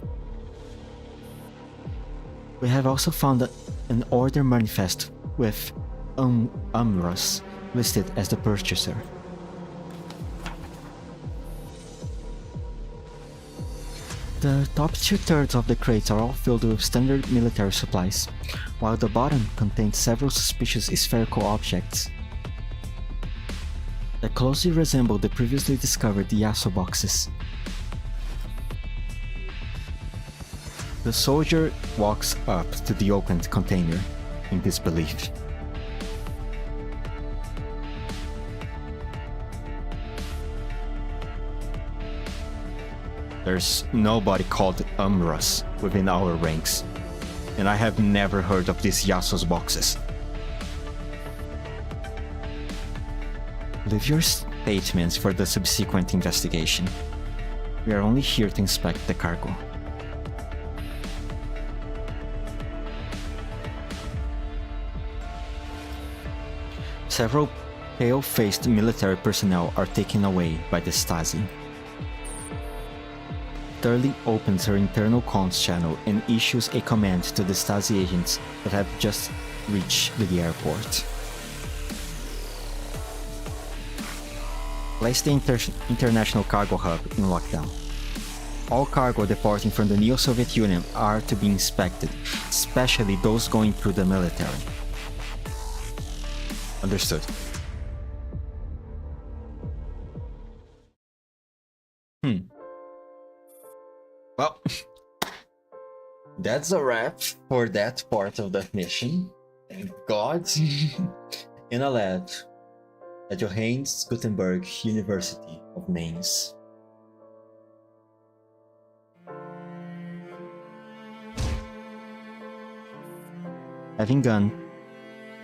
We have also found an order manifest with Amras listed as the purchaser. The top 2/3 of the crates are all filled with standard military supplies, while the bottom contains several suspicious spherical objects that closely resemble the previously discovered Yaso boxes. The soldier walks up to the opened container in disbelief. There's nobody called Amras within our ranks, and I have never heard of these Yasos boxes. Leave your statements for the subsequent investigation. We are only here to inspect the cargo. Several pale-faced military personnel are taken away by the Stasi. Sterling opens her internal comms channel and issues a command to the Stasi agents that have just reached the airport. Place the international cargo hub in lockdown. All cargo departing from the Neo-Soviet Union are to be inspected, especially those going through the military. Understood. Well, that's a wrap for that part of the mission. Thank God. In a lab at Johannes Gutenberg University of Mainz. Having gone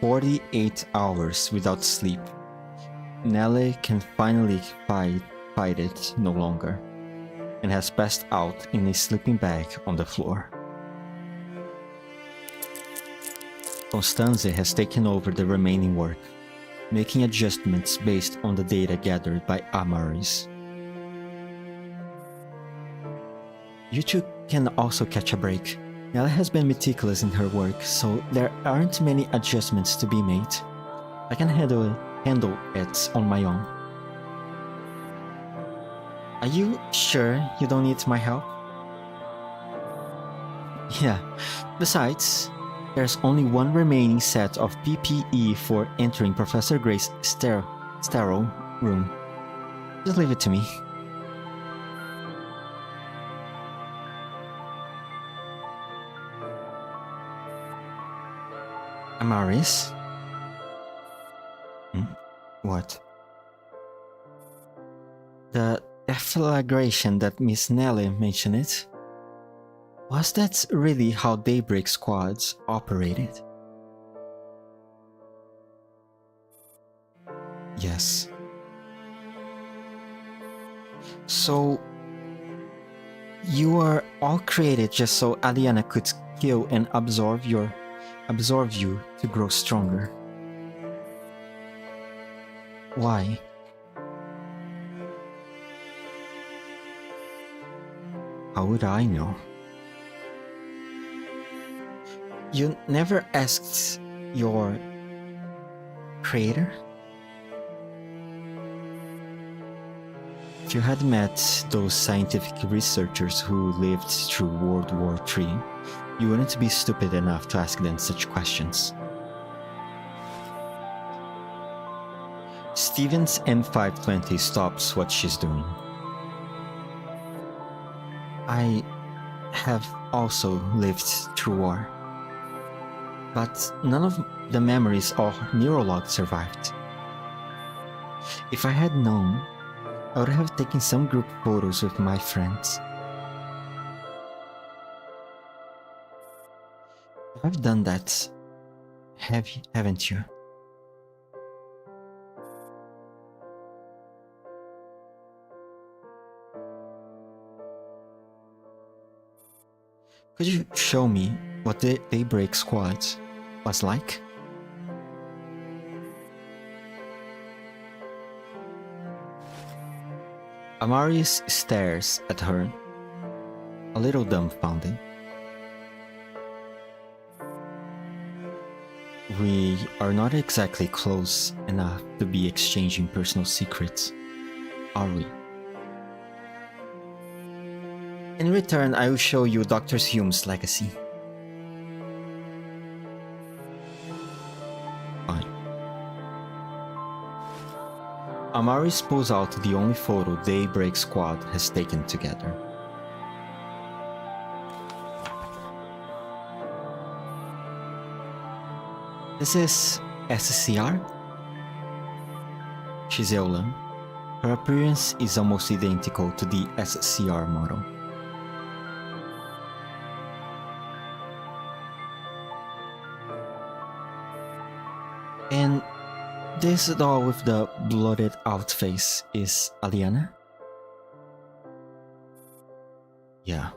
48 hours without sleep, Nelly can finally fight it no longer, and has passed out in a sleeping bag on the floor. Constanze has taken over the remaining work, making adjustments based on the data gathered by Amaris. You two can also catch a break. Nella has been meticulous in her work, so there aren't many adjustments to be made. I can handle it on my own. Are you sure you don't need my help? Yeah, besides, there's only one remaining set of PPE for entering Professor Gray's sterile room. Just leave it to me. Amaris? What? The deflagration that Miss Nelly mentioned it? Was that really how Daybreak squads operated? Yes. So, you were all created just so Aliana could kill and absorb you to grow stronger. Why? How would I know? You never asked your creator? If you had met those scientific researchers who lived through World War III, you wouldn't be stupid enough to ask them such questions. Steven's M520 stops what she's doing. I have also lived through war, but none of the memories or neurologs survived. If I had known, I would have taken some group photos with my friends. I've done that, haven't you? Could you show me what the Daybreak Squad was like? Amaris stares at her, a little dumbfounded. We are not exactly close enough to be exchanging personal secrets, are we? In return, I will show you Dr. Hume's legacy. Fine. Amaris pulls out the only photo Daybreak Squad has taken together. This is SCR? She's Eola. Her appearance is almost identical to the SCR model. And this doll with the bloated out face is Aliana? Yeah.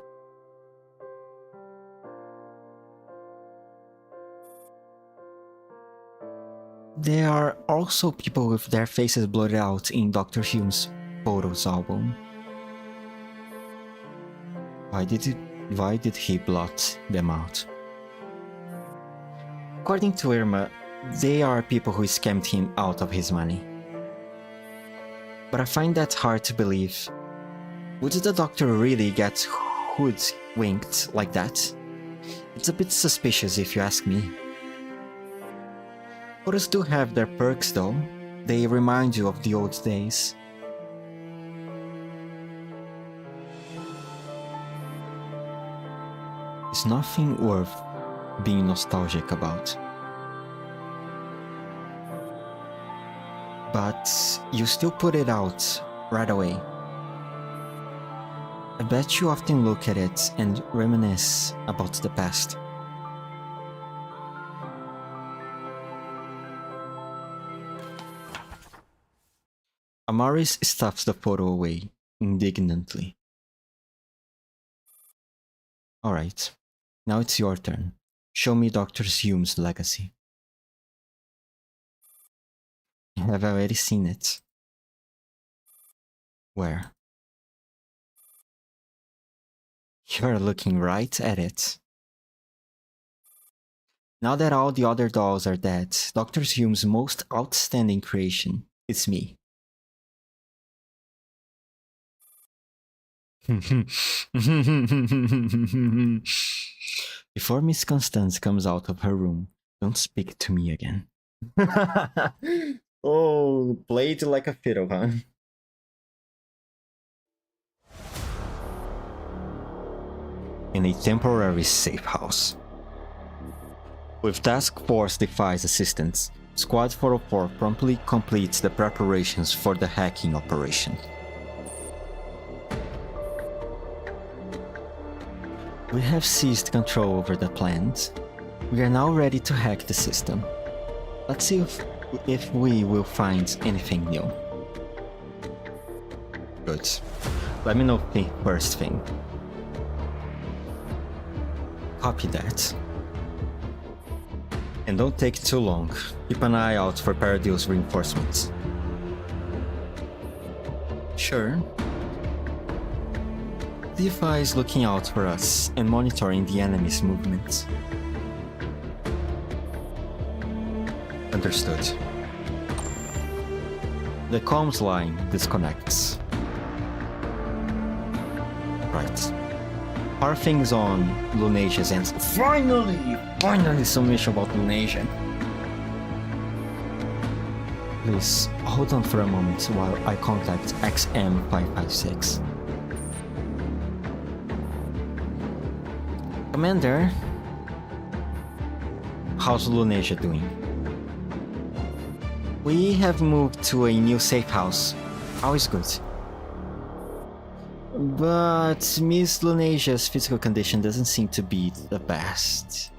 There are also people with their faces blotted out in Dr. Hume's photos album. Why did he blot them out? According to Irma, they are people who scammed him out of his money. But I find that hard to believe. Would the doctor really get hoodwinked like that? It's a bit suspicious if you ask me. Photos do have their perks though. They remind you of the old days. It's nothing worth being nostalgic about. But you still put it out right away. I bet you often look at it and reminisce about the past. Amaris stuffs the photo away indignantly. Alright, now it's your turn. Show me Dr. Hume's legacy. I have already seen it. Where? You're looking right at it. Now that all the other dolls are dead, Dr. Hume's most outstanding creation is me. Before Miss Constance comes out of her room, don't speak to me again. Oh, played like a fiddle, huh? In a temporary safe house. With Task Force Defi's assistance, Squad 404 promptly completes the preparations for the hacking operation. We have seized control over the plans. We are now ready to hack the system. Let's see if we will find anything new. Good. Let me know the first thing. Copy that. And don't take too long. Keep an eye out for Paradeus reinforcements. Sure. Defi is looking out for us and monitoring the enemy's movements. Understood. The comms line disconnects. Right. Are things on Lunasia's end? Finally some issue about Lunasia. Please, hold on for a moment while I contact XM556. Commander, how's Lunasia doing? We have moved to a new safe house. Always good. But Miss Lunasia's physical condition doesn't seem to be the best.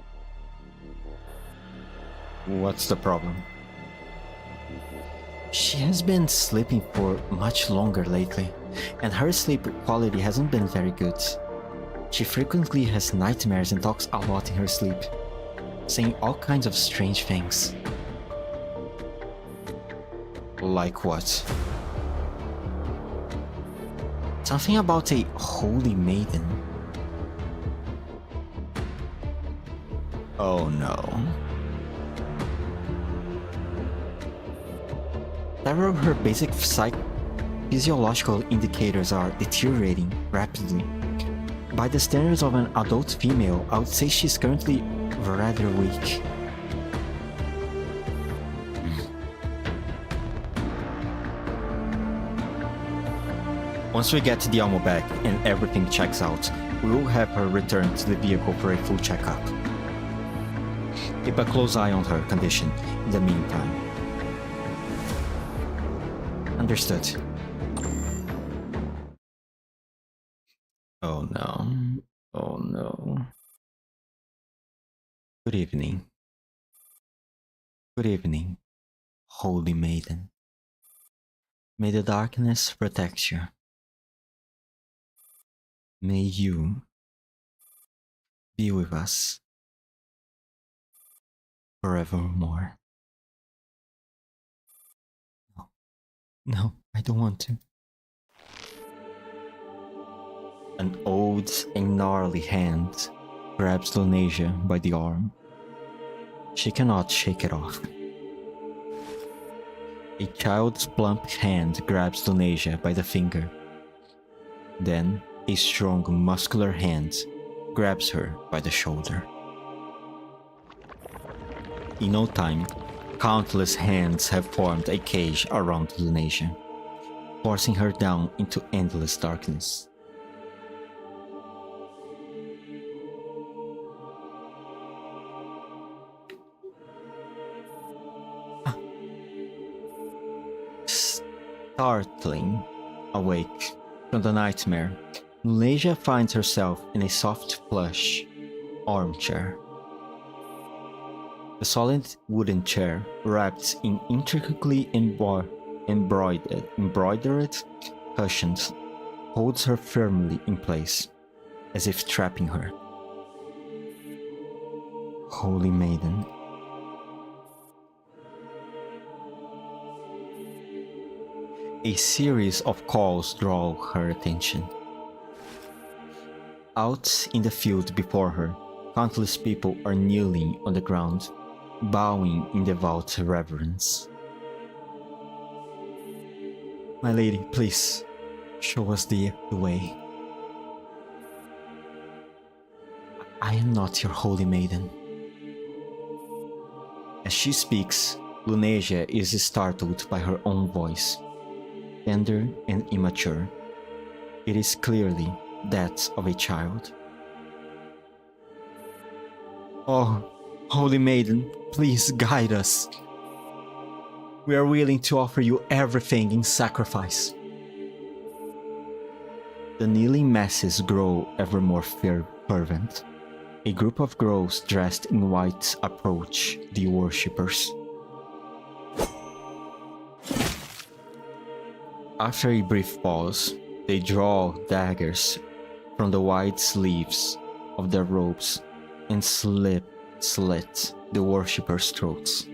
What's the problem? She has been sleeping for much longer lately, and her sleep quality hasn't been very good. She frequently has nightmares and talks a lot in her sleep, saying all kinds of strange things. Like what? Something about a holy maiden. Oh no. Several of her basic physiological indicators are deteriorating rapidly. By the standards of an adult female, I would say she's currently rather weak. Once we get the ammo back and everything checks out, we will have her return to the vehicle for a full checkup. Keep a close eye on her condition in the meantime. Understood. Oh no. Oh no. Good evening. Good evening, holy maiden. May the darkness protect you. May you be with us forevermore. No, I don't want to. An old and gnarly hand grabs Lunasia by the arm. She cannot shake it off. A child's plump hand grabs Lunasia by the finger. Then, a strong, muscular hand grabs her by the shoulder. In no time, countless hands have formed a cage around Lunasia, forcing her down into endless darkness. Startling awake from the nightmare, Lunasia finds herself in a soft plush armchair. The solid wooden chair, wrapped in intricately embroidered cushions, holds her firmly in place, as if trapping her. Holy maiden. A series of calls draw her attention. Out in the field before her, countless people are kneeling on the ground, bowing in devout reverence. My lady, please, show us the way. I am not your holy maiden. As she speaks, Lunasia is startled by her own voice. Tender and immature, it is clearly that of a child. Oh, Holy Maiden, please guide us. We are willing to offer you everything in sacrifice. The kneeling masses grow ever more fervent. A group of girls dressed in white approach the worshippers. After a brief pause, they draw daggers from the wide sleeves of their robes and slit the worshippers' throats.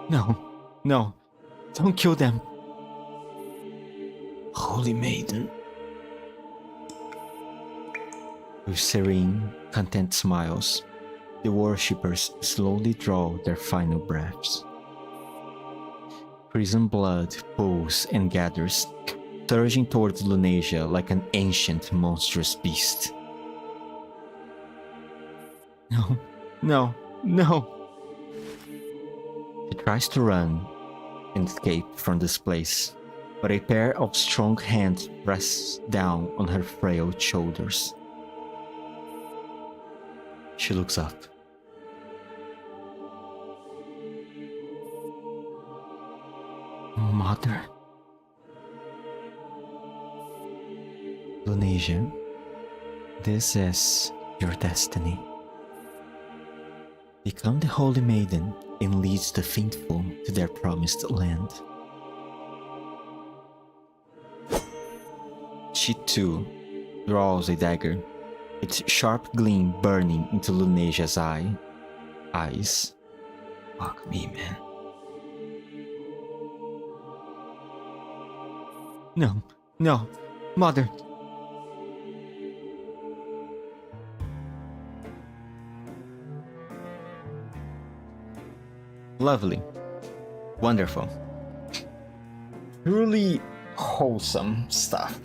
No, don't kill them. Holy Maiden. With serene, content smiles, the worshippers slowly draw their final breaths. Crimson blood pools and gathers, surging towards Lunasia like an ancient, monstrous beast. No. She tries to run and escape from this place, but a pair of strong hands press down on her frail shoulders. She looks up. Mother. Lunasia, this is your destiny. Become the Holy Maiden and lead the faithful to their promised land. She too draws a dagger, its sharp gleam burning into Lunasia's eyes. Fuck me, man. No, Mother. Lovely. Wonderful. Truly wholesome stuff.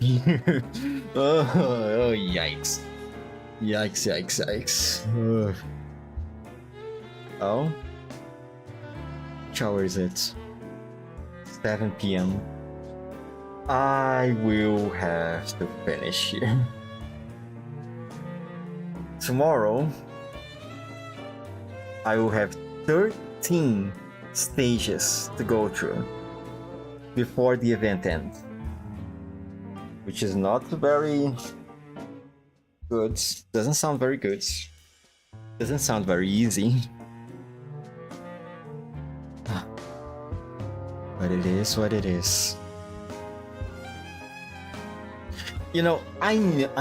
Oh, yikes. Yikes. Ugh. Oh? Which hour is it? 7 p.m. I will have to finish here. Tomorrow, I will have 13 stages to go through before the event ends, which is not very good. Doesn't sound very good. Doesn't sound very easy. But it is what it is. You know, I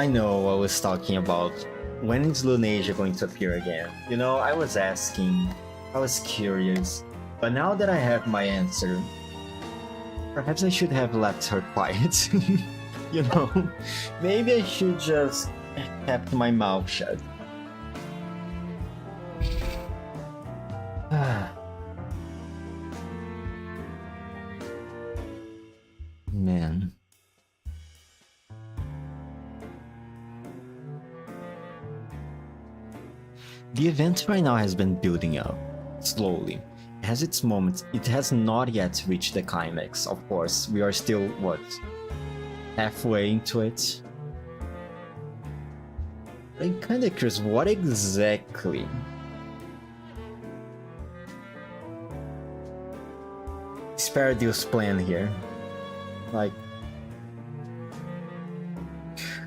know I was talking about when is Lunasia going to appear again. You know, I was curious, but now that I have my answer, perhaps I should have left her quiet. You know, maybe I should just kept my mouth shut. Man. The event right now has been building up, slowly. It has its moments, it has not yet reached the climax, of course. We are still, what, halfway into it? I'm kinda curious, what exactly? Is Paradeus' plan here? Like,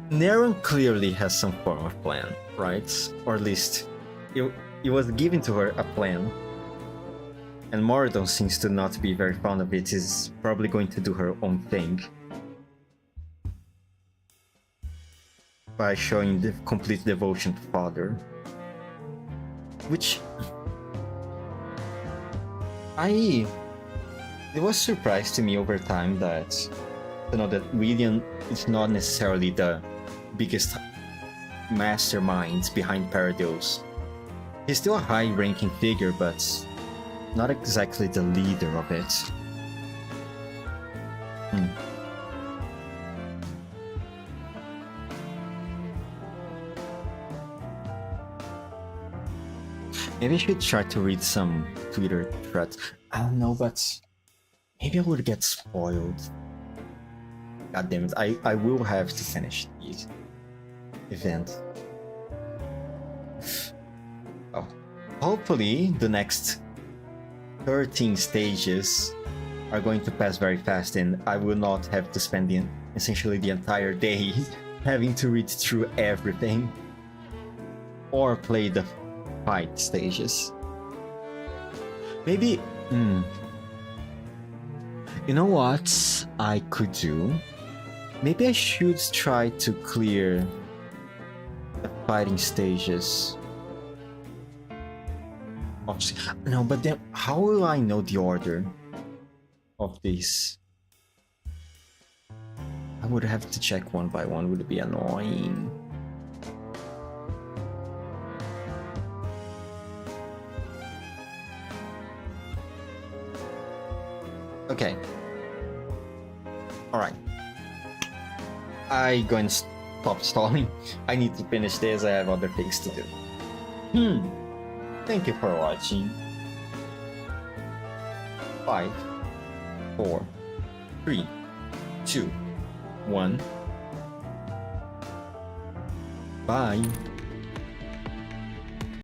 Neron clearly has some form of plan, right? Or at least, it was given to her a plan. And Mordon seems to not be very fond of it, is probably going to do her own thing. By showing the complete devotion to Father. Which... It was a surprise to me over time that, you know, that William is not necessarily the biggest mastermind behind Paradeus. He's still a high-ranking figure, but not exactly the leader of it. Maybe I should try to read some Twitter threads. I don't know, but maybe I would get spoiled. God damn it, I will have to finish the event. hopefully the next 13 stages are going to pass very fast, and I will not have to spend essentially the entire day having to read through everything or play the fight stages. Maybe, you know what I could do? Maybe I should try to clear the fighting stages. No, but then how will I know the order of these? I would have to check one by one, would be annoying. Okay. Alright. I'm going to stop stalling. I need to finish this, I have other things to do. Thank you for watching. 5, 4, 3, 2, 1. Bye.